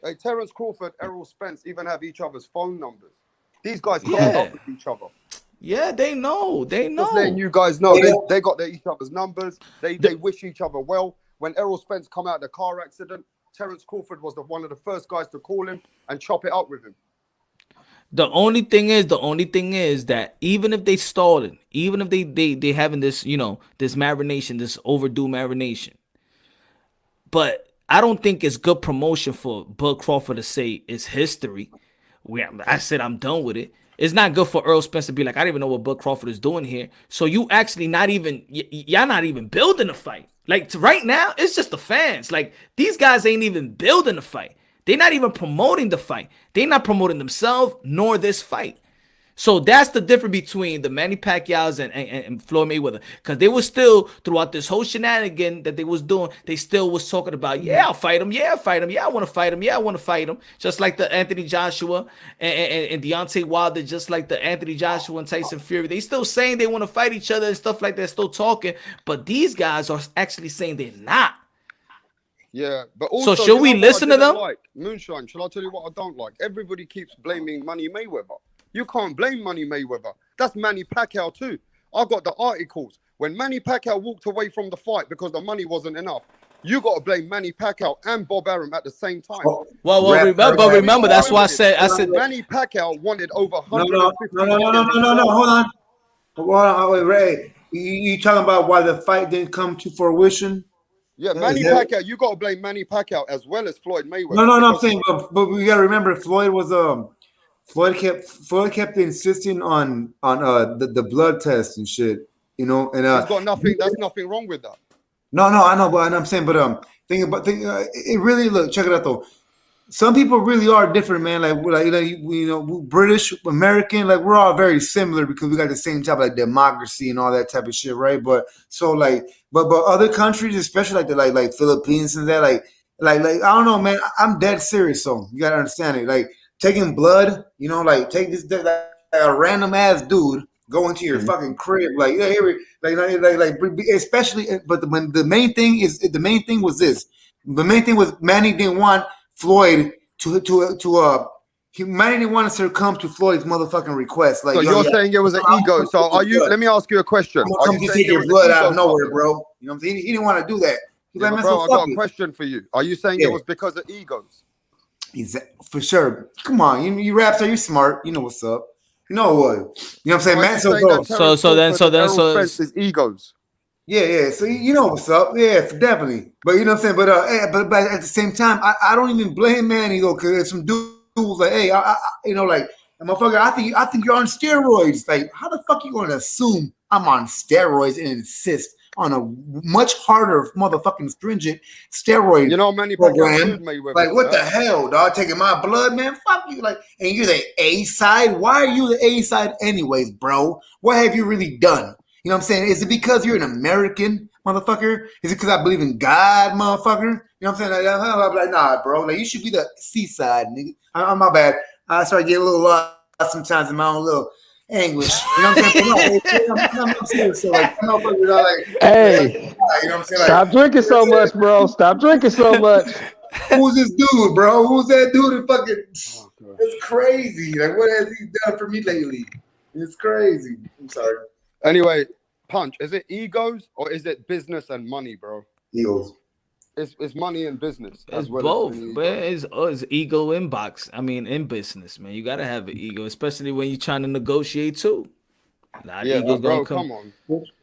Hey, Terence Crawford, Errol Spence even have each other's phone numbers. These guys talk up with each other. Yeah, they know. Just letting you guys know, they got each other's numbers. They wish each other well. When Errol Spence come out of the car accident, Terence Crawford was one of the first guys to call him and chop it up with him. The only thing is that even if they stalled it, even if they having this, this marination, this overdue marination, but I don't think it's good promotion for Bud Crawford to say it's history. I said I'm done with it. It's not good for Earl Spence to be like, I don't even know what Bud Crawford is doing here. So you actually y'all not even building a fight. Like, right now, it's just the fans. Like, these guys ain't even building a fight. They're not even promoting the fight. They're not promoting themselves nor this fight. So that's the difference between the Manny Pacquiao's and Floyd Mayweather. Because they were still, throughout this whole shenanigan that they was doing, they still was talking about, yeah, I'll fight him. Yeah, I'll fight him. Yeah, I want to fight him. Yeah, I want to fight him. Just like the Anthony Joshua and Deontay Wilder, just like the Anthony Joshua and Tyson Fury. They still saying they want to fight each other and stuff like that, still talking. But these guys are actually saying they're not. Yeah, but also, so should we listen to them? Like, Moonshine, shall I tell you what I don't like? Everybody keeps blaming Manny Mayweather. You can't blame Manny Mayweather. That's Manny Pacquiao too. I got the articles. When Manny Pacquiao walked away from the fight because the money wasn't enough, you got to blame Manny Pacquiao and Bob Arum at the same time. Well, remember, that's why I said Manny Pacquiao wanted over 150 No, hold on. Wait, Ray. You talking about why the fight didn't come to fruition? Yeah, Manny Pacquiao, you got to blame Manny Pacquiao as well as Floyd Mayweather. No, I'm saying, but we got to remember, Floyd was Floyd kept insisting on the blood test and shit, you know, and He's got nothing. There's nothing wrong with that. no, I know, but I'm saying, but it really look. Check it out though. Some people really are different, man. You know, British, American, like we're all very similar because we got the same type of like democracy and all that type of shit, right? But so like, but other countries, especially like the like Philippines and that, like I don't know, man. I'm dead serious, so you gotta understand it. Like taking blood, you know, like take this like a random ass dude go into your fucking crib, like yeah, here we, especially. But when the main thing was this. The main thing was Manny didn't want Floyd Manny didn't want to succumb to Floyd's motherfucking request. Like, so you're saying it was an ego. So are you? Let me ask you a question. Are you saying your blood out of nowhere, bro? You know what I'm saying? He didn't want to do that. Yeah, like, bro, I got a question for you. Are you saying it was because of egos? For sure. Come on, you raps are you smart? You know what's up. You know what? You know what I'm saying, man. So then is egos. Yeah. So you know what's up. Yeah, definitely. But you know what I'm saying. But at the same time, I don't even blame Manny though, because some dude was like, hey, you know, like, motherfucker, I think you're on steroids. Like, how the fuck you gonna assume I'm on steroids and insist on a much harder motherfucking stringent steroid? You know, many program. Like, what the hell, dog? Taking my blood, man? Fuck you. Like, and you're the A side. Why are you the A side, anyways, bro? What have you really done? You know what I'm saying? Is it because you're an American, motherfucker? Is it because I believe in God, motherfucker? You know what I'm saying? I'm like, nah, bro. Like, you should be the C side, nigga. I'm my bad. I start getting a little lost sometimes in my own little English. You know what I'm saying? I'm serious. So, like, hey, you know what I'm saying? Like, stop drinking so much, bro. Stop drinking so much. Who's this dude, bro? Who's that dude that fucking... It's crazy. Like, what has he done for me lately? It's crazy. I'm sorry. Anyway, Punch, is it egos or is it business and money, bro? Egos. It's money and business. It's both, man. It's ego inbox. I mean, in business, man, you gotta have an ego, especially when you're trying to negotiate too. Bro, come on.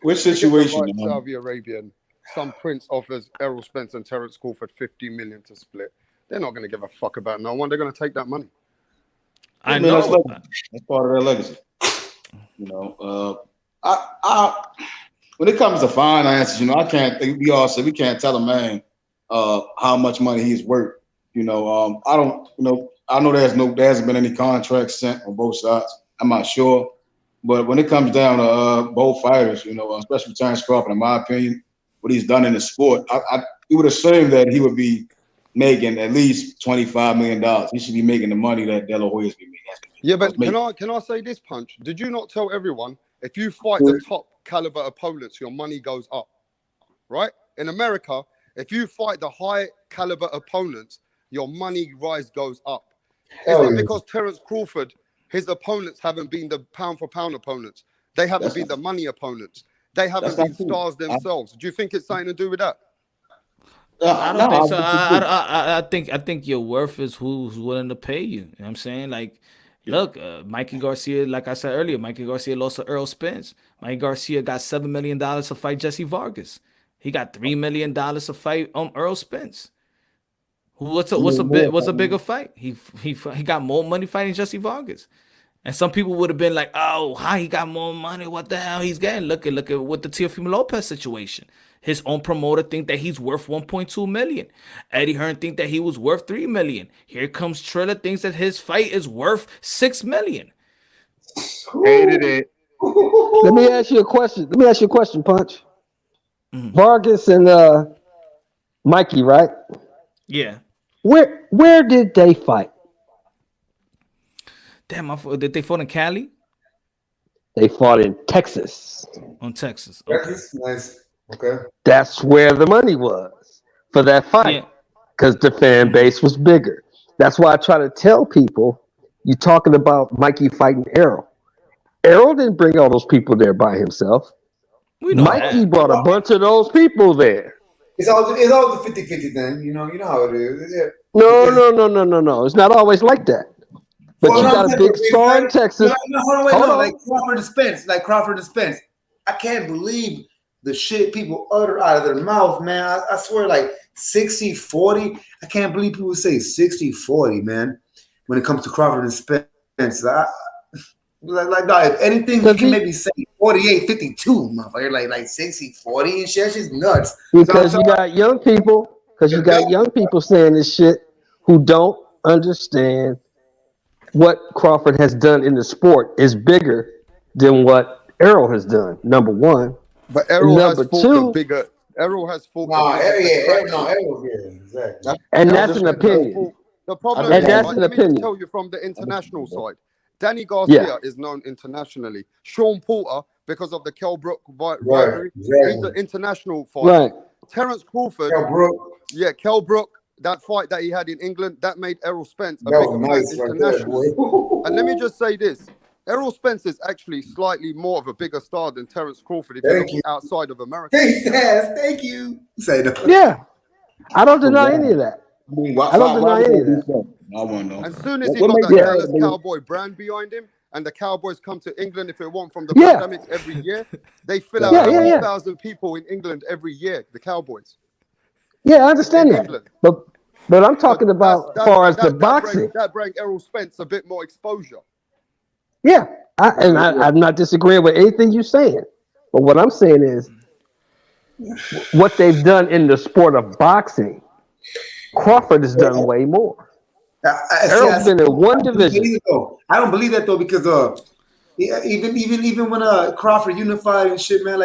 Which situation? Like Saudi Arabian, some prince offers Errol Spence and Terence Crawford $50 million to split. They're not gonna give a fuck about no one. They're gonna take that money. I know. That's part of their legacy. You know, when it comes to finances, you know, I can't think we can't tell a man how much money he's worth. You know, I don't, you know, I know there hasn't been any contracts sent on both sides. I'm not sure. But when it comes down to both fighters, you know, especially Terence Crawford, in my opinion, what he's done in the sport, you would assume that he would be making at least $25 million. He should be making the money that De La Hoya's been making. Yeah, but can I say this, Punch? Did you not tell everyone if you fight the top caliber opponents, your money goes up, right? In America, if you fight the high caliber opponents, your money goes up. Is it because Terence Crawford, his opponents haven't been the pound for pound opponents? They haven't been the money opponents. They haven't been stars themselves. Do you think it's something to do with that? I don't think so. I think your worth is who's willing to pay you. You know what I'm saying? Like, look, Mikey Garcia, like I said earlier, Mikey Garcia lost to Earl Spence. Mikey Garcia got $7 million to fight Jesse Vargas. He got $3 million to fight Earl Spence. What's a bigger fight? He got more money fighting Jesse Vargas. And some people would have been like, oh, how he got more money? What the hell he's getting? Look at with the Teofimo Lopez situation. His own promoter think that he's worth 1.2 million. Eddie Hearn think that he was worth 3 million. Here comes Triller thinks that his fight is worth 6 million. Hated it. Let me ask you a question. Punch. Mm-hmm. Vargas and Mikey, right? Yeah. Where did they fight? Damn, did they fight in Cali? They fought in Texas. On Texas. Okay. Texas, nice. Okay. That's where the money was for that fight, because the fan base was bigger. That's why I try to tell people, you're talking about Mikey fighting Errol. Errol didn't bring all those people there by himself. Mikey brought a bunch of those people there. It's all the 50-50 thing, you know how it is. Yeah. No. It's not always like that. But you got a big star in Texas. Hold on. Like Crawford and Spence. I can't believe the shit people utter out of their mouth, man. I swear, like 60-40. I can't believe people say 60-40, man, when it comes to Crawford and Spence. Like if anything, you Does can he- maybe say 48, 52, motherfucker. Like 60, 40 and shit. She's nuts. Because you got young people, saying this shit who don't understand what Crawford has done in the sport is bigger than what Errol has done. Number one. But Errol has Number fought two- the bigger. Errol has fought No, the bigger. exactly. And that's an opinion. The problem And is, that's right, an let me just opinion. tell you from the international side. Danny Garcia Yeah. is known internationally. Sean Porter, because of the Kell Brook rivalry, Right, he's exactly. an international fighter. Right. Terence Crawford, Yo, bro, Kell Brook, that fight that he had in England, that made Errol Spence a that bigger was fan nice right there, internationally. boy. And let me just say this. Errol Spence is actually slightly more of a bigger star than Terence Crawford if Thank you you. look outside of America. Thank you. Say no. Yeah. I don't deny any of that. I mean, why, I don't why deny would any they of do so? I want to know. As soon as he What got makes that you Dallas believe- Cowboy brand behind him, and the Cowboys come to England if it weren't from the Yeah. pandemic every year, they fill out Yeah, yeah, yeah. 4,000 people in England every year, the Cowboys. Yeah, I understand In that. England. But I'm talking about as far as the boxing. That bring Errol Spence a bit more exposure. Yeah. I'm not disagreeing with anything you're saying. But what I'm saying is what they've done in the sport of boxing, Crawford has done way more. Errol's been in one division. I don't believe that though because even when Crawford unified and shit, man,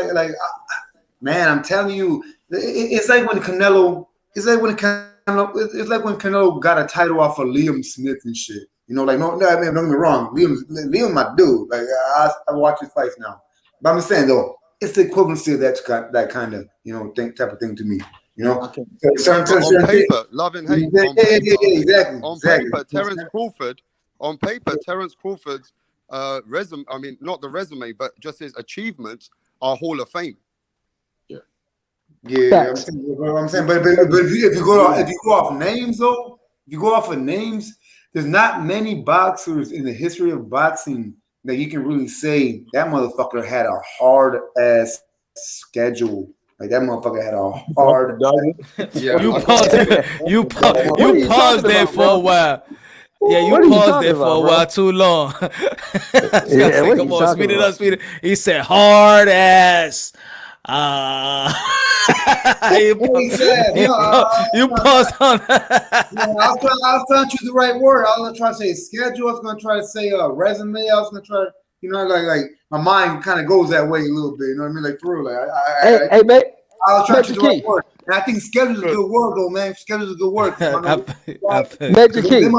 man, I'm telling you, it's like when Canelo, it's like when Canelo got a title off of Liam Smith and shit. You know, like no, I mean, don't get me wrong, Liam, my dude. Like I watch his fights now, but I'm saying though, it's the equivalency of that kind of type of thing to me. You know, On paper, love and hate. Exactly. On paper, Terence Crawford. On paper, Terence Crawford's resume. I mean, not the resume, but just his achievements are Hall of Fame. Yeah, I'm saying, but if you go off names though, if you go off of names, there's not many boxers in the history of boxing that you can really say that motherfucker had a hard ass schedule. Like that motherfucker had a hard. Yeah, You paused there for a while. Yeah, you paused there for a while too long. Yeah, what Come you on, talking speed it about? up, speed it. He said hard ass. You paused on. I was trying to choose the right word. I was gonna try to say schedule. I was gonna try to say resume. I was gonna try, like my mind kind of goes that way a little bit. You know what I mean? Like for real. Like Hey, mate. I was trying to choose the right Key. word. And I think schedule is a good word though, man. Schedule is a good word. Major Key.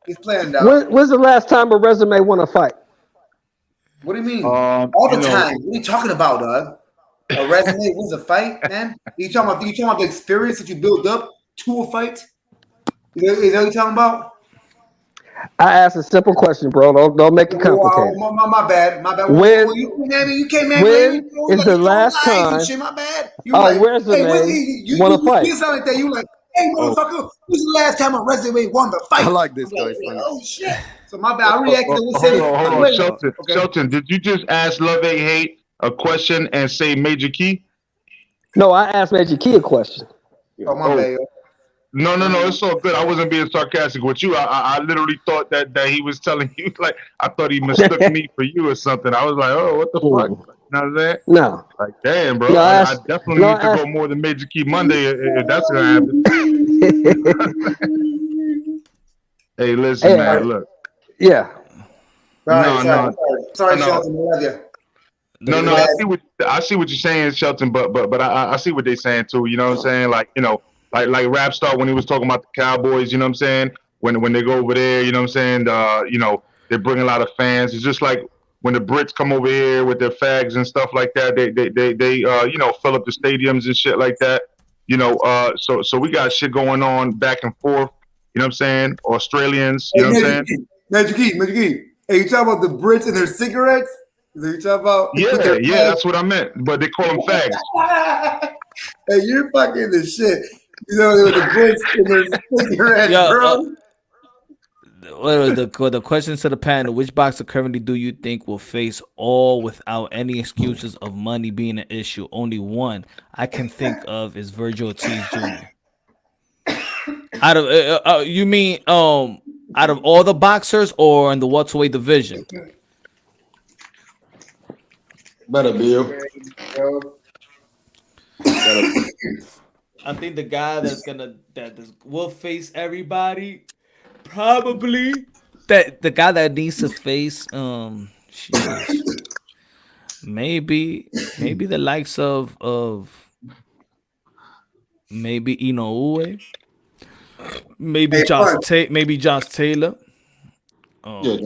It's planned out. When's the last time a resume won a fight? What do you mean? All the time. What are you talking about, dog? A resume wins a fight, man? You talking about the experience that you build up to a fight? Is that what you're talking about? I asked a simple question, bro. Don't make it complicated. My bad. When you came is the last time? Shit, my bad. Resume won a fight. You sound like that. You like, hey, motherfucker, when's the last time a resume won the fight? I like this guy. Oh shit. So my bad. I reacted to say. Hold on, Shelton. Okay. Shelton, did you just ask Love A Hate a question and say Major Key? No, I asked Major Key a question. Oh my bad. No, it's all good. I wasn't being sarcastic with you. I literally thought that he was telling you, like, I thought he mistook me for you or something. I was like, oh, what the fuck? You know what I'm saying? No. Like, damn, bro. No, I definitely need to go more than Major Key Monday if that's going to happen. Hey, listen, man, look. Yeah. Sorry, Shelton. I love you. No, I see what you're saying, Shelton, but I see what they're saying too. You know what I'm saying? Like, like Rap Star when he was talking about the Cowboys, you know what I'm saying? When they go over there, you know what I'm saying? They bring a lot of fans. It's just like when the Brits come over here with their fags and stuff like that, they fill up the stadiums and shit like that. So we got shit going on back and forth. You know what I'm saying? Australians, you know what I'm saying? Magic Key. Hey, you talking about the Brits and their cigarettes? Is that you talking about? Yeah, that's what I meant. But they call them fags. Hey, you're fucking the shit. You know, the Brits and their cigarettes, bro. What was the questions to the panel? Which boxer currently do you think will face all without any excuses of money being an issue? Only one I can think of is Virgil Ortiz Jr. Out of you mean Out of all the boxers, or in the welterweight division? Better, Bill. I think the guy that will face everybody, probably that the guy that needs to face sheesh, maybe the likes of maybe Inoue, maybe Hey, Punch. maybe Josh Taylor. Yeah,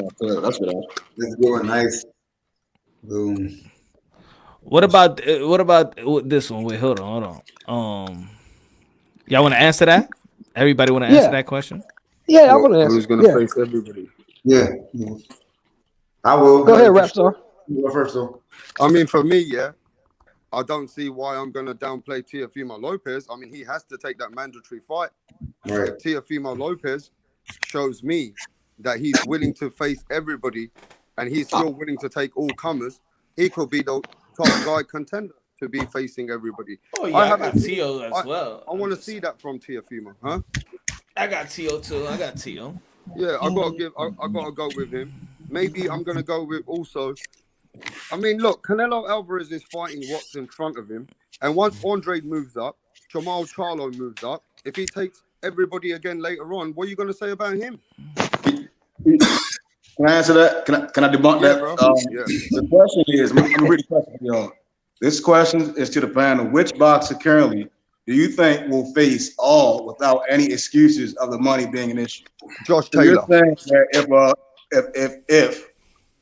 that's good. Let's go. Nice. Boom. What about this one? Wait, hold on. Y'all want to answer that? Everybody want to answer that question? Yeah, I want to answer. Who's gonna Yeah. face everybody? Yeah. I will. Go ahead, Rapstar. You go first, though. I mean, for me, yeah, I don't see why I'm gonna downplay Teofimo Lopez. I mean, he has to take that mandatory fight. Right. Teofimo Lopez shows me that he's willing to face everybody, and he's still willing to take all comers. He could be the top guy contender to be facing everybody. Oh yeah, I got Tio as well. I want to see that from Teofimo, huh? I got Tio too. I got Tio. Yeah, I gotta go with him. Maybe I'm gonna go with also. I mean, look, Canelo Alvarez is fighting what's in front of him, and once Andre moves up, Jamal Charlo moves up. If he takes everybody again later on, what are you gonna say about him? Can I answer that? Can I debunk Yeah, that? bro. Yeah. The question is, I'm gonna read the question for y'all. This question is to the panel. Which boxer currently do you think will face all without any excuses of the money being an issue? Josh So you're Taylor. saying that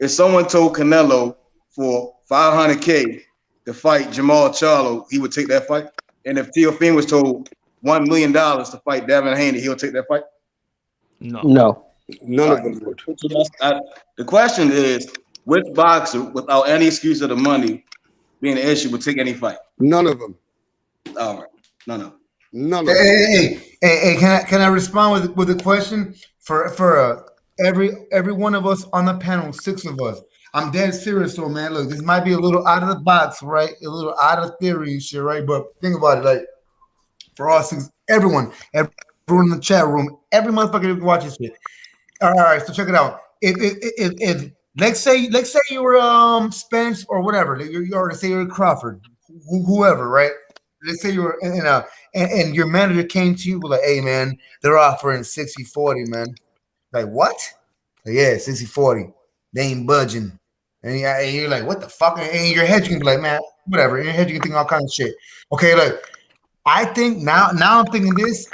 if someone told Canelo for $500K to fight Jamal Charlo, he would take that fight? And if Teofimo was told $1 million to fight Devin Haney, he'll take that fight? No. None of them would. The question is, which boxer, without any excuse of the money being an issue, would take any fight? None of them. All right, no. None of them. Hey, can I respond with a question for every one of us on the panel, 6 of us? I'm dead serious though, man. Look, this might be a little out of the box, right? A little out of theory and shit, right? But think about it, like for all 6, everyone in the chat room, every motherfucker who can watch this shit. All right, so check it out. If let's say you were Spence or whatever, you already say you're Crawford, whoever, right? Let's say you were and your manager came to you like, hey man, they're offering 60-40, man. Like what? Like, yeah, 60-40. They ain't budging. And you're like, what the fuck? And in your head you can be like, man, whatever. In your head you can think all kinds of shit. Okay, look, I think now I'm thinking this.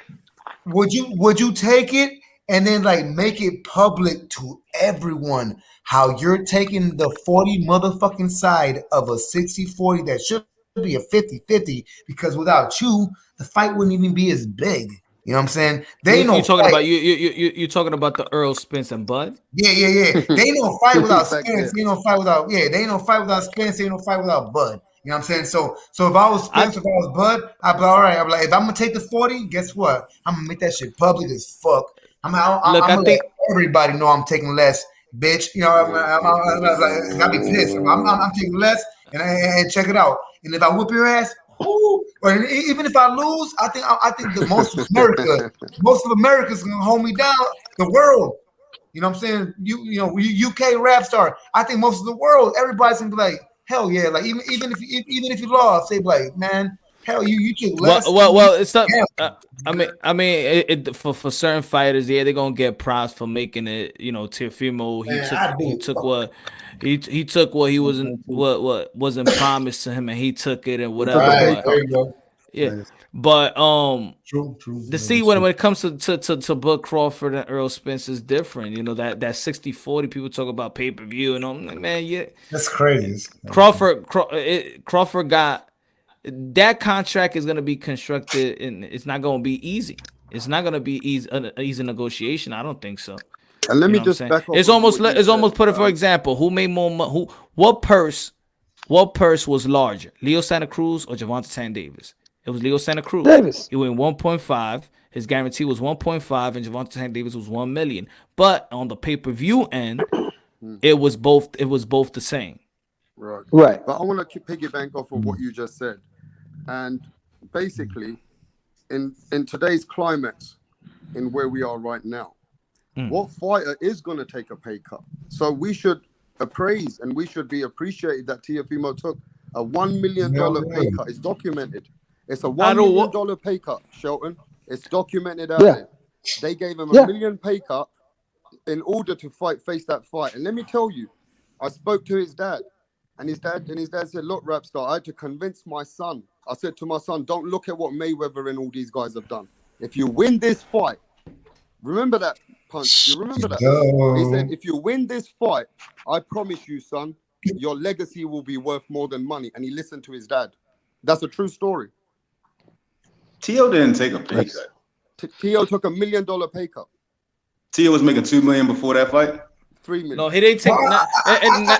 Would you take it and then like make it public to everyone how you're taking the 40 motherfucking side of a 60-40 that should be a 50-50, because without you, the fight wouldn't even be as big. You know what I'm saying? They You know talking about you talking about the Earl Spence and Bud? Yeah. They don't fight without Spence. They don't fight without They don't fight without Spence. They don't fight without Bud. You know what I'm saying? So if I was Spence, if I was Bud, I'd be like, all right. I'm like, if I'm gonna take the 40, guess what? I'm gonna make that shit public as fuck. I'm gonna let everybody know I'm taking less, bitch. You know, I'll be pissed. I'm taking less, and check it out. And if I whoop your ass, or even if I lose, I think the most of America's gonna hold me down. The world, you know what I'm saying? You know, UK rap star. I think most of the world, everybody's gonna be like, hell yeah. Like even if you lost, they be like, man, hell you took less. Well, it's not. For certain fighters, yeah, they're gonna get props for making it. You know, Teofimo, he took what he wasn't what wasn't promised to him, and he took it and whatever. Right, there you go. Yeah, but true. The see when it comes to Bud Crawford and Earl Spence is different. You know that 60-40 people talk about pay-per-view and I'm like, man, yeah, that's crazy. Crawford got that contract is gonna be constructed and it's not gonna be easy. It's not gonna be an easy negotiation. I don't think so. And let me just back up. It's almost put it for example. Who made more? What purse was larger, Leo Santa Cruz or Gervonta Tank Davis? It was Leo Santa Cruz. He went 1.5. His guarantee was 1.5, and Gervonta Tank Davis was 1 million. But on the pay-per-view end, it was both the same. Right. But I want to piggyback off of what you just said. And basically, in today's climax, in where we are right now, What fighter is going to take a pay cut? So we should appraise and we should be appreciated that Teofimo took a $1 million pay cut. It's documented. It's a $1 million pay cut, Shelton. It's documented out there. They gave him a million pay cut in order to face that fight. And let me tell you, I spoke to his dad, and his dad said, "Look, Rapstar, I had to convince my son." I said to my son, "Don't look at what Mayweather and all these guys have done. If you win this fight, remember that punch. You remember that?" He said, "If you win this fight, I promise you, son, your legacy will be worth more than money." And he listened to his dad. That's a true story. Tio didn't take a pay cut. Tio took $1 million pay cut. Tio was making $2 million before that fight. $3 million. No, he didn't take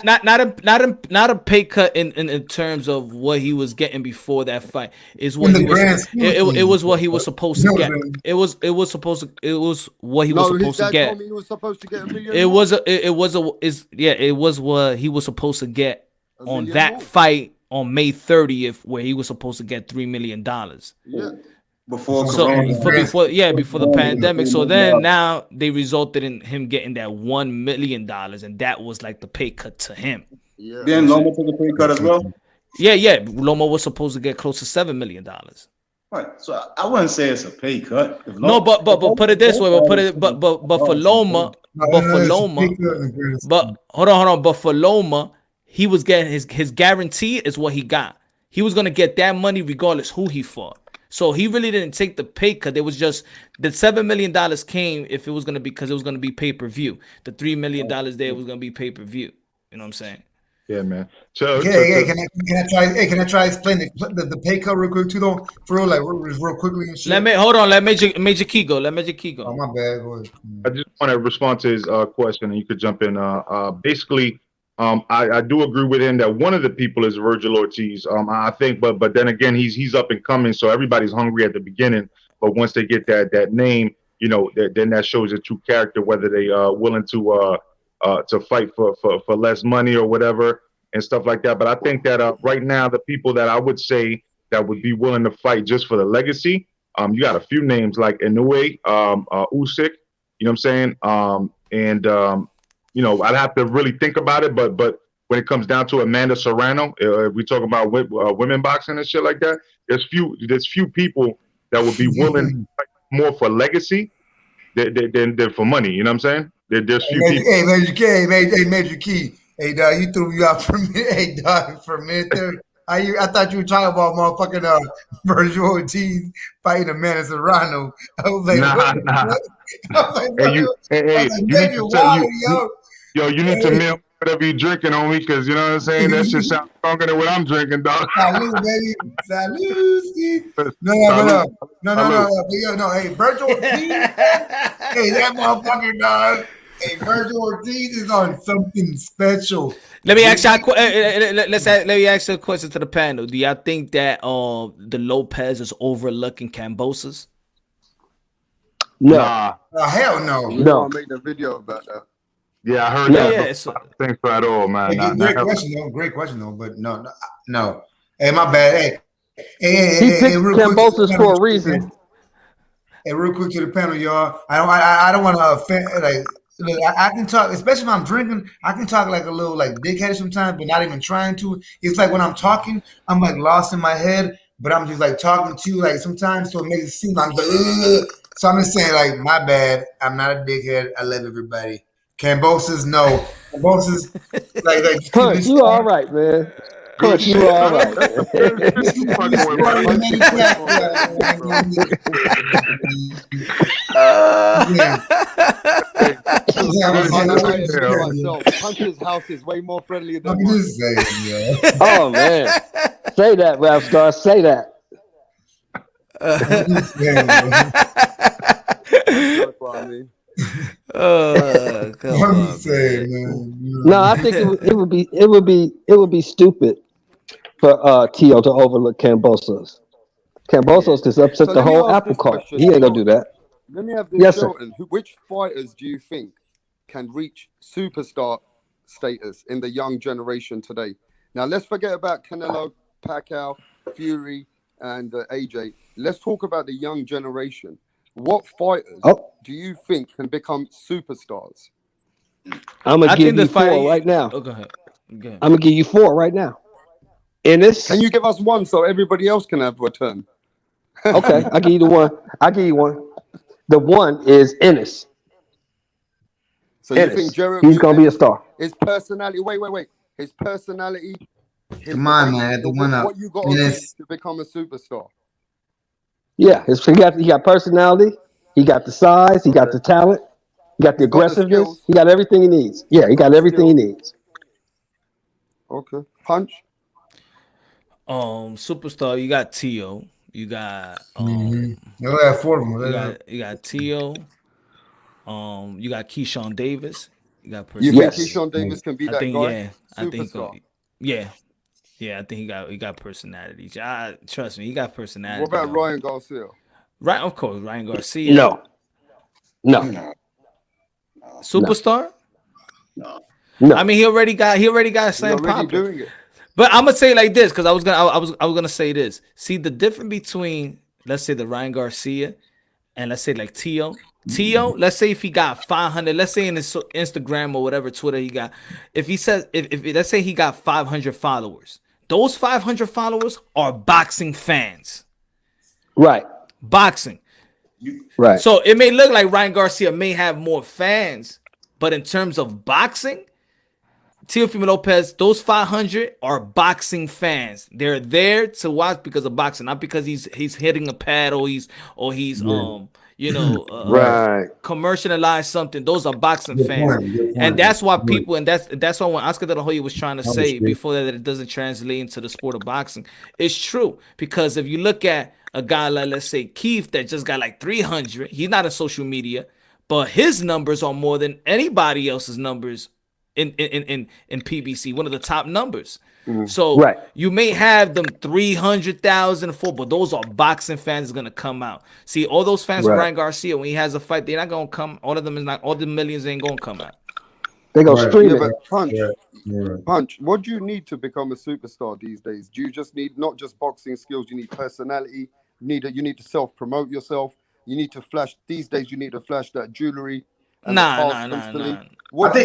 not a pay cut in terms of what he was getting before that fight. Is what it was what he was supposed to get. It was what he was supposed to get. He was supposed to get $1 million. It was what he was supposed to get on that fight on May 30th, where he was supposed to get $3 million. Yeah. Before the pandemic. So then now they resulted in him getting that $1 million, and that was like the pay cut to him. Yeah. Then Loma took a pay cut as well. Yeah. Loma was supposed to get close to $7 million. Right. So I wouldn't say it's a pay cut. No, but put it this way. But for Loma, hold on. But for Loma, he was getting his guarantee is what he got. He was gonna get that money regardless who he fought. So he really didn't take the pay cut. It was just the $7 million came if it was gonna be because it was gonna be pay-per-view. The $3 million there was gonna be pay-per-view. You know what I'm saying? Yeah, man. Can I try to explain the pay cut real quick too, though? For real, like real quickly and shit. Let Major Key go. Oh, my bad. Go ahead. I just want to respond to his question, and you could jump in. Basically, I do agree with him that one of the people is Virgil Ortiz. I think, but then again, he's up and coming, so everybody's hungry at the beginning. But once they get that name, you know, then that shows a true character, whether they are willing to fight for less money or whatever and stuff like that. But I think that right now, the people that I would say that would be willing to fight just for the legacy, you got a few names like Inoue, Usyk. You know what I'm saying? You know, I'd have to really think about it, but when it comes down to Amanda Serrano, we talk about women boxing and shit like that. There's few people that would be willing to fight more for legacy than for money. You know what I'm saying? There's few people. Hey, Major Key. Hey, dog, you threw me out for a minute. Hey, dog, for a minute there. I thought you were talking about motherfucking Virgil Ortiz fighting Amanda Serrano. I was like, nah. You need to milk whatever you're drinking on me, because you know what I'm saying? That shit sounds stronger than what I'm drinking, dog. Salud, baby. Salud. No. Hey, Virgil Ortiz. Hey, that motherfucker, dog. Hey, Virgil Ortiz is on something special. Let me ask you a question to the panel. Do y'all think that the Lopez is overlooking Kambosos? No. Hell no. No. I made a video about that. Yeah, I heard that. I don't think so at all, man. Great question though. But no. Hey, my bad. Hey, he picked Kambosos for a reason. Hey, real quick to the panel, y'all. I don't want to offend. Like, I can talk, especially when I'm drinking. I can talk like a little like dickhead sometimes, but not even trying to. It's like when I'm talking, I'm like lost in my head, but I'm just like talking to you like sometimes, so it makes it seem like. So I'm just saying, like, my bad. I'm not a dickhead. I love everybody. Kambosos, no. Kambosos, like Punch, you all right, man. Punch, you all right. Punch's house is way more friendly than I'm just saying, yeah. Oh man, say that, rap star. Say that. No, I think it would be stupid for Tio to overlook Kambosos. Kambosos just upset the whole apple cart. He ain't gonna do that. Let me have this. Yes, Shelton. Which fighters do you think can reach superstar status in the young generation today? Now let's forget about Canelo, Pacquiao, Fury, and AJ. Let's talk about the young generation. What fighters Oh, do you think can become superstars? I'm I gonna think give the you fight. four right now. Oh, go ahead. Go ahead. I'm gonna give you four right now. Ennis. Can you give us one so everybody else can have a turn? Okay, I'll give you the one. I'll give you one. The one is Ennis. So you Ennis. think Jeremy He's gonna be a Ennis, star. his personality? Wait. His personality. Come on, man. The one up. What you got to reach Ennis. to become a superstar? Yeah, he got personality. He got the size. He got the talent. He got the He's got the aggressiveness. skills. He got everything he needs. Yeah, he got everything he needs. Okay. Punch. Superstar. You got Tio. You got You got four of them. you got Tio. You got Keyshawn Davis. You got You personality. think Keyshawn Davis can be I that think guy? I think Superstar. yeah. I think he got personality. Trust me, he got personality. What about Ryan Garcia? Right, of course, Ryan Garcia. No. Superstar. No. I mean, he already got He's slam already popular. doing it. But I'm gonna say it like this because I was gonna say this. See the difference between, let's say, the Ryan Garcia and let's say like Tio. Let's say if he got 500, let's say in his Instagram or whatever Twitter he got, if he says if let's say he got 500 followers, those 500 followers are boxing fans. Right. Boxing. Right. So it may look like Ryan Garcia may have more fans, but in terms of boxing, Teofimo Lopez, those 500 are boxing fans. They're there to watch because of boxing, not because he's hitting a pad or he's Right. commercialized something. Those are boxing fans. Good point. And that's why people, and that's why when Oscar De La Hoya was trying to say before that it doesn't translate into the sport of boxing, it's true. Because if you look at a guy like, let's say, Keith, that just got like 300, he's not on social media, but his numbers are more than anybody else's numbers in PBC, one of the top numbers. So Right. you may have them 300,000 full, but those are boxing fans gonna come out. See, all those fans for Right. Ryan Garcia, when he has a fight, they're not gonna come. All the millions ain't gonna come out. They gonna Right. stream Yeah, it. but Punch. What do you need to become a superstar these days? Do you just need not just boxing skills? You need personality. You need to self-promote yourself. You need to flash these days. You need to flash that jewelry. And the cars constantly. What do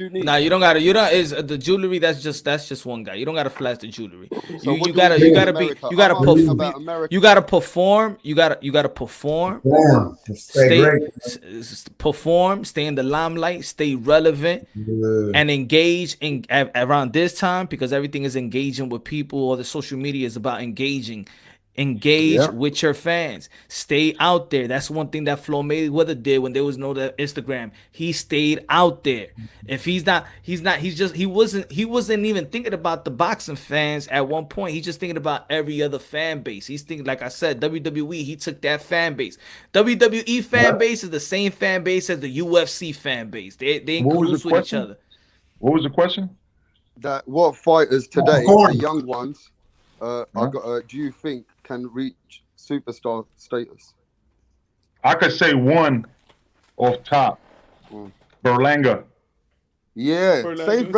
you need? Nah, you don't gotta. You don't is the jewelry. That's just one guy. You don't gotta flash the jewelry. So You what do gotta we you need gotta in be America? you gotta I'm asking perform. about America. You gotta perform. You gotta perform. Damn. Perform. Stay in the limelight. Stay relevant. And engage around this time because everything is engaging with people. Or the social media is about engaging with your fans. Stay out there. That's one thing that Floyd Mayweather did when there was no Instagram. He stayed out there. If he wasn't even thinking about the boxing fans at one point. He's just thinking about every other fan base. He's thinking, like I said, WWE, he took that fan base. WWE fan base is the same fan base as the UFC fan base. They in cahoots with each other. What was the question? That what fighters today, the young ones, do you think can reach superstar status? I could say one off top. Berlanga. Yeah, save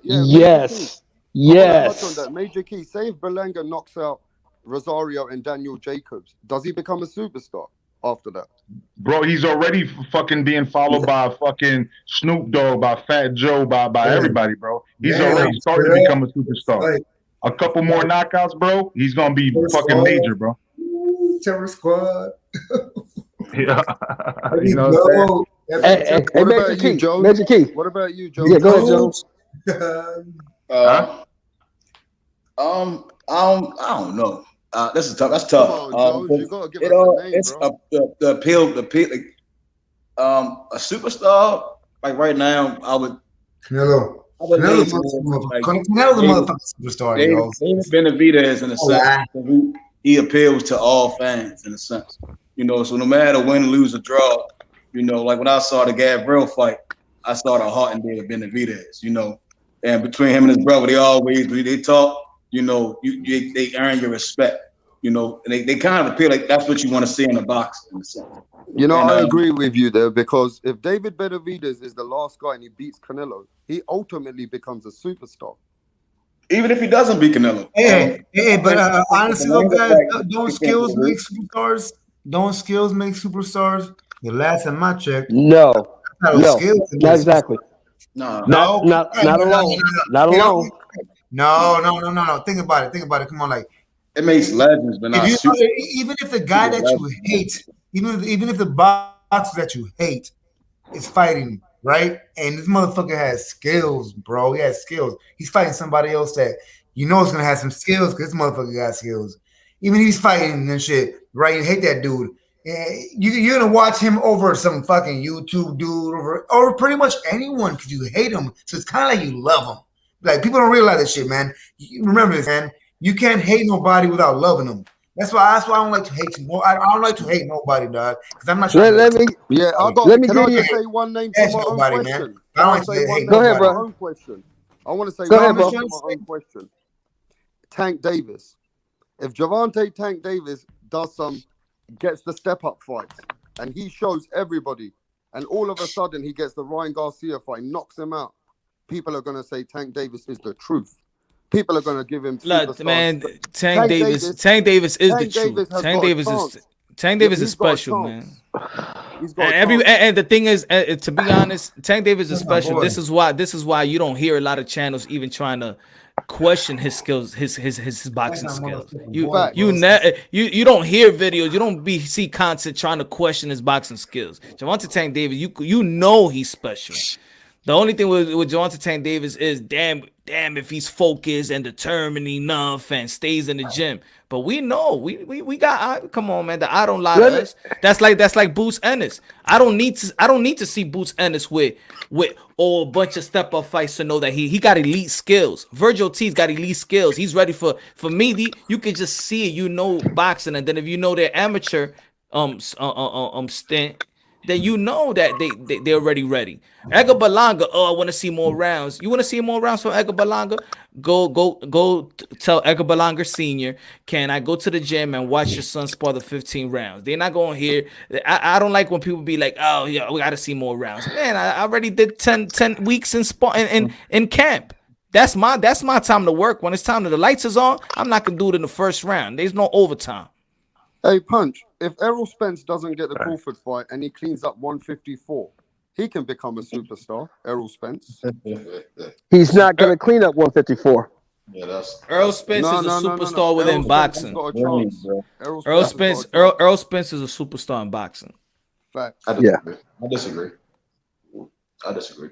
Yes. Yes. Major Key. Say if Berlanga knocks out Rosario and Daniel Jacobs, does he become a superstar after that? Bro, he's already fucking being followed by fucking Snoop Dogg, by Fat Joe, by everybody, bro. He's already starting to become a superstar. A couple more knockouts, bro. He's gonna be fucking major, bro. Terror Squad. Yeah. You know what I'm saying? What about you, Jones? Major Key. What about you, Jones? Yeah, go ahead, Jones. I don't know. That's tough. That's tough. Come on, Jones, you gotta give us a name, it's bro. the appeal. Like, a superstar. Like right now, I would. Canelo. Canelo's the motherfucking superstar, yo. David Benavidez, in a sense, he appeals to all fans, in a sense. You know, so no matter win, lose, or draw, you know, like when I saw the Gabriel fight, I saw the heart in David Benavidez, you know. And between him and his brother, they talk, you know, they earn your respect, you know, and they kind of appeal like that's what you want to see in a box, in a sense. You know, I agree with you there because if David Benavidez is the last guy and he beats Canelo, he ultimately becomes a superstar. Even if he doesn't beat Canelo. But honestly, though, guys, don't skills make superstars? don't skills make superstars? The last time I checked, No, not no, skills. not exactly. Nah. No, Not alone. Not You know, alone. no. Think about it. Come on, like It makes legends, but if not you super. even if the guy that you hate, even if the boxer that you hate is fighting, right? And this motherfucker has skills, bro. He has skills. He's fighting somebody else that you know is gonna have some skills because this motherfucker got skills. Even he's fighting and shit, right? You hate that dude. You're gonna watch him over some fucking YouTube dude, or pretty much anyone because you hate him. So it's kind of like you love him. Like people don't realize this shit, man. Remember this, man. You can't hate nobody without loving them. That's why I don't like to hate. I don't like to hate nobody, dog. Because I'm not sure. Let me. Yeah, I got. Let me Can I give you. just say one name That's for my nobody, own man. question? I don't Can I like to say hate one Go name ahead, for bro. my own question? I want to say Go one ahead, name bro. for my own question. Tank Davis. If Javante Tank Davis gets the step up fights, and he shows everybody, and all of a sudden he gets the Ryan Garcia fight, knocks him out, people are gonna say Tank Davis is the truth. People are gonna give him Look, superstars. man, Tank Davis- Tank Davis is the Tank Davis truth. has Tank got a Davis chance. is Tank Yeah, Davis but is he's got a special, man. chance. He's got And a every chance. and the thing is, to be honest, Tank Davis is That's my special. boy. This is why you don't hear a lot of channels even trying to question his skills, his boxing That's my skills. motherfucking You boy, you bro. you don't hear videos, you don't see content trying to question his boxing skills. Javante Tank Davis, you know he's special. The only thing with Javante Tank Davis is damn if he's focused and determined enough and stays in the gym. But we know we got come on, man. The I don't lie to us. That's like Boots Ennis. I don't need to see Boots Ennis with a bunch of step up fights to know that he got elite skills. Virgil T's got elite skills. He's ready for me. You can just see it. You know boxing, and then if you know their amateur stint, then you know that they're already ready. Edgar Berlanga, I want to see more rounds. You want to see more rounds from Edgar Berlanga? Go tell Edgar Berlanga Sr., can I go to the gym and watch your son spar the 15 rounds? They're not going to hear. I don't like when people be like, oh, yeah, we got to see more rounds. Man, I already did 10 weeks in camp. That's my time to work. When it's time the lights is on, I'm not going to do it in the first round. There's no overtime. Hey, Punch, if Errol Spence doesn't get the Crawford fight and he cleans up 154, he can become a superstar, Errol Spence. He's not going to clean up 154. Yeah, that's Earl Spence is a superstar within Errol boxing. Spence has got a chance. Earl Spence is a superstar in boxing. Facts. I disagree. I disagree.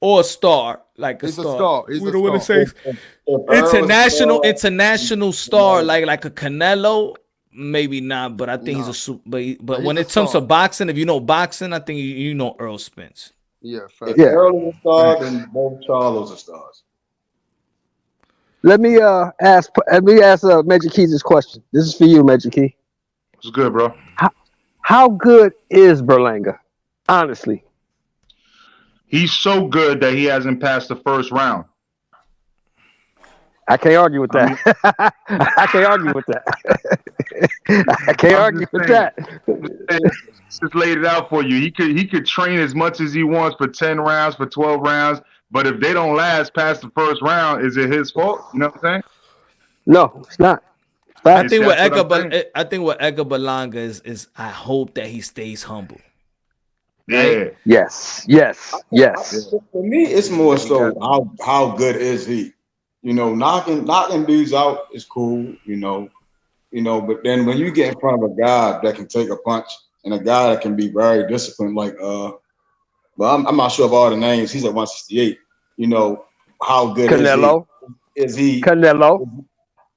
Or a star, like a He's star. a star. He's We a don't want to star. say international star like a Canelo. Maybe not, but I think he's a super. But when it comes to boxing, if you know boxing, I think you know Earl Spence. Yeah, If Earl is a star, then both Charlos are stars. Let me ask Magic Keys this question. This is for you, Magic Key. It's good, bro. How good is Berlanga? Honestly, He's so good that he hasn't passed the first round. I can't argue with that. I can't argue with that. I can't argue with that. Just laid it out for you. He could train as much as he wants for 10 rounds, for 12 rounds, but if they don't last past the first round, is it his fault? You know what I'm saying? No, it's not. I think what Edgar Berlanga is I hope that he stays humble. Yeah. Yes. For me, it's more so how good is he? You know, knocking dudes out is cool, you know, but then when you get in front of a guy that can take a punch and a guy that can be very disciplined, like well, I'm not sure of all the names. He's at 168. You know, how good Canelo. is he? Canelo.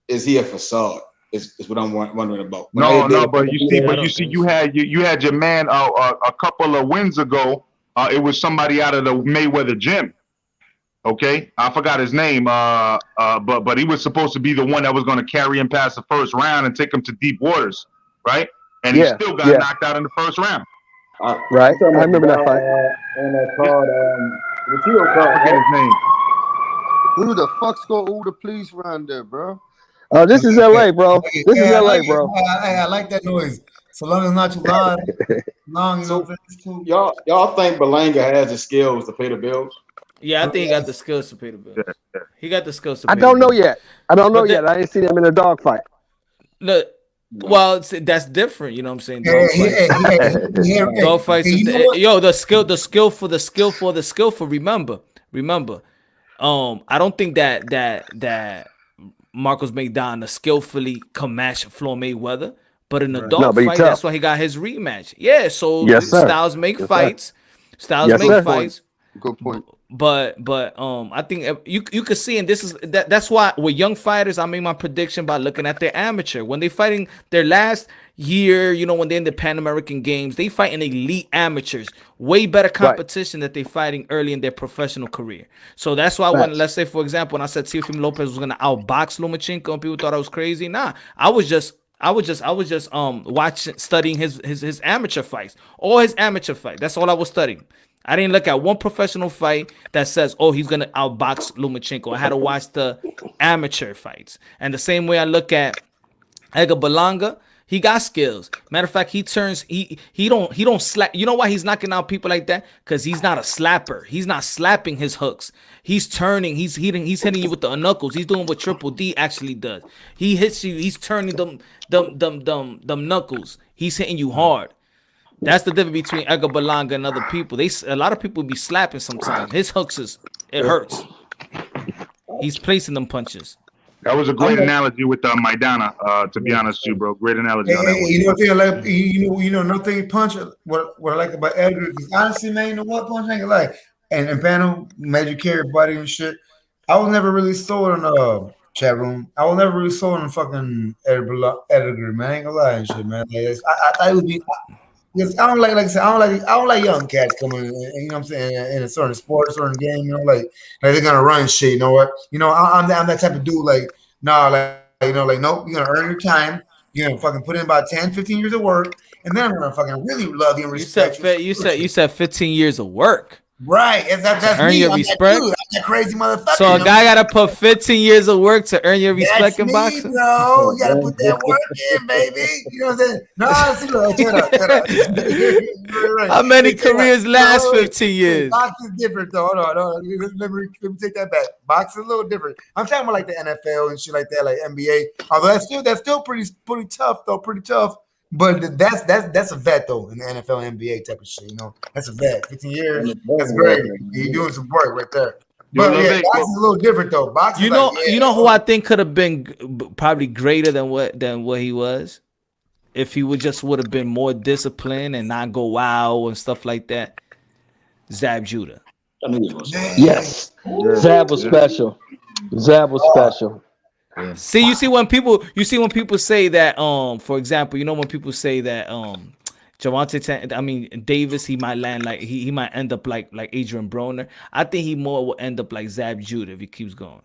Is he a facade? Is what I'm wondering about. But you see, you had your man a couple of wins ago. It was somebody out of the Mayweather gym. Okay, I forgot his name. But he was supposed to be the one that was going to carry him past the first round and take him to deep waters, right? And he still got knocked out in the first round. Right, I remember that fight. And that called I forget his name. Who the fuck's got all the police around there, bro? Oh, this is LA, bro. This is LA, bro. I like that noise. So long as not too loud. Long, So y'all think Berlanga has the skills to pay the bills? Yeah, I think he got the skills to pay the bills. He got the skills to pay I don't know yet. I don't know yet. I ain't seen him in a dog fight. Look, Well, that's different. You know what I'm saying? Hey, Dog hey, fights. hey, hey, hey, Dog fights. hey, you know what? Yo, the skillful. Remember. I don't think that Marcos Maidana skillfully can match Floyd Mayweather, but in a Right. No, dog but he fight, tough. that's why he got his rematch. Yeah, so Yes, sir. styles make Yes, sir. fights. Styles Yes, make sir. fights. Good point. But I think you could see, and this is that's why with young fighters, I made my prediction by looking at their amateur when they fighting their last year. You know, when they're in the Pan American Games, they fighting elite amateurs, way better competition that they fighting early in their professional career. So that's why when, Facts. let's say for example, when I said Teofimo Lopez was gonna outbox Lomachenko, and people thought I was crazy. Nah, I was just watching, studying his amateur fights, all his amateur fights. That's all I was studying. I didn't look at one professional fight that says, "Oh, he's gonna outbox Lomachenko." I had to watch the amateur fights, and the same way I look at Edgar Berlanga. He got skills. Matter of fact, he don't slap. You know why he's knocking out people like that? Because he's not a slapper. He's not slapping his hooks. He's turning. He's hitting you with the knuckles. He's doing what Triple D actually does. He hits you. He's turning them knuckles. He's hitting you hard. That's the difference between Edgar Berlanga and other people. A lot of people be slapping sometimes. His hooks it hurts. He's placing them punches. That was a great analogy with Maidana. To be honest, with you, bro, great analogy on that one. You know what I like? You know nothing punch. What I like about Edgar is honestly, man, you know what punch I ain't gonna lie. And panel made you carry body and shit. I was never really sold on chat room. I was never really sold on fucking Edgar, man. I ain't gonna lie and shit, man. Like, I would be. Because I don't like I said, I don't like young cats coming in, you know what I'm saying, in a certain sport, certain game, you know, like they're gonna run shit, you know what? You know, I'm that type of dude, like, nah, like, you know, like, nope, you're gonna earn your time, you're gonna fucking put in about 10, 15 years of work, and then I'm gonna fucking really love you and respect you said 15 years of work. Right, that's earn me. your I'm respect. that dude. I'm that crazy motherfucker. So a guy gotta put 15 years of work to earn your respect that's in me, boxing. bro. You gotta put that work in, baby. You know what I'm saying? No, see, look, shut up. Right. How many careers last 15 years? Boxing's different, though. Hold on. Let me take that back. Boxing's a little different. I'm talking about like the NFL and shit like that, like NBA. Although that's still pretty tough, though. Pretty tough. But that's a vet though in the NFL and NBA type of shit, you know. That's a vet. 15 years. That's great. He's doing some work right there. But yeah, boxing's a little different though. Boxing, you know who I think could have been probably greater than what he was, if he would have been more disciplined and not go wild and stuff like that. Zab Judah. Yes, Zab was special. Zab was special. Yeah. You see when people say that, for example, you know, when people say that Davis, he might land like he might end up like Adrian Broner. I think he more will end up like Zab Judah if he keeps going.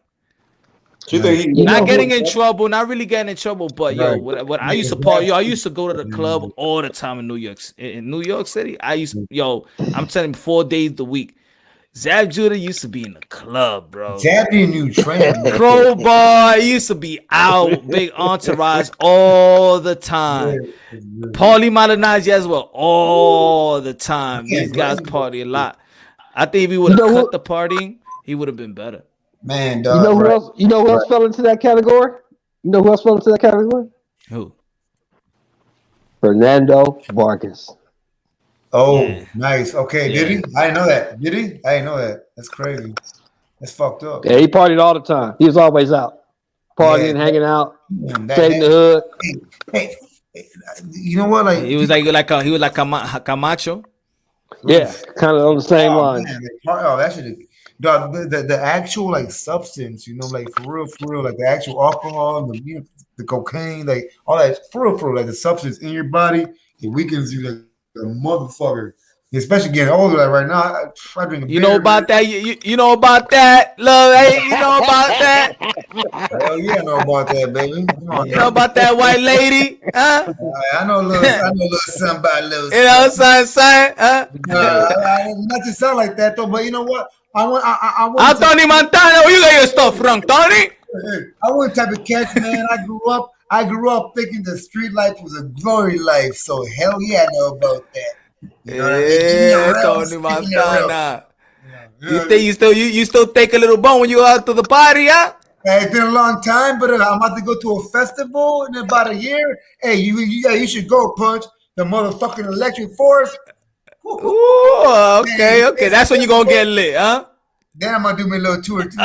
You think not getting in trouble, not really getting in trouble, but yo, what I used to go to the club all the time in New York City. I'm telling you, 4 days a week. Zab Judah used to be in the club, bro. Zab be a new trend. Crowbar, he used to be out, big entourage all the time. Paulie Malignaggi as well, all the time. These guys party a lot. I think if he would have cut the partying, he would have been better. Man, dog, you know who else fell into that category? Who? Fernando Vargas. Oh, yeah. Nice. Okay, yeah. Did he? I didn't know that. Did he? I didn't know that. That's crazy. That's fucked up. Yeah, he partied all the time. He was always out, partying, hanging out, staying in the hood. Hey, you know what? Like he was like Camacho. Yeah, kind of on the same line. Oh, that should. The actual like substance, you know, like for real, like the actual alcohol, the cocaine, like all that, for real, like the substance in your body, it weakens you like a motherfucker. Especially getting older, like right now, I drink a beer. You know about that? You know about that, love? Hey, you know about that? Hell yeah, I know about that, baby. You know about that white lady? Huh? I know a little something about little. You know something, huh? Not to sound like that though, but you know what? I want Tony Montana, where you got your stuff from, Tony? I want type of cat, man. I grew up thinking the street life was a glory life, so hell yeah, I know about that. You know yeah, Tony Montana. You think you still take a little bone when you out to the party, huh? Hey, it's been a long time, but I'm about to go to a festival in about a year. Hey, you should go, Punch. The motherfucking electric force. Ooh, okay, Man, okay. That's when you gonna get lit, huh? then I'm gonna do my little tour. You said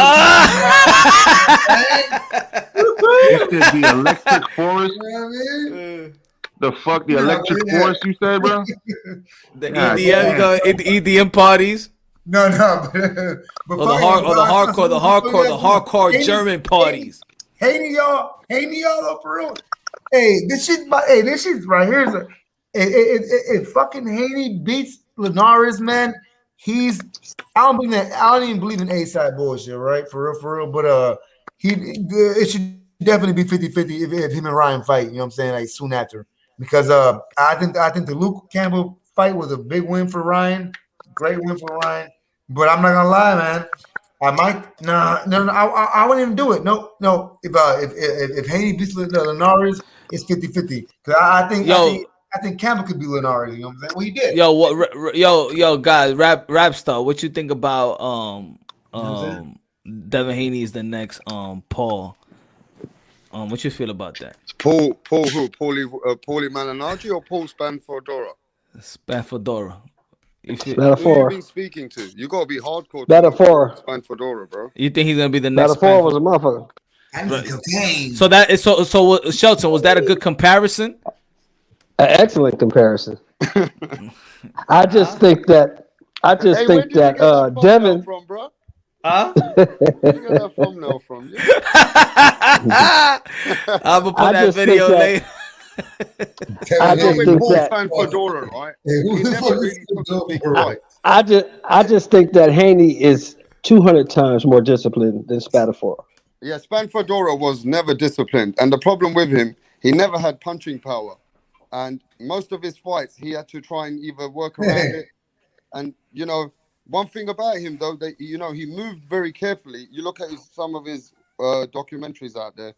the electric forest. You know what I mean? The fuck, the Yeah, electric yeah. forest? You said, bro. The God EDM, damn. you go the EDM parties. No, Or the hardcore German parties. Hating y'all though, for real. Hey, this shit right here is if fucking Haney beats Linares, man, I don't even believe in A-side bullshit, right? For real. But it should definitely be 50-50 if him and Ryan fight, you know what I'm saying, like soon after. Because I think the Luke Campbell fight was a big win for Ryan. Great win for Ryan. But I'm not gonna lie, man. I might no. I wouldn't even do it. No. If Haney beats Linares, it's 50-50. Because I think Campbell could be Linares. You know what I'm saying? Well, he did. Yo, guys, rap star. What you think about Devin Haney is the next Paul? What you feel about that? Paul who? Paulie Malignaggi or Paul Spanfordora? Spanfordora. Who you been speaking to? You gotta be hardcore. Spanfordora, bro. You think he's gonna be the next? Metaphor was a motherfucker. So that is so. Shelton, was that a good comparison? An excellent comparison. I just think that Devin from, bro? Huh? Where you get that thumbnail from? I'm gonna put that video later. I just think that Fedora, right? He never really took a big fight. I just think that Haney is 200 times more disciplined than Spadafora. Yeah, Spanfordora was never disciplined, and the problem with him, he never had punching power, and most of his fights he had to try and either work around it, and you know. One thing about him, though, that he moved very carefully. You look at some of his documentaries out there.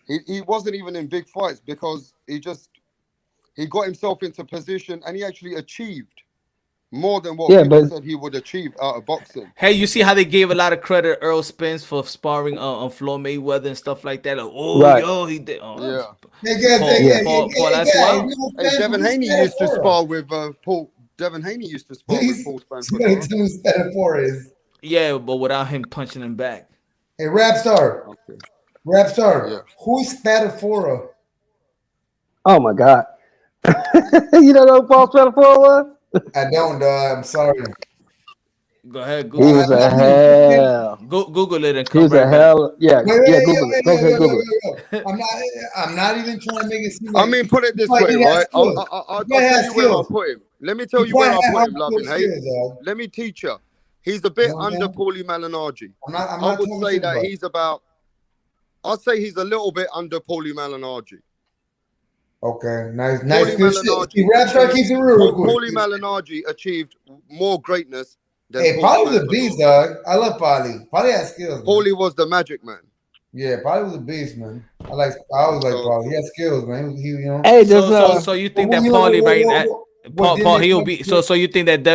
He wasn't even in big fights because he got himself into position and he actually achieved more than what people said he would achieve out of boxing. Hey, you see how they gave a lot of credit to Earl Spence for sparring on Floyd Mayweather and stuff like that. Like, he did. Paul, that's why. Hey, Devin Haney used to spar with Paul. Devin Haney used to spar with Paul Spanfordora. Yeah, but without him punching him back. Hey, Rap Star. Okay. Rap Star. Yeah. Who's Spadafora? Oh my God. You don't know who Paul Spadafora was? I don't, I'm sorry. Go ahead, Google. He was a hell. Google it and He come was right a hell. Yeah, Google it. Go ahead, Google it. I'm not even trying to make it seem I mean, put it this way, right? I'll tell you where I'll put him. Let me tell you where I'll put him, Loving. Hey, let me teach you. He's a bit under Paulie Malignaggi. I would say that he's about. I'd say he's a little bit under Paulie Malignaggi. Okay, nice. Paulie Malignaggi achieved more greatness than Paulie was a beast, dog. I love Paulie. Paulie has skills. Paulie was the magic man. Yeah, Paulie was a beast, man. I always like Paulie. He has skills, man. Hey, so you think that Paulie Paul he'll be so you think that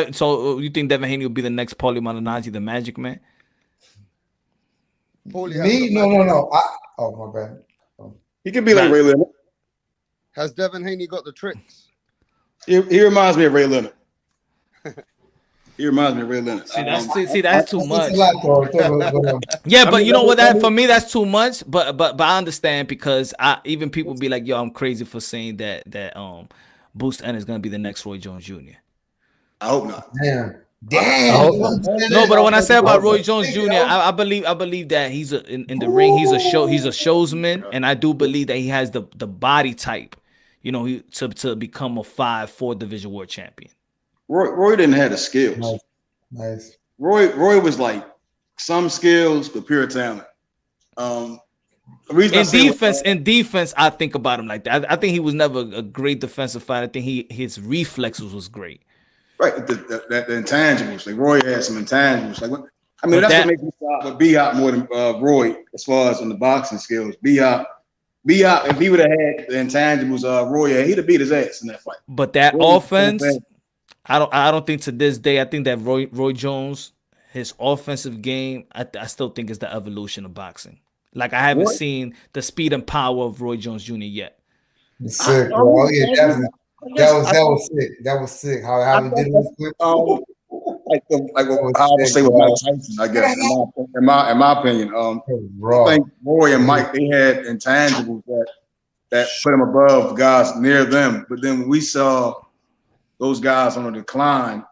you think Devin Haney will be the next Paulie Malignaggi, the Magic Man? Me? No. Oh my bad. He could be like Ray Leonard. Has Devin Haney got the tricks? He reminds me of Ray Leonard. He reminds me of Ray Leonard. See, that's too much. Yeah, but you know what? That for me, that's too much. But I understand because even people be like, "Yo, I'm crazy for saying that Boost N is gonna be the next Roy Jones Jr." I hope not. Damn. No, but when I say about Roy Jones Jr., I believe that he's in the ring. He's a showsman, and I do believe that he has the body type, to become a 5-4 division world champion. Roy didn't have the skills. Nice. Roy was like some skills, but pure talent. In defense, I think about him like that. I think he was never a great defensive fighter. I think his reflexes was great. Right, the intangibles. Like Roy had some intangibles. Like, that's what makes me stop with B-Hop more than Roy as far as on the boxing skills. B-Hop, if he would have had the intangibles Roy, he'd have beat his ass in that fight. But that offense, I don't think to this day. I think that Roy Jones, his offensive game, I still think is the evolution of boxing. Like I haven't seen the speed and power of Roy Jones Jr. yet. Sick, bro. Oh, yeah, definitely. That was sick. That was sick. How he did it. Like what I would say with Mike Tyson, I guess, in my opinion. I think Roy and Mike, they had intangibles that put them above guys near them. But then when we saw those guys on the decline,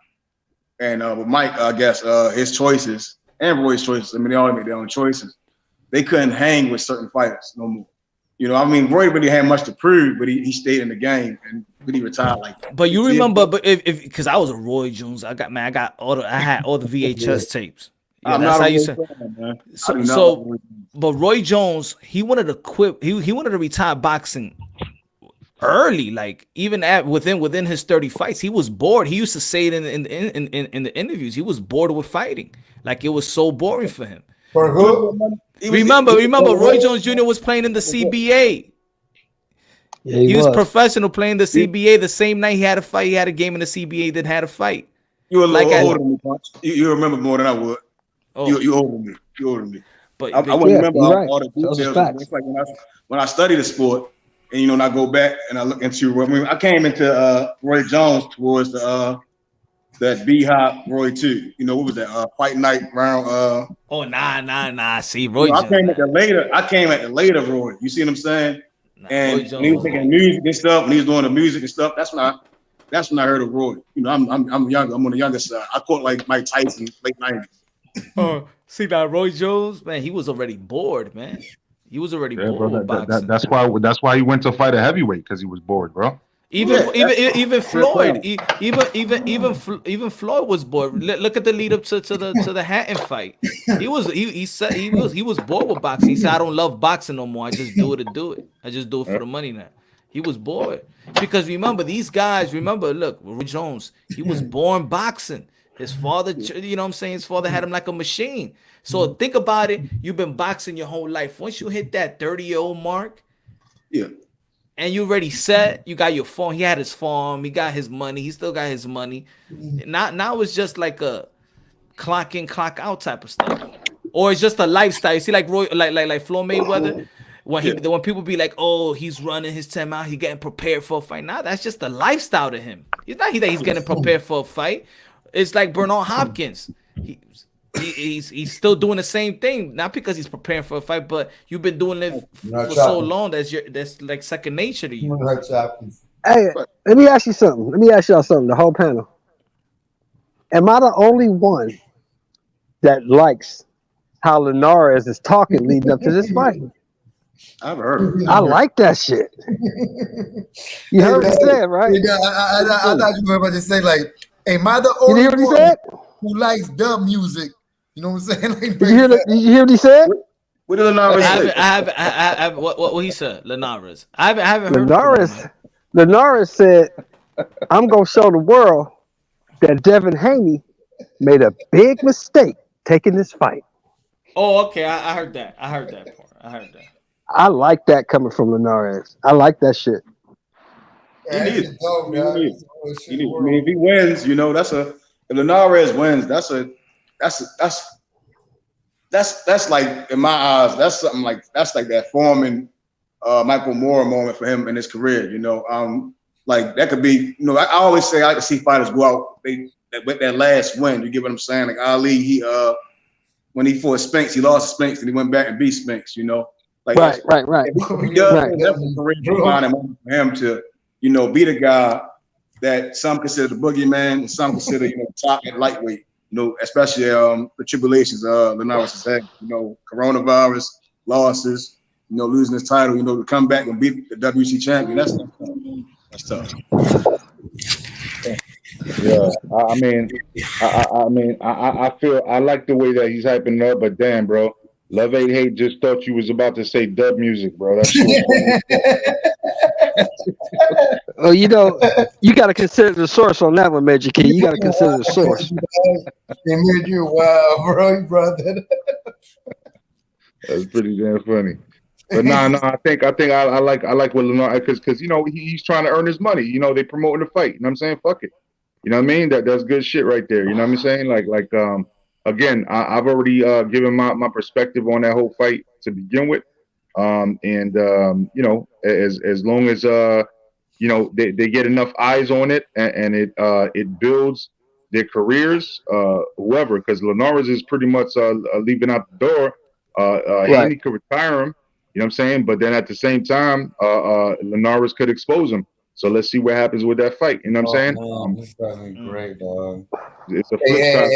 and with Mike, I guess his choices and Roy's choices, I mean, they all made their own choices. They couldn't hang with certain fighters no more. You know, I mean, Roy really had much to prove, but he stayed in the game and he retired like that. But you remember, but if because I was a Roy Jones, I had all the VHS tapes. Yeah, that's how you say. But Roy Jones, he wanted to quit. He wanted to retire boxing early, like even within his 30 fights. He was bored. He used to say it in the interviews. He was bored with fighting. Like it was so boring for him. For who? Remember, Roy Jones Jr. was playing in the CBA. Yeah, he was professional playing the CBA. The same night he had a fight, he had a game in the CBA, then had a fight. You were a little older than me, Punch. You remember more than I would. Oh. You older than me. You older than me. But I wouldn't remember all the details. It's like when I study the sport, and and I go back and I look into. I mean, I came into Roy Jones towards that B-Hop Roy 2. You know, what was that? Fight night round. Nah. See, Roy Jones. I came at the later Roy. You see what I'm saying? And he was making music and stuff, and he was doing the music and stuff. That's when I heard of Roy. You know, I'm younger. I'm on the younger side. I caught like Mike Tyson, late 90s. See that Roy Jones, man, he was already bored, man. He was already bored. Bro, with boxing. That's why he went to fight a heavyweight, because he was bored, bro. Even Floyd, even Floyd was bored. Look at the lead up to the Hatton fight. He said he was bored with boxing. He said, "I don't love boxing no more. I just do it to do it. I just do it for the money now." He was bored because remember these guys. Look, Roy Jones. He was born boxing. His father, you know what I'm saying? His father had him like a machine. So think about it. You've been boxing your whole life. Once you hit that 30-year-old mark, yeah. And you already set, you got your farm. He had his farm. He got his money. He still got his money. Now it's just like a clock in, clock out type of stuff, or it's just a lifestyle. You see, like Floyd Mayweather, when people be like, "Oh, he's running his 10 mile. He's getting prepared for a fight." Now that's just a lifestyle to him. It's not that he's getting prepared for a fight. It's like Bernard Hopkins. He's still doing the same thing, not because he's preparing for a fight, but you've been doing it for so long that's like second nature to you. Hey, let me ask you something. Let me ask y'all something. The whole panel. Am I the only one that likes how Linares is talking leading up to this fight? I've heard. I like that shit. You heard what he said, right? I thought you were about to say like, "Am I the only one who likes dub music?" You know what I'm saying? Like, did you hear what he said? What did Linares say? I have what he said. Linares. I haven't heard. Linares said, "I'm gonna show the world that Devin Haney made a big mistake taking this fight." Oh, okay. I heard that. I heard that part. I like that coming from Linares. I like that shit. Yeah, I mean, if he wins, you know, if Linares wins, that's like, in my eyes, that's like that Foreman, Michael Moore moment for him in his career. You know, like that could be. You know, I always say I like to see fighters go out with that last win. You get what I'm saying? Like Ali, when he fought Spinks, he lost Spinks and he went back and beat Spinks. You know, like right. He does. That's a career-defining moment for him to, you know, be the guy that some consider the boogeyman and some consider, you know, top and lightweight. You know, especially the tribulations Linares has had, you know, coronavirus, losses, you know, losing his title, you know, to come back and beat the WC champion. That's tough. Yeah, I feel I like the way that he's hyping it up, but damn, bro, Love 8 Hate just thought you was about to say dub music, bro. That's Well, you know, you got to consider the source on that one, Major Key. You got to consider the source. They made you wow, bro. You brought that up. That's pretty damn funny. But no, I think I like what Linares, because you know he's trying to earn his money. You know, they promoting the fight. You know what I'm saying? Fuck it. You know what I mean? That's good shit right there. You know what I'm saying? Like again, I've already given my perspective on that whole fight to begin with. You know, as long as you know they get enough eyes on it, and it builds their careers, whoever, because Linares is pretty much leaving out the door. Haney could retire him, you know what I'm saying? But then at the same time, Linares could expose him. So let's see what happens with that fight. You know what I'm saying? Man, this guy's great, dog. It's a flip side.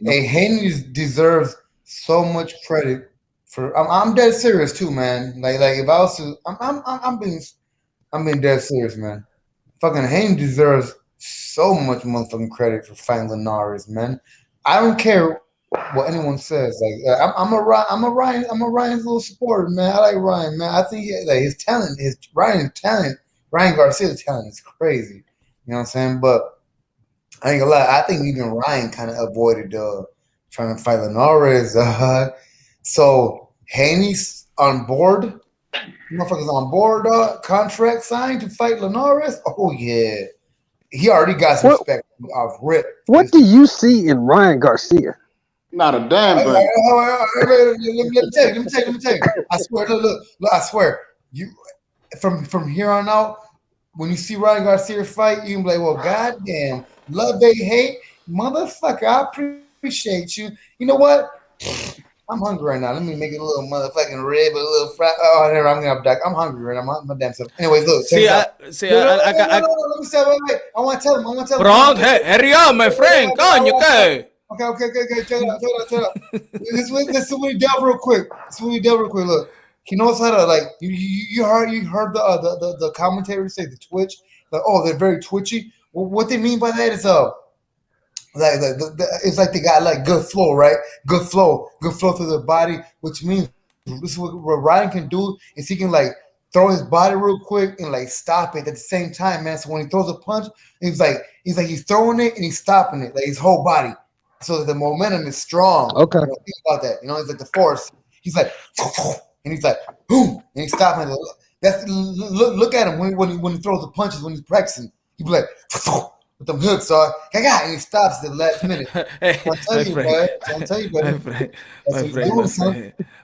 Hey, Haney deserves so much credit for. I'm dead serious too, man. Like if I was to, I'm being dead serious, man. Fucking Haney deserves so much motherfucking credit for fighting Linares, man. I don't care what anyone says. Like I'm a Ryan's little supporter, man. I like Ryan, man. I think like his talent, Ryan Garcia's talent is crazy. You know what I'm saying? But I ain't gonna lie. I think even Ryan kind of avoided trying to fight Linares. So Haney's on board. Motherfuckers on board. Contract signed to fight Linares. Oh yeah, he already got some respect off rip. What do you see in Ryan Garcia? Not a damn thing. Let me tell you. I swear, look, I swear. You from here on out, when you see Ryan Garcia fight, you can be like, well, goddamn, love, they hate, motherfucker. I appreciate you. You know what? I'm hungry right now. Let me make it a little motherfucking rib, a little fry. Oh, never. I'm gonna die. I'm hungry right now. My damn self. Anyways, look. See, let me say, wait. I want to tell him. Bro, hurry up, my friend. Coño, ¿qué? Okay. Check it out. This is when we delve real quick. Look, he knows how to like. You heard the commentators say the twitch. Like, oh, they're very twitchy. Well, what they mean by that is like it's like they got like good flow, right? Good flow through the body, which means this is what Ryan can do is he can like throw his body real quick and like stop it at the same time, man. So when he throws a punch, he's throwing it and he's stopping it, like his whole body. So that the momentum is strong. Okay. You know, think about that. You know, it's like the force. He's like, and he's like, boom, and he's stopping it. That's look at him when he throws the punches when he's practicing. He be like, with them hooks, and he stops at the last minute. I'll tell you, buddy.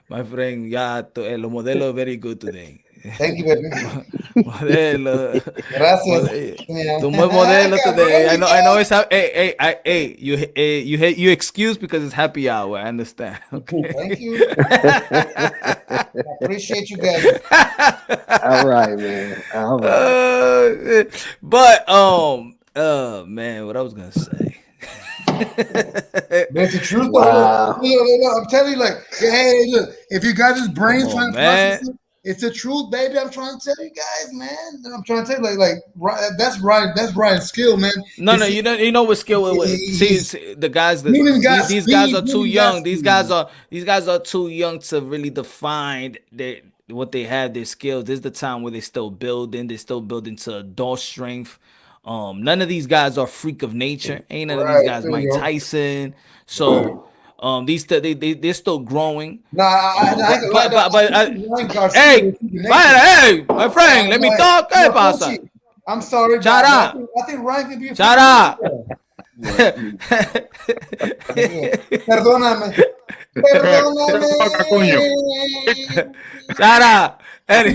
My friend, yeah, los modelos very good today. Thank you, baby. Modelo. Gracias. Tu buen modelo today. I know it's hey, you excuse because it's happy hour. I understand. Okay. Thank you. I appreciate you guys. All right, man. All right. But man, what I was gonna say. That's the truth. Wow. I'm telling you, like, hey, look, if you guys' brains trying to process it, it's the truth, baby. I'm trying to tell you guys, man. I'm trying to tell you, like that's Ryan's skill, man. No, you know what skill. See, the guys that these guys are too young. These guys are too young to really define what they have, their skills. This is the time where they're still building to adult strength. None of these guys are freak of nature. Ain't none of these guys Mike Tyson. So they're still growing. Hey, my friend, let me talk. ¿Qué pasa? I'm sorry. Shut up. I think Ryan can be a Shut up. Perdóname. Shut up. I'm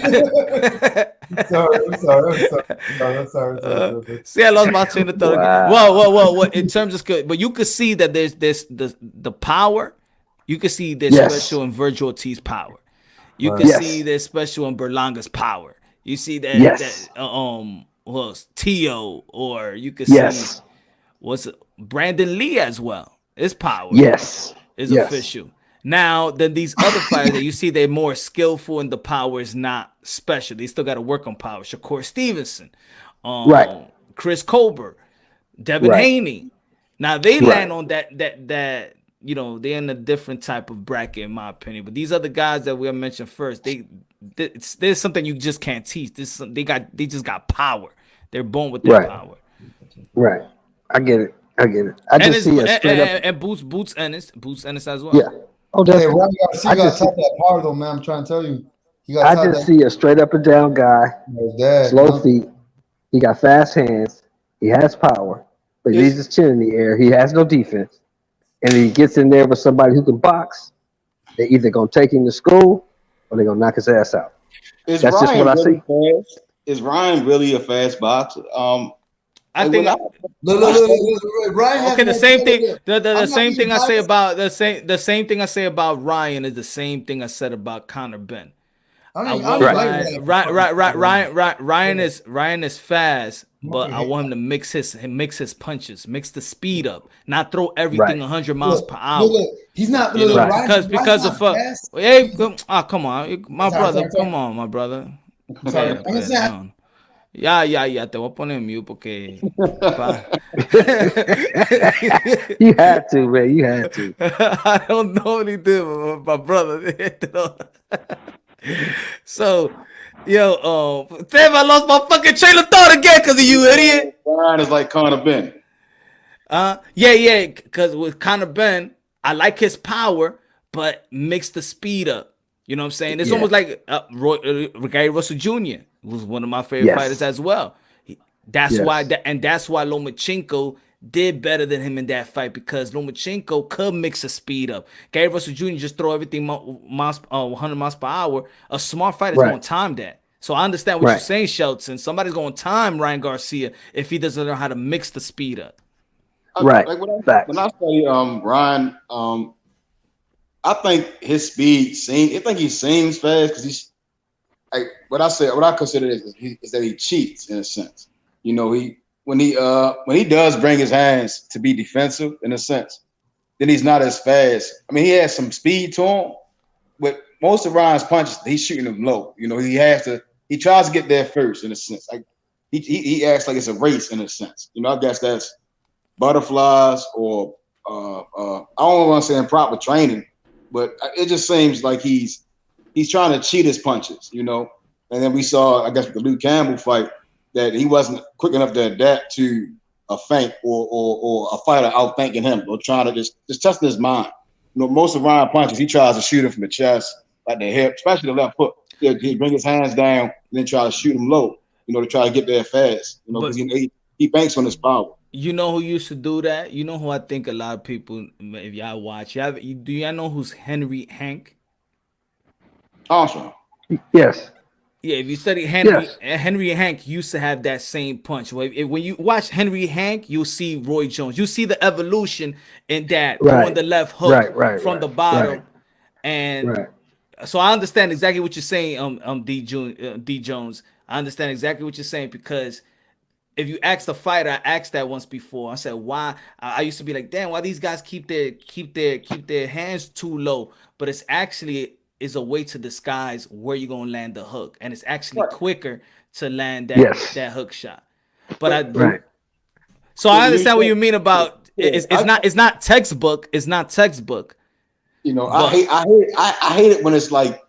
sorry. See, I lost my train of thought. Wow. Well. In terms of skill, but you could see that there's the power. You can see there's special in Virgil Ortiz's power. You can see there's special in Berlanga's power. You see that Tio, or you can see Brandon Lee as well. His power is official. Now, then these other fighters that you see, they're more skillful and the power is not special. They still got to work on power. Shakur Stevenson, Chris Colbert, Devin Haney. Now they land on that you know, they're in a different type of bracket in my opinion. But these other guys that we mentioned first, there's something you just can't teach. They just got power. They're born with that power. Right. I get it. I just see a straight up and Boots Ennis as well. Yeah. Oh, hey, Ryan Garcia got top that power though, man. I'm trying to tell you. I just see a straight up and down guy, slow feet. He got fast hands. He has power, but he leaves his chin in the air. He has no defense, and he gets in there with somebody who can box, they either gonna take him to school or they're gonna knock his ass out. Is That's just Ryan what I really see. fast? Is Ryan really a fast boxer? I Like, think Look, Ryan has okay. The more same power. thing. The I'm not same being thing I say biased. about the same thing I say about Ryan is the same thing I said about Conor Ben. I I want don't like Ryan. Ryan is fast, but I want him to mix his punches, mix the speed up, not throw everything Right. 100 miles per hour. Look, he's not. You know, Look, Right. because Ryan's of not fast. hey, come on, my Sorry, brother, sorry. come on, my brother. I'm sorry. I'm gonna say, No. Ya, te voy a poner en mute porque You had to, man. You had to. I don't know anything about my brother. So, damn, I lost my fucking train of thought again because of you, idiot. Ryan is like Conor Ben. Yeah, because with Conor Ben, I like his power, but mix the speed up. You know what I'm saying? It's Yeah. almost like Gary Russell Jr. was one of my favorite Yes. fighters as well. That's Yes. why Lomachenko did better than him in that fight because Lomachenko could mix the speed up. Gary Russell Jr. just throw everything 100 miles per hour. A smart fighter is Right. going to time that. So I understand what Right. you're saying, Shelton. Somebody's going to time Ryan Garcia if he doesn't know how to mix the speed up. Right. Like Facts. when I say Ryan, I think his speed I think he seems fast because he's like what I consider is that he cheats in a sense. You know, when he does bring his hands to be defensive in a sense, then he's not as fast. I mean, he has some speed to him, but most of Ryan's punches, he's shooting them low. You know, he tries to get there first in a sense. Like he acts like it's a race in a sense. You know, I guess that's butterflies or I don't want to say improper training, but it just seems like he's trying to cheat his punches, you know. And then we saw, I guess, with the Luke Campbell fight, that he wasn't quick enough to adapt to a feint or a fighter outthinking him or trying to just testing his mind. You know, most of Ryan punches, he tries to shoot him from the chest, like the hip, especially the left hook. He bring his hands down and then try to shoot him low, you know, to try to get there fast, you know, because he banks on his power. You know who used to do that? You know who I think a lot of people, if y'all watch, do y'all know who's Henry Hank? Awesome. Yes. Yeah, if you study Henry, Yes. Henry Hank used to have that same punch. When you watch Henry Hank, you'll see Roy Jones. You see the evolution in that throwing the left hook from the bottom. And so I understand exactly what you're saying, D Jones. I understand exactly what you're saying because if you ask the fighter, I asked that once before. I said, why? I used to be like, damn, why these guys keep their hands too low? But it's actually is a way to disguise where you're gonna land the hook, and it's actually quicker to land that hook shot. But so I understand what you mean about it's not textbook. It's not textbook. You know, I hate it when it's like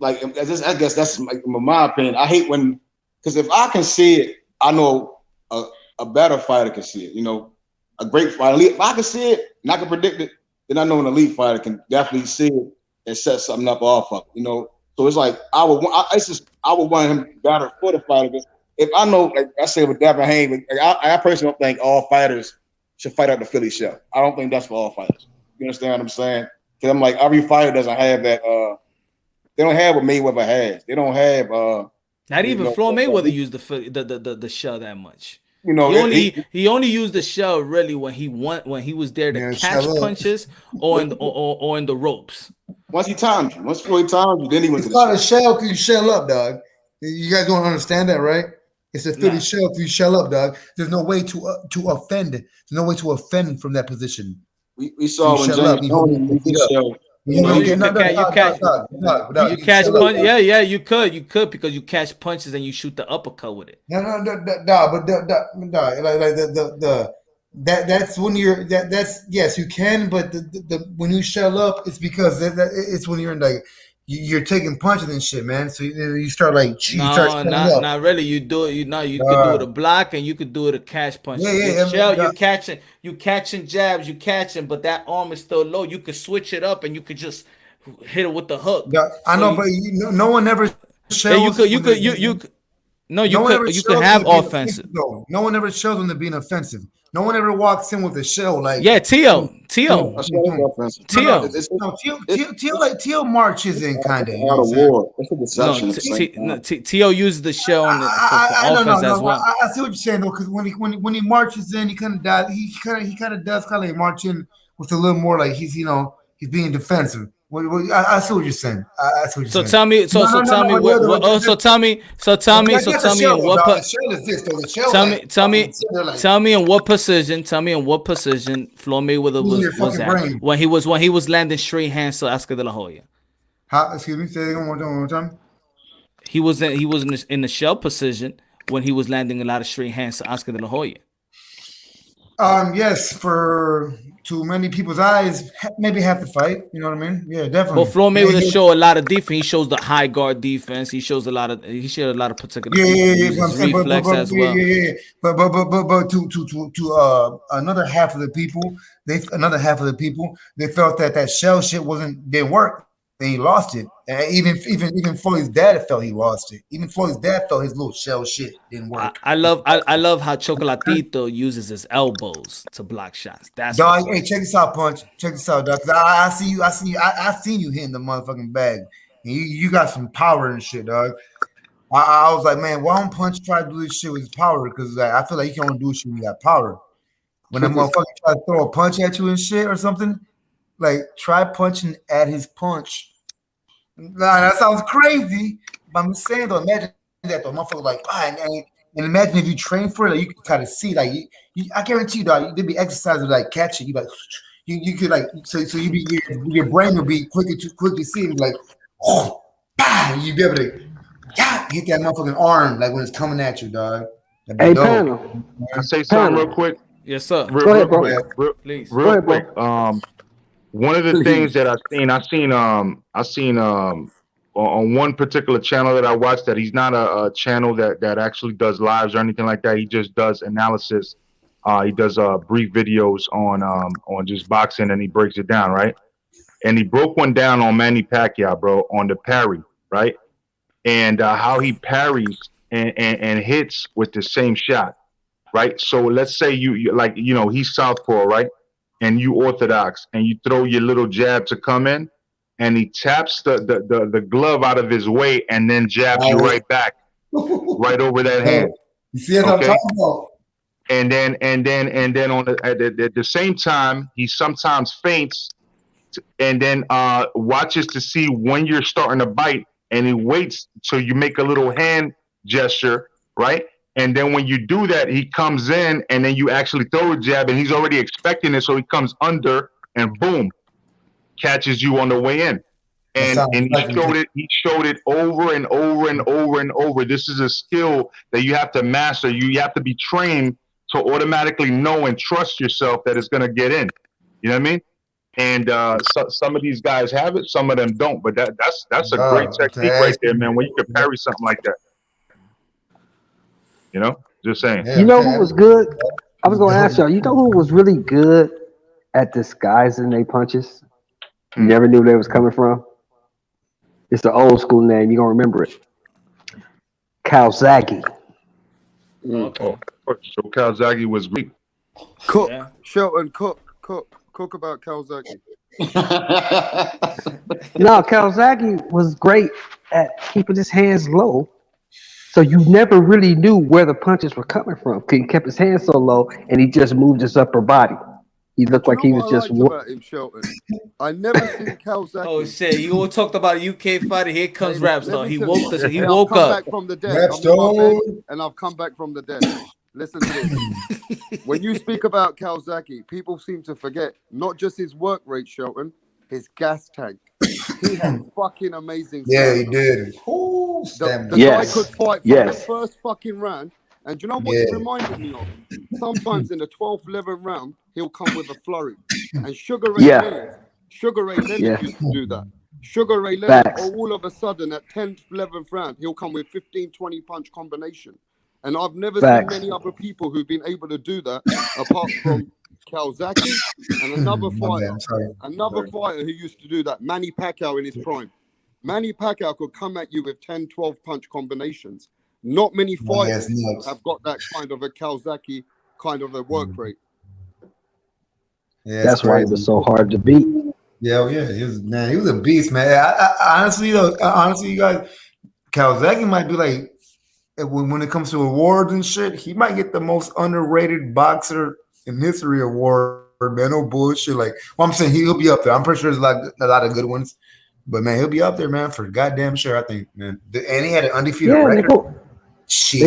I guess that's my opinion. I hate when because if I can see it, I know a better fighter can see it. You know, a great fighter. If I can see it and I can predict it, then I know an elite fighter can definitely see it and set something up off of it. You know, so it's like I would want him better for the fighter. Because if I know, like I said with Devin Haney, I personally don't think all fighters should fight out the Philly show. I don't think that's for all fighters. You understand what I'm saying? Because I'm like every fighter doesn't have that. They don't have what Mayweather has. They don't have. Not even Floyd Mayweather used the shell that much. You know, he only used the shell really when he was there to catch punches or in the ropes. Once Floyd timed you, then he went to the shell. It's called a shell because you shell up, dog. You guys don't understand that, right? It's a Philly shell if you shell up, dog. There's no way to offend. There's no way to offend from that position. We saw when James Tony used the shell. You catch punches. Yeah, you could because you catch punches and you shoot the uppercut with it. That's when you're yes you can, but the when you shell up it's because it's when you're in like you're taking punches and shit, man. So you start like not really. You do it. You could do it a block and you could do it a catch punch. You catching jabs, but that arm is still low. You could switch it up and you could just hit it with the hook. I know, but no one ever shells. You could have offensive. No one ever shows when they're being offensive. No one ever walks in with a shell like. Yeah, Tio. That's not offensive. Tio. Tio marches in kind of. You know Not a what I'm saying? war. It's a deception. at the same time. Tio uses the shell for offense as well. I see what you're saying though, because when he marches in, he kind of does. He kind of does kind of like march in with a little more like he's being defensive. I see what you're saying. I see what you're saying. Tell me, tell me in what position Floyd Mayweather was at when he was landing straight hands to Oscar De La Hoya. Excuse me, say it one more time. He was in the shell position when he was landing a lot of straight hands to Oscar De La Hoya. Yes, for too many people's eyes, maybe half the fight. You know what I mean? Yeah, definitely. But Floyd Mayweather show a lot of defense. He shows the high guard defense. He showed a lot of particular reflex as well. But to another half of the people, they felt that shell shit didn't work. Then he lost it. And even Floyd's dad felt he lost it. Even Floyd's dad felt his little shell shit didn't work. I love how Chocolatito uses his elbows to block shots. That's dog. Hey, check this out, Punch. Check this out, dog. I seen you hitting the motherfucking bag. And you got some power and shit, dog. I was like, man, why don't Punch try to do this shit with his power? Because I feel like you can only do shit when you got power. When a motherfucker try to throw a punch at you and shit or something, like try punching at his punch. Nah, that sounds crazy. But I'm just saying though, imagine that though, motherfucker like, and imagine if you train for it, like, you can kind of see, like, I guarantee you, dog, there'd be exercises like catch it. You like, you could like, so your brain would be quickly seeing like, oh, bah, you'd be able to hit that motherfucking arm like when it's coming at you, dog. Hey, panel. Can I say something real quick? Yes, sir. Real quick. One of the things that I seen on one particular channel that I watched, that he's not a channel that actually does lives or anything like that. He just does analysis. He does brief videos on just boxing, and he breaks it down, right? And he broke one down on Manny Pacquiao, bro, on the parry, right? And how he parries and hits with the same shot, right? So let's say you like, he's southpaw, right? And you orthodox, and you throw your little jab to come in, and he taps the glove out of his way and then jabs you right back, right over that hand. You see what I'm talking about? And then on at the same time, he sometimes feints and then watches to see when you're starting to bite, and he waits till you make a little hand gesture, right? And then when you do that, he comes in, and then you actually throw a jab, and he's already expecting it, so he comes under and boom, catches you on the way in. And he showed it over and over and over and over. This is a skill that you have to master. You have to be trained to automatically know and trust yourself that it's gonna get in. You know what I mean? And some of these guys have it, some of them don't. But that's a great technique right there, man. When you can parry something like that. Just saying. You know who was good? I was gonna ask y'all. You know who was really good at disguising their punches? You never knew where they was coming from. It's the old school name. You gonna remember it? Kawasaki. So Kawasaki was weak. Cook, Shelton, cook about Kawasaki. No, Kawasaki was great at keeping his hands low. So you never really knew where the punches were coming from. He kept his hands so low, and he just moved his upper body. He looked like he was just. About him, Shelton? I never seen Kawasaki. Oh shit! You all talked about a UK fighter. Here comes Rapstar. He woke up. He woke up. Back from the dead. And I've come back from the dead. Listen to this. When you speak about Kawasaki, people seem to forget not just his work rate, Shelton, his gas tank. He had fucking amazing. Yeah, he did. The guy could fight from the first fucking round. And do you know what it reminded me of? Sometimes in the 12th, 11th round, he'll come with a flurry. And Sugar Ray Leonard used to do that. Sugar Ray Leonard, all of a sudden at 10th, 11th round, he'll come with 15, 20 punch combination. And I've never seen many other people who've been able to do that apart from Kawasaki and another fighter who used to do that, Manny Pacquiao in his prime. Manny Pacquiao could come at you with 10, 12 punch combinations. Not many fighters have got that kind of a Kawasaki kind of a work rate. Yeah, it's That's why he crazy. was so hard to beat. Yeah, yeah, he was man. He was a beast, man. Honestly, though, honestly, you guys, Calzaghe might be like when it comes to awards and shit, he might get the most underrated boxer in history award. Man, no bullshit. Like, well, I'm saying he'll be up there. I'm pretty sure there's a lot of good ones, but man, he'll be up there, man, for goddamn sure. I think, man, and he had an undefeated Yeah, record. Shit,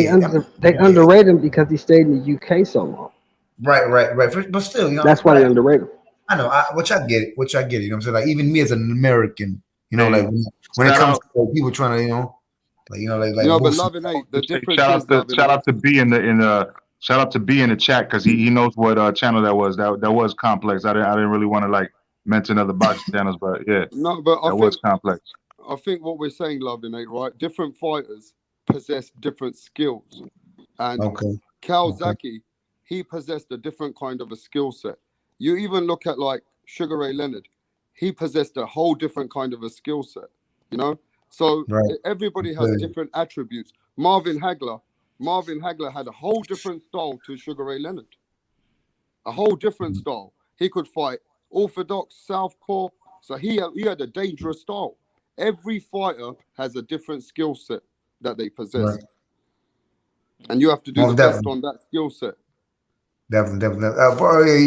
they underrate him because he stayed in the UK so long. right. But still, you know, That's why they underrate him. I know, which I get it. You know what I'm saying? like even me as an American, you know, like when it comes to like, people trying to, you know, like but Loving Eight, the difference is shout out to B in the shout out to B in the chat because he knows what channel that was. That was complex. I didn't really want to like mention other boxing channels, but yeah, no, but that was complex. I think what we're saying, Loving Eight, right? Different fighters possess different skills, and Calzaghe, he possessed a different kind of a skill set. You even look at like Sugar Ray Leonard, he possessed a whole different kind of a skill set, you know? So everybody has different attributes. Marvin Hagler had a whole different style to Sugar Ray Leonard. A whole different style. He could fight orthodox, southpaw. So he had a dangerous style. Every fighter has a different skill set that they possess. And you have to do the best on that skill set. Definitely.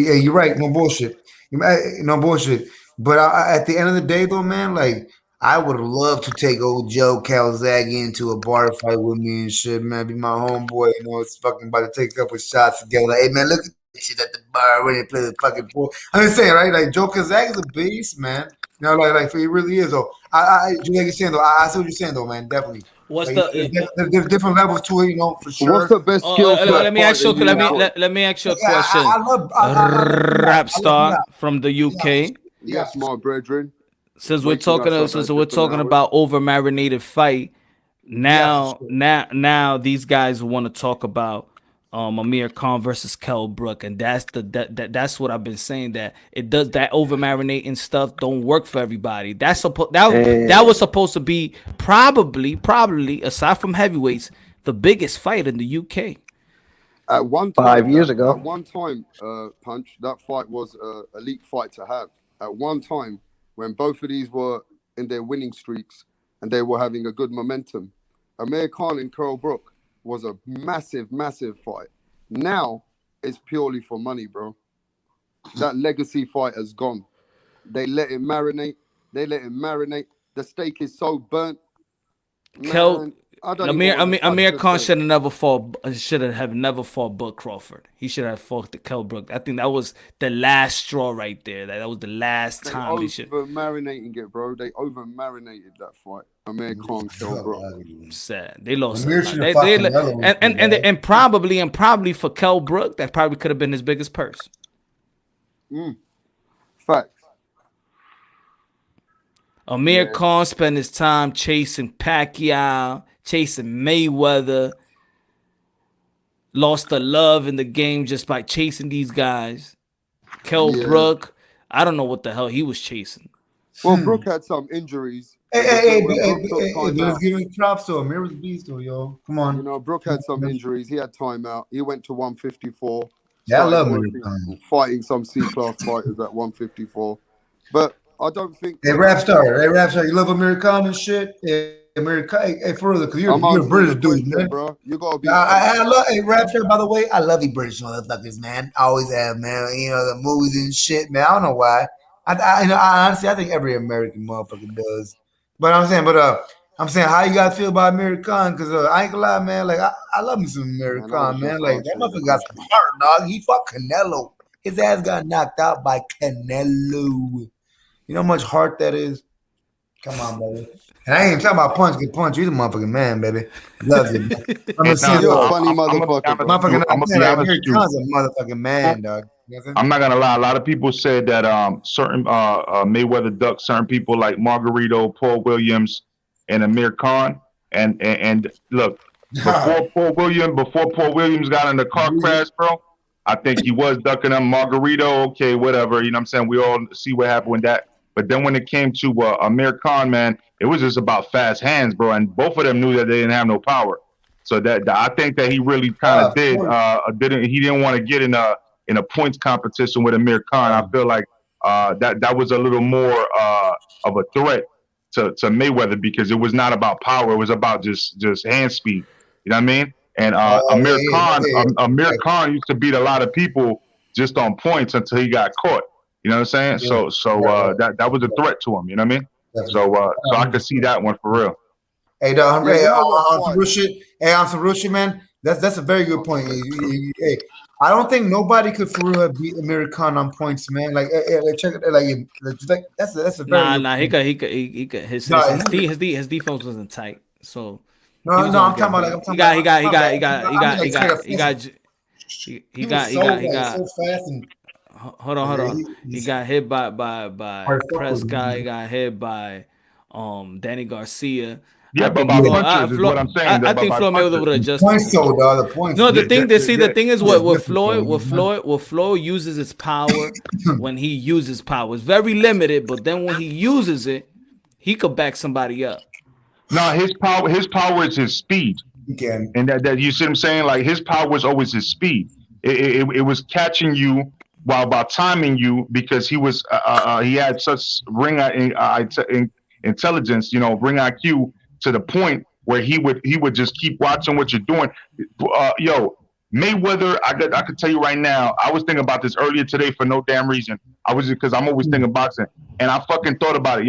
Yeah, you're right. No bullshit. No bullshit. But at the end of the day, though, man, like I would love to take old Joe Calzaghe into a bar fight with me and shit, man. Be my homeboy. You know, it's fucking about to take a couple shots together. Like, hey, man, look at this shit at the bar. Ready to play the fucking pool. I'm just saying, right? Like Joe Calzaghe is a beast, man. You know, like he really is. Though like you're saying, though, I see what you're saying, though, man. Definitely. What's like, there's different levels to it, you know, for sure. What's the best skill set? Let me ask you a question. Rap star from the UK. Yes, my brethren. Since we're talking about over-marinated fight, now these guys want to talk about Amir Khan versus Kell Brook, and that's what I've been saying, that it does, that over-marinating stuff don't work for everybody. That was supposed to be probably aside from heavyweights the biggest fight in the UK. At one time, 5 years ago. At one time, Punch, that fight was an elite fight to have. At one time, when both of these were in their winning streaks and they were having a good momentum, Amir Khan and Kell Brook was a massive fight. Now it's purely for money, bro. That legacy fight has gone. They let it marinate. The steak is so burnt. Amir Khan should have never fought Buck Crawford. He should have fought the Kell Brook. I think that was the last straw right there. That was the last time they should. Over-marinating it, bro. They over-marinated that fight. Amir Khan, Kell Brook. Sad. They lost. And probably for Kell Brook, that probably could have been his biggest purse. Facts. Amir Khan spent his time chasing Pacquiao, chasing Mayweather, lost the love in the game just by chasing these guys. Kell Brook, I don't know what the hell he was chasing. Well, Brook had some injuries. Let's give him props to Amir was beast, though, yo. Come on. You know, Brook had some injuries. He had time out. He went to 154. Yeah, I love Amir fighting some C-class fighters at 154. But I don't think. Hey, rap star, you love Amir Khan and shit. Hey, Amir Khan, hey, for real, because you're a British dude, man. Bro. You gotta be. I love, hey, rap star. By the way, I love you, British motherfuckers, man. I always have, man. You know the movies and shit, man. I don't know why. I honestly, I think every American motherfucker does. But I'm saying, how you guys feel about Amir Khan? Because I ain't gonna lie, man. Like I love me some Amir Khan, man. Like that motherfucker got some heart, dog. He fought Canelo. His ass got knocked out by Canelo. You know how much heart that is? Come on, baby. And I ain't even talking about Punch. Get Punch. He's a motherfucking man, baby. Love you. You're a funny motherfucker. Amir Khan's a motherfucking man, dog. I'm not gonna lie. A lot of people said that certain Mayweather ducked certain people like Margarito, Paul Williams, and Amir Khan. And look, before Paul Williams got in the car crash, bro, I think he was ducking him. Margarito, okay, whatever. You know what I'm saying? We all see what happened with that. But then when it came to Amir Khan, man, it was just about fast hands, bro. And both of them knew that they didn't have no power. So that I think that he really kind of did. He didn't want to get in in a points competition with Amir Khan. I feel like that was a little more of a threat to Mayweather because it was not about power. It was about just hand speed. You know what I mean? And Amir Khan used to beat a lot of people just on points until he got caught. You know what I'm saying? That was a threat to him. You know what I mean? So I could see that one for real. Hey, dog, on some real shit. Hey, on some real shit, man. That's a very good point. Hey, I don't think nobody could for real beat Amir Khan on points, man. Like check it. Like that's a very he could. His defense wasn't tight. So no, I'm talking about so fast and. Hold on. He got hit by Prescott. He got hit by Danny Garcia. Yeah, but by punches is what I'm saying. I think Floyd Mayweather would have adjusted. Points though, the points. No, the thing is what Floyd uses his power when he uses power. It's very limited, but then when he uses it, he could back somebody up. No, his power is his speed. Again. And that you see what I'm saying? Like his power was always his speed. It was catching you while timing you because he had such ring intelligence, ring IQ to the point where he would just keep watching what you're doing. Mayweather, I could tell you right now, I was thinking about this earlier today for no damn reason. Because I'm always thinking boxing, and I fucking thought about it.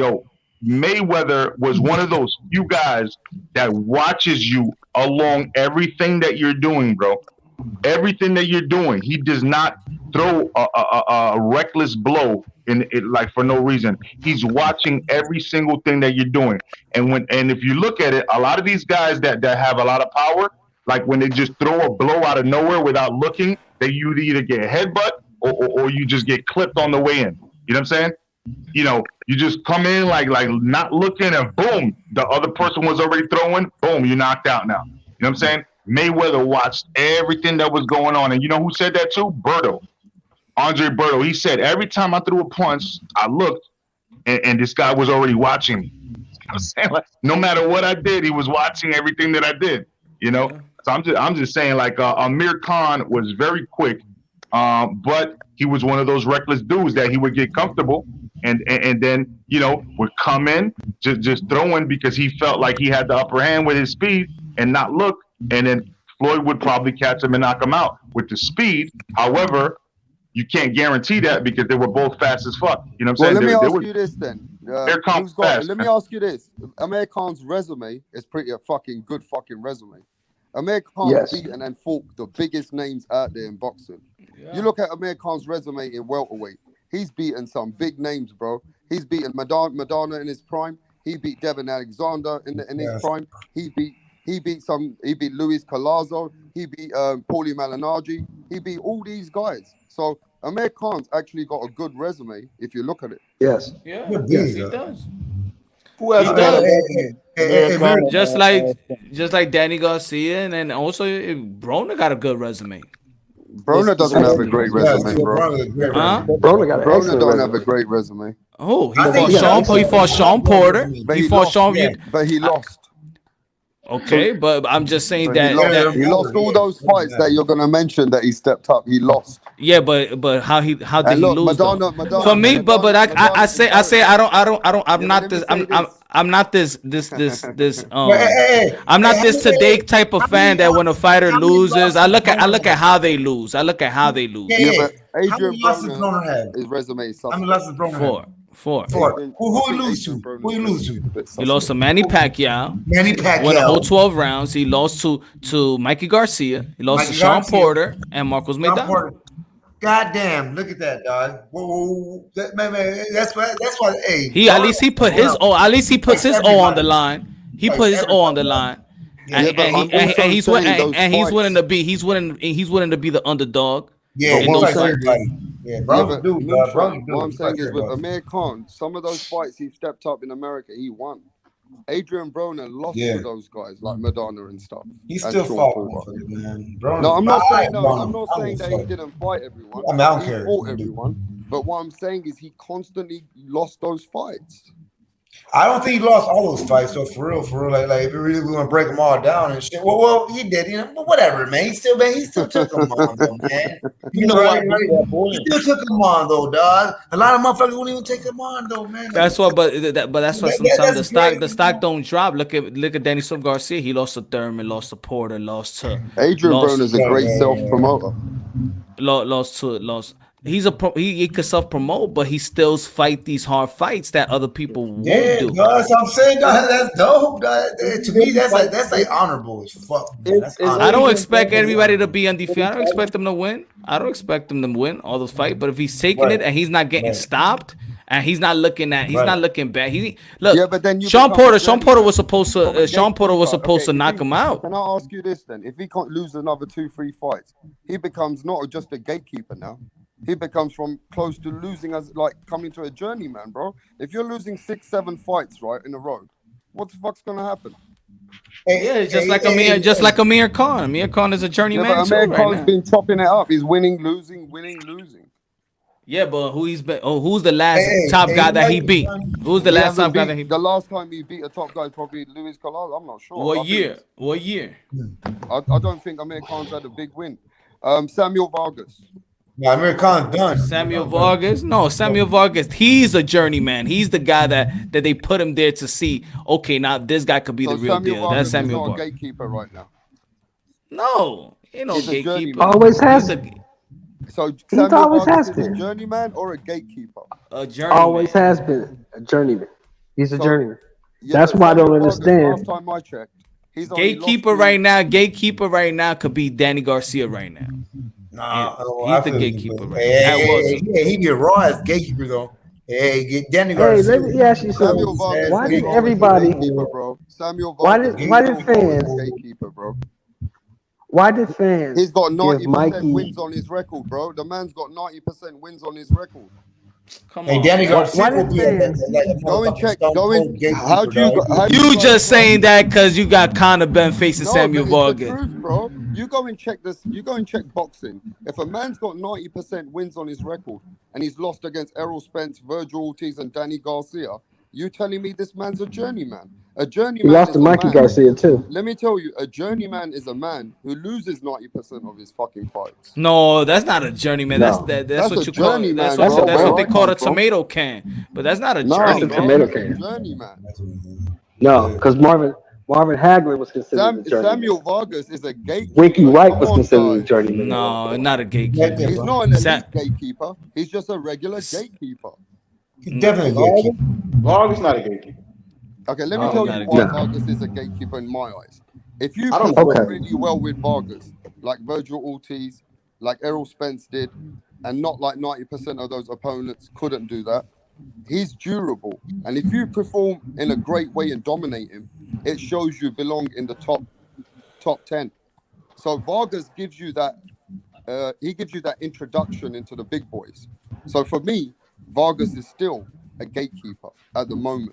Mayweather was one of those few guys that watches you along everything that you're doing, bro. Everything that you're doing, he does not throw a reckless blow in it like for no reason. He's watching every single thing that you're doing, and if you look at it, a lot of these guys that have a lot of power, like when they just throw a blow out of nowhere without looking, you either get a headbutt or you just get clipped on the way in. You know what I'm saying? You just come in like not looking, and boom, the other person was already throwing. Boom, you're knocked out now. You know what I'm saying? Mayweather watched everything that was going on. And you know who said that too? Andre Berto. He said, every time I threw a punch, I looked, and this guy was already watching me. You know what I'm saying? Like, no matter what I did, he was watching everything that I did, So I'm just saying, like, Amir Khan was very quick, but he was one of those reckless dudes that he would get comfortable and then, would come in, just throwing because he felt like he had the upper hand with his speed and not look. And then Floyd would probably catch him and knock him out with the speed. However, you can't guarantee that because they were both fast as fuck. You know what I'm saying? Let me ask you this then. Let me ask you this. Amir Khan's resume is pretty good resume. Amir Khan's beaten and fought the biggest names out there in boxing. Yeah. You look at Amir Khan's resume in welterweight. He's beaten some big names, bro. He's beaten Madonna in his prime. He beat Devin Alexander in his prime. He beat Luis Collazo. He beat Paulie Malignaggi. He beat all these guys. So Amir Khan's actually got a good resume if you look at it. Yes. Yeah, yes, he does. Who has just like Danny Garcia, and then also Broner got a good resume. Broner doesn't have a great resume, bro. Broner don't have a great resume. Oh, he fought Sean Porter. But he lost. Okay, but I'm just saying that he lost all those fights that you're gonna mention that he stepped up. He lost. Yeah, but how did he lose? Madonna, for me, but I say I'm not this today type of fan that when a fighter loses, I look at how they lose. Yeah, but Adrian Broner has his resume is something. How many losses Broner had? Four. Who he lose to? He lost to Manny Pacquiao. Won the whole 12 rounds. He lost to Mikey Garcia. He lost to Sean Porter and Marcos Maidana. God damn! Look at that, dog. Whoa. Man, that's why. Hey, he put his O. At least he puts his O on the line. He put his O on the line. And he's winning to be the underdog. Yeah, what I'm saying is with Amir Khan, some of those fights he stepped up in America, he won. Adrian Broner lost to those guys like Madonna and stuff. He still fought, man. No, I'm not saying that he didn't fight everyone. I mean, I don't care. He fought everyone. But what I'm saying is he constantly lost those fights. I don't think he lost all those fights. So for real, like if we really want to break them all down and shit. Well, he did, but whatever, man. He still took them on, though, man. You know right? boy. He still took them on, though, dog. A lot of motherfuckers won't even take them on, though, man. That's what, but that's why sometimes that's the stock don't drop. Look at Danny Silva Garcia. He lost to Thurman, lost to Porter, lost to Adrian Broner's a great self promoter. Lost. He could self promote, but he still fight these hard fights that other people won't do. That's what I'm saying. Dog. That's dope. Dog. To me, that's like honorable as fuck. Man. That's I don't expect everybody to be undefeated. I don't expect them to win. I don't expect them to win all those fights. But if he's taking it and he's not getting stopped, and he's not looking bad. Yeah, but then Sean Porter was supposed to knock him out. Can I ask you this then? If he can't lose another 2-3 fights, he becomes not just a gatekeeper now. He becomes from close to losing as like coming to a journeyman, bro. If you're losing 6-7 fights right in a row, what the fuck's gonna happen? Like Amir Khan. Amir Khan is a journeyman. Yeah, but Amir Khan's been chopping it up. He's winning, losing. Yeah, but who's the last top guy that he beat? Who's the last top guy that he beat? The last time he beat a top guy is probably Luis Carlos. I'm not sure. What year? I don't think Amir Khan's had a big win. Samuel Vargas. Yeah, Amir Khan's done. Samuel Vargas. He's a journeyman. He's the guy that they put him there to see. Okay, now this guy could be the real deal. That's Samuel Vargas. He's not a gatekeeper right now. No, ain't no gatekeeper. Always has been. So Samuel Vargas is a journeyman or a gatekeeper? A journeyman. Always has been a journeyman. He's a journeyman. Yeah, that's why I don't understand. Last time I checked, he's gatekeeper right now. Gatekeeper right now could be Danny Garcia right now. He's the gatekeeper right now. Yeah, he get raw as gatekeeper though. Hey, get Danny Garcia. Let me ask you something. Why did everybody? Samuel Vargas. Why did fans? Gatekeeper, bro. Why did fans? He's got 90% wins on his record, bro. The man's got 90% wins on his record. Come on. Danny Garcia go and check. How do you just saying that because you got Conor Ben facing Samuel Vargas? The truth, bro. You go and check this. You go and check boxing. If a man's got 90% wins on his record and he's lost against Errol Spence, Virgil Ortiz, and Danny Garcia, you telling me this man's a journeyman? A journeyman. He lost to Mikey Garcia too. Let me tell you, a journeyman is a man who loses 90% of his fucking fights. No, that's not a journeyman. No. That's what you call. That's what they call a tomato can. But that's not a journeyman. That's a tomato can. Journeyman. No, because Marvin Hagler was considered a journeyman. Samuel Vargas is a gatekeeper. Winky Wright was considered a journeyman. No, not a gatekeeper. He's not an elite gatekeeper. He's just a regular gatekeeper. He's definitely a gatekeeper. Vargas not a gatekeeper. Okay, let me tell you why Vargas is a gatekeeper in my eyes. If you perform really well with Vargas, like Virgil Ortiz, like Errol Spence did, and not like 90% of those opponents couldn't do that, he's durable. And if you perform in a great way and dominate him, it shows you belong in the top 10. So Vargas gives you that, he gives you that introduction into the big boys. So for me, Vargas is still a gatekeeper at the moment.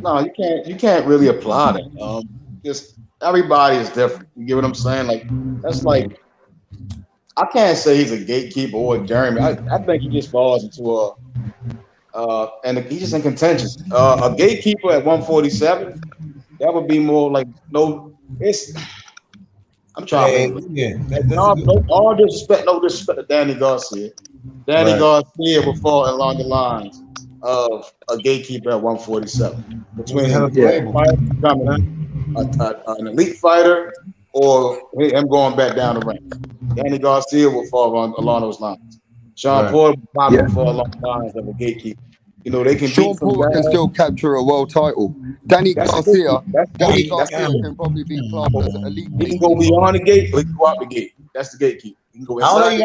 No, you can't really apply that. Just everybody is different. You get what I'm saying? Like that's like I can't say he's a gatekeeper or a journeyman. I think he just falls into and he's just in contention. A gatekeeper at 147, that would be more like I'm trying to all disrespect, no disrespect to Danny Garcia. Danny Garcia will fall along the lines of a gatekeeper at 147 between an elite fighter or him going back down the ranks. Danny Garcia will fall along those lines. Sean Porter will probably fall along the lines of a gatekeeper. You know, they can Sean Porter can still capture a world title. Danny Garcia can probably be classed as an elite. He can go beyond the gate or he can go out the gate. That's the gatekeeper. I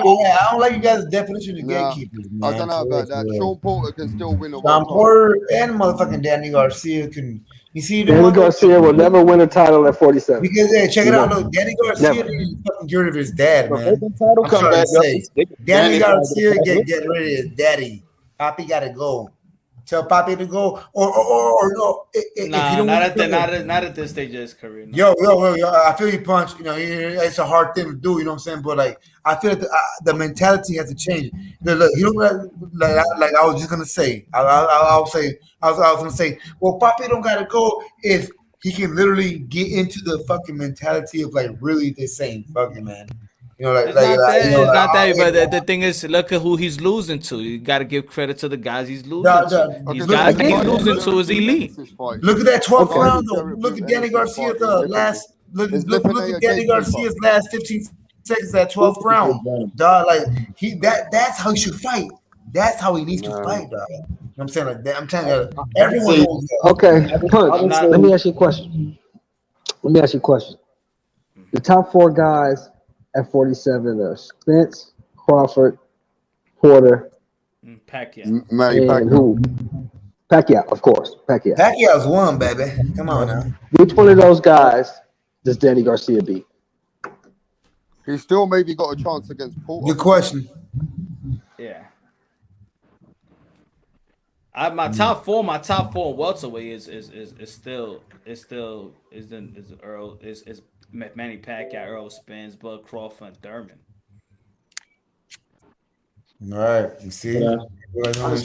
don't like you guys' definition of gatekeepers, man. I don't know about that. Sean Porter can still win a world title. Sean Porter and motherfucking Danny Garcia can. You see, Danny Garcia will never win a title at 47. Because check it out, look, Danny Garcia didn't fucking get rid of his dad, man. Danny Garcia get rid of his daddy. Poppy gotta go. tell Papi to go, or no? If you Nah, don't not want not at this stage of his career. No. Yo, I feel you, Punch. You know, it's a hard thing to do. You know what I'm saying? But like, I feel like the mentality has to change. Look, you know, like I was just gonna say. I was gonna say. Well, Papi don't gotta go if he can literally get into the fucking mentality of like really this same fucking man. You know, It's not that. you know, It's not that. But like, the thing is, look at who he's losing to. You got to give credit to the guys he's losing the- to. These look guys at that he's the- losing to is elite. Look at that 12th Okay. round though. Look at Danny Garcia's last. Look at Danny Garcia's last 15 seconds. That 12th round, dog. Like that's how he should fight. That's how he needs to fight, dog. You know what I'm saying? Like that, I'm telling you, everyone knows that. Okay, Punch. not- Let me ask you a question. The top 4 guys at 47 are Spence, Crawford, Porter, Pacquiao. and who? Pacquiao, of course. Pacquiao. Pacquiao's won, baby. Come on now. Which one of those guys does Danny Garcia beat? He still maybe got a chance against Porter. Good question. Yeah. My top four welterweight is still Earl is Manny Pacquiao, Earl Spence, Bud Crawford, and Thurman. All right, you see.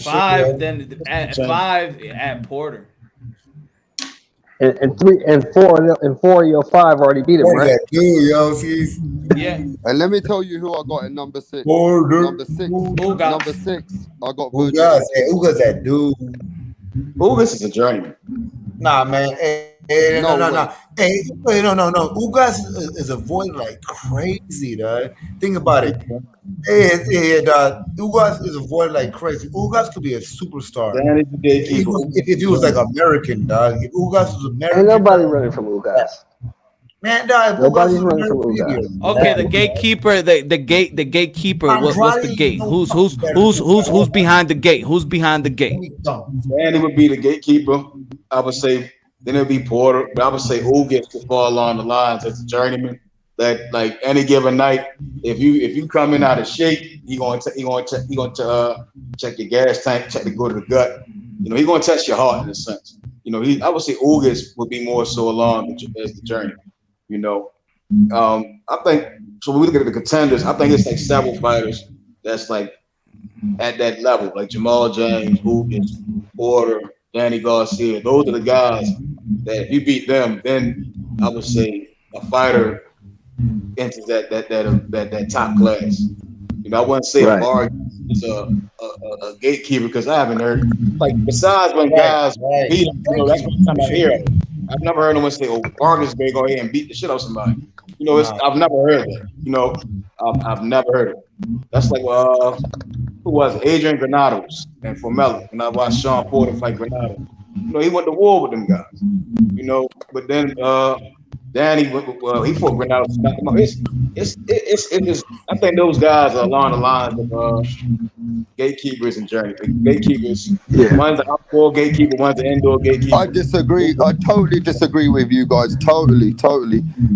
Five, then at 5 at Porter. And 4 of your 5 already beat him, right? Yeah. And let me tell you who I got at number 6. Porter. Number 6. Ugas. Number 6. I got Ugas. Hey, Ugas that dude. Ugas is a journeyman. Nah, man. Hey, no. Hey, no. Ugas is avoided like crazy, dog. Think about it. Hey, dog. Ugas is avoided like crazy. Ugas could be a superstar. Danny's the gatekeeper. If he was like American, dog. If Ugas was American. Ain't nobody running from Ugas. Man, dog. Nobody's running from Ugas. Okay, the gatekeeper, the gatekeeper. What's the gate? Who's behind the gate? Who's behind the gate? Danny would be the gatekeeper. I would say then it'd be Porter, but I would say Ugas to fall along the lines as a journeyman. That like any given night, if you come in out of shape, he going to check your gas tank, check to go to the gut. You know, he's going to test your heart in a sense. You know, I would say Ugas would be more so along as the journeyman. You know, I think so. When we look at the contenders, I think it's like several fighters that's like at that level, like Jamal James, Ugas, Porter, Danny Garcia. Those are the guys that if you beat them, then I would say a fighter enters that top class. You know, I wouldn't say a bar is a gatekeeper because I haven't heard like besides when guys beat them. You know, that's one time I hear it. I've never heard anyone say, "Oh, Vargas may go ahead and beat the shit out of somebody." You know, I've never heard that. You know, I've never heard it. That's like who was it? Adrian Granados and Formella. When I watched Sean Porter fight Granados, you know, he went to war with them guys. You know, but then Danny, he fought Granados. It's I think those guys are along the lines of gatekeepers and journey. Gatekeepers, one's an outdoor gatekeeper, one's an indoor gatekeeper. I disagree. I totally disagree with you guys. Totally.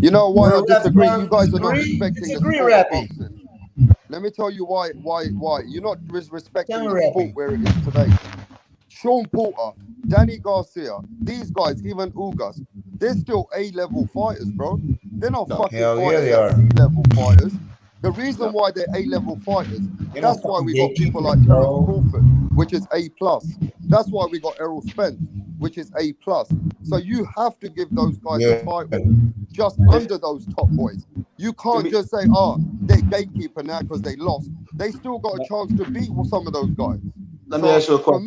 You know why I disagree? You guys are not respecting the sport of boxing. Let me tell you why. You're not respecting the sport where it is today. Sean Porter, Danny Garcia, these guys, even Ugas, they're still A-level fighters, bro. They're not fucking C-level fighters. The reason why they're A-level fighters, that's why we got people like Terence Crawford, which is A+. That's why we got Errol Spence, which is A+. So you have to give those guys a title just under those top boys. You can't just say, they're gatekeeper now because they lost. They still got a chance to beat some of those guys. Let me ask you a question.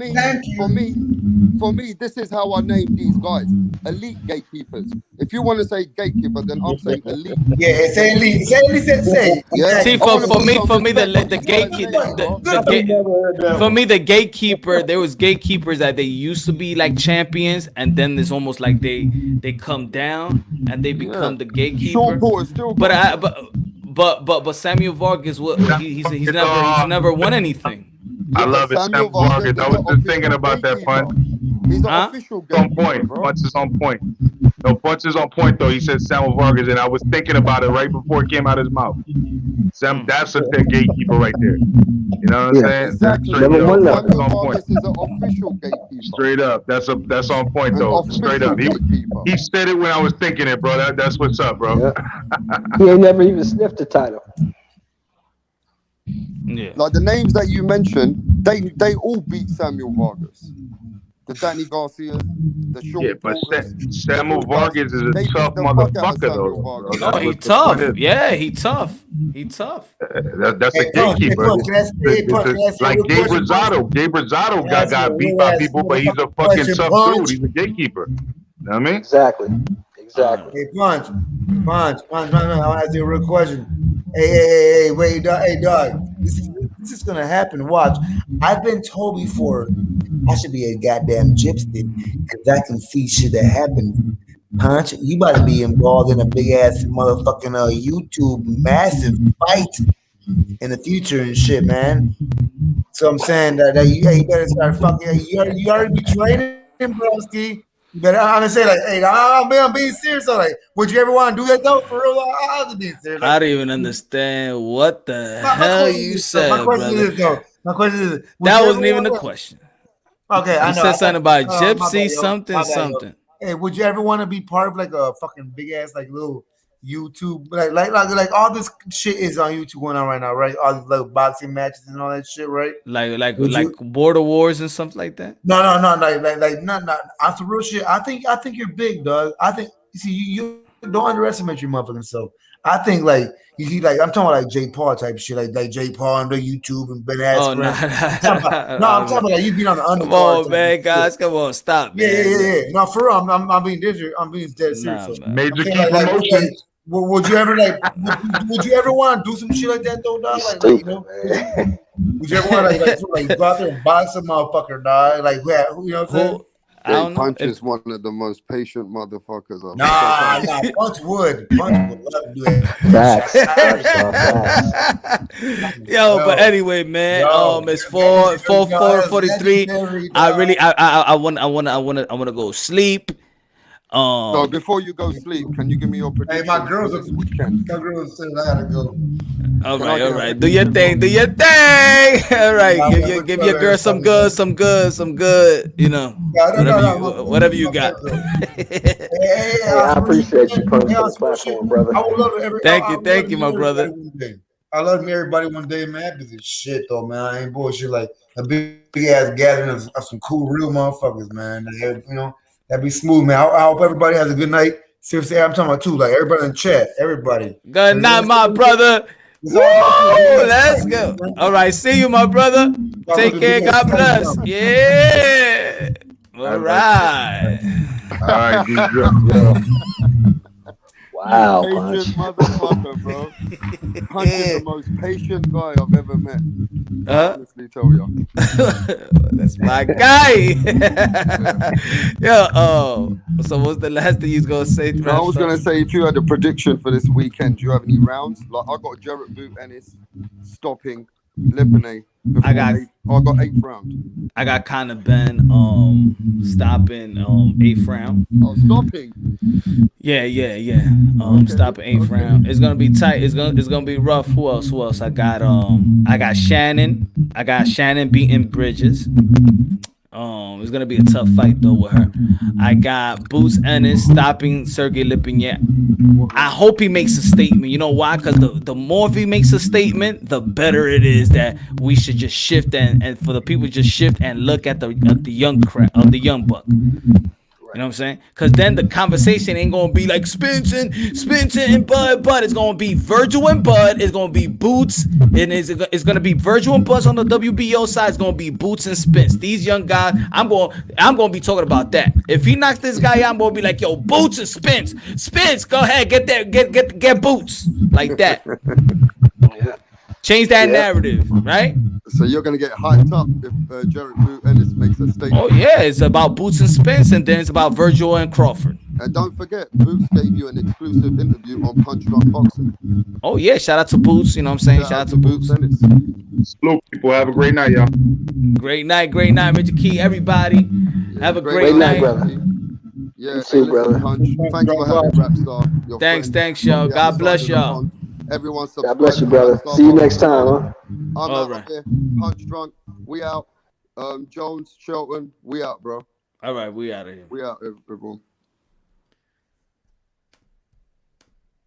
For me, this is how I name these guys: elite gatekeepers. If you want to say gatekeeper, then I'm saying elite. Yeah, say elite. Say elite. Say. Yeah. See, for me, the gatekeeper. For me, the gatekeeper. There was gatekeepers that they used to be like champions, and then it's almost like they come down and they become the gatekeeper. But Samuel Vargas, he's never won anything. I love it, Samuel Vargas. I was just thinking about that, Punch. He's an official gatekeeper, on point. bro. Punch is on point. No, Punch is on point, though. He said Samuel Vargas, and I was thinking about it right before it came out of his mouth. That's a gatekeeper right there. You know what I'm saying? Exactly. Straight Never up. won That's that. on Samuel point. Vargas is an official gatekeeper. Straight up. That's on point An though. Straight official up. gatekeeper. He said it when I was thinking it, bro. That's what's up, bro. Yeah. He ain't never even sniffed the title. Yeah. Like the names that you mentioned, they all beat Samuel Vargas. The Danny Garcia, the Sean Yeah, but Porters, Samuel Vargas is a they beat tough the fuck out of motherfucker, Samuel though. Vargas. Bro. No, he That's what the point tough. is. Yeah, he tough. He tough. That's a Hey, Punch, gatekeeper. Punch, can I ask you a Like real Gabe question, Punch? Rosado. Gabe Rosado Can I ask you got a beat real by ass people, but he's a motherfucking fucking question, tough Punch? dude. He's a gatekeeper. You know what I mean? Exactly. Exactly. Hey, Punch, I want to ask you a real question. Hey, wait, dog, hey, dog. This is gonna happen. Watch. I've been told before I should be a goddamn gypsy because I can see shit that happens. Punch, you about to be involved in a big ass motherfucking YouTube massive fight in the future and shit, man. So I'm saying that you better start fucking. You already be training, broski. You better. I'm gonna say like, hey, I'm being serious. So like, would you ever want to do that though? For real, I'll just be serious. I don't even understand what the My hell question you is, said, my question brother. is though. My question is, would That you wasn't ever even the want- question. Okay, I You know. said something about my gypsy, bad, yo. something, My bad, yo. something. Hey, would you ever want to be part of like a fucking big ass like little YouTube like all this shit is on YouTube going on right now, right? All these little boxing matches and all that shit, right? Like Would you- border wars and stuff like that. No, like not. On some real shit. I think you're big, dog. I think you don't underestimate your motherfucking self. I think like you see, like I'm talking about like Jay Paul type shit, like Jay Paul on the YouTube and Ben Oh Askren. no, I'm talking about like you being on the undercard. Come on, type man, of guys, shit. come on, stop, man. Yeah. No, for real, I'm being dead. I'm being dead serious. Nah, So, man. I'm Major saying, key promotions. would you ever like? Would you ever want to do some shit like that though, dog? Like you know, would you ever want to like go out there and box a motherfucker, dog? Like you know what I'm saying? Who? I don't know. Punch is one of the most patient motherfuckers I've Nah. Punch would love to do it. Facts. Yo, but anyway, man. It's 4:43. I want to go sleep. So before you go sleep, can you give me your prediction? Hey, my girls this weekend? My girls said I gotta go. All right. Do your thing. All right. Give your girl some good. You know, whatever you got. Hey, I appreciate you putting for the platform, brother. I would love it. Thank you, my brother. I love me everybody one day, man. This is shit though, man. I ain't bullshit. Like a big ass gathering of some cool, real motherfuckers, man. You know, that'd be smooth, man. I hope everybody has a good night. Seriously, I'm talking about too. Like everybody in the chat, everybody. Good night, my brother. Woo! Let's go. All right, see you, my brother. Take care. God bless. Yeah. All right. All right, DJ. Wow, Patient Punch. motherfucker, bro. Punch is the most patient guy I've ever met. Honestly, tell you. That's my guy. Yeah. So what's the last thing you was gonna say? I was gonna say, if you had a prediction for this weekend, do you have any rounds? Like I got Jarrett Boot Ennis stopping Lipinay. I got 8th round. I got Conor Ben stopping 8th round. Oh, stopping. Yeah. Stopping 8th round. It's gonna be tight. It's gonna be rough. Who else? I got Shannon. I got Shannon beating Bridges. It's gonna be a tough fight though with her. I got Boots Ennis stopping Sergey Lipinyak. I hope he makes a statement. You know why? Because the more he makes a statement, the better it is that we should just shift and for the people just shift and look at the young crowd of the young buck. You know what I'm saying? Because then the conversation ain't going to be like Spence and Bud. It's going to be Virgil and Bud. It's going to be Boots. And it's going to be Virgil and Bud on the WBO side. It's going to be Boots and Spence. These young guys, I'm going to be talking about that. If he knocks this guy out, I'm going to be like, yo, Boots and Spence. Spence, go ahead. Get Boots. Like that. Yeah. Change that narrative, right? So you're gonna get hyped up if Jarrett Boot Ennis makes a statement. Oh yeah, it's about Boots and Spence, and then it's about Virgil and Crawford. And don't forget, Boots gave you an exclusive interview on Punch Drunk Boxing. Oh yeah, shout out to Boots. You know what I'm saying? Shout out to Boots. Ennis. Salute, people. Have a great night, y'all. Great night, Mr. Key. Everybody, have a great night. brother. Yeah, You too, brother. Punch. Thanks for having Rapstar. Thanks, y'all. God bless y'all. Everyone God subscribe. bless you, to brother. Black See you Star next time, Boxing. huh? I'm All out right. of here. Punch drunk. We out. Jones, Shelton. We out, bro. All right, we out of here. We out, everyone.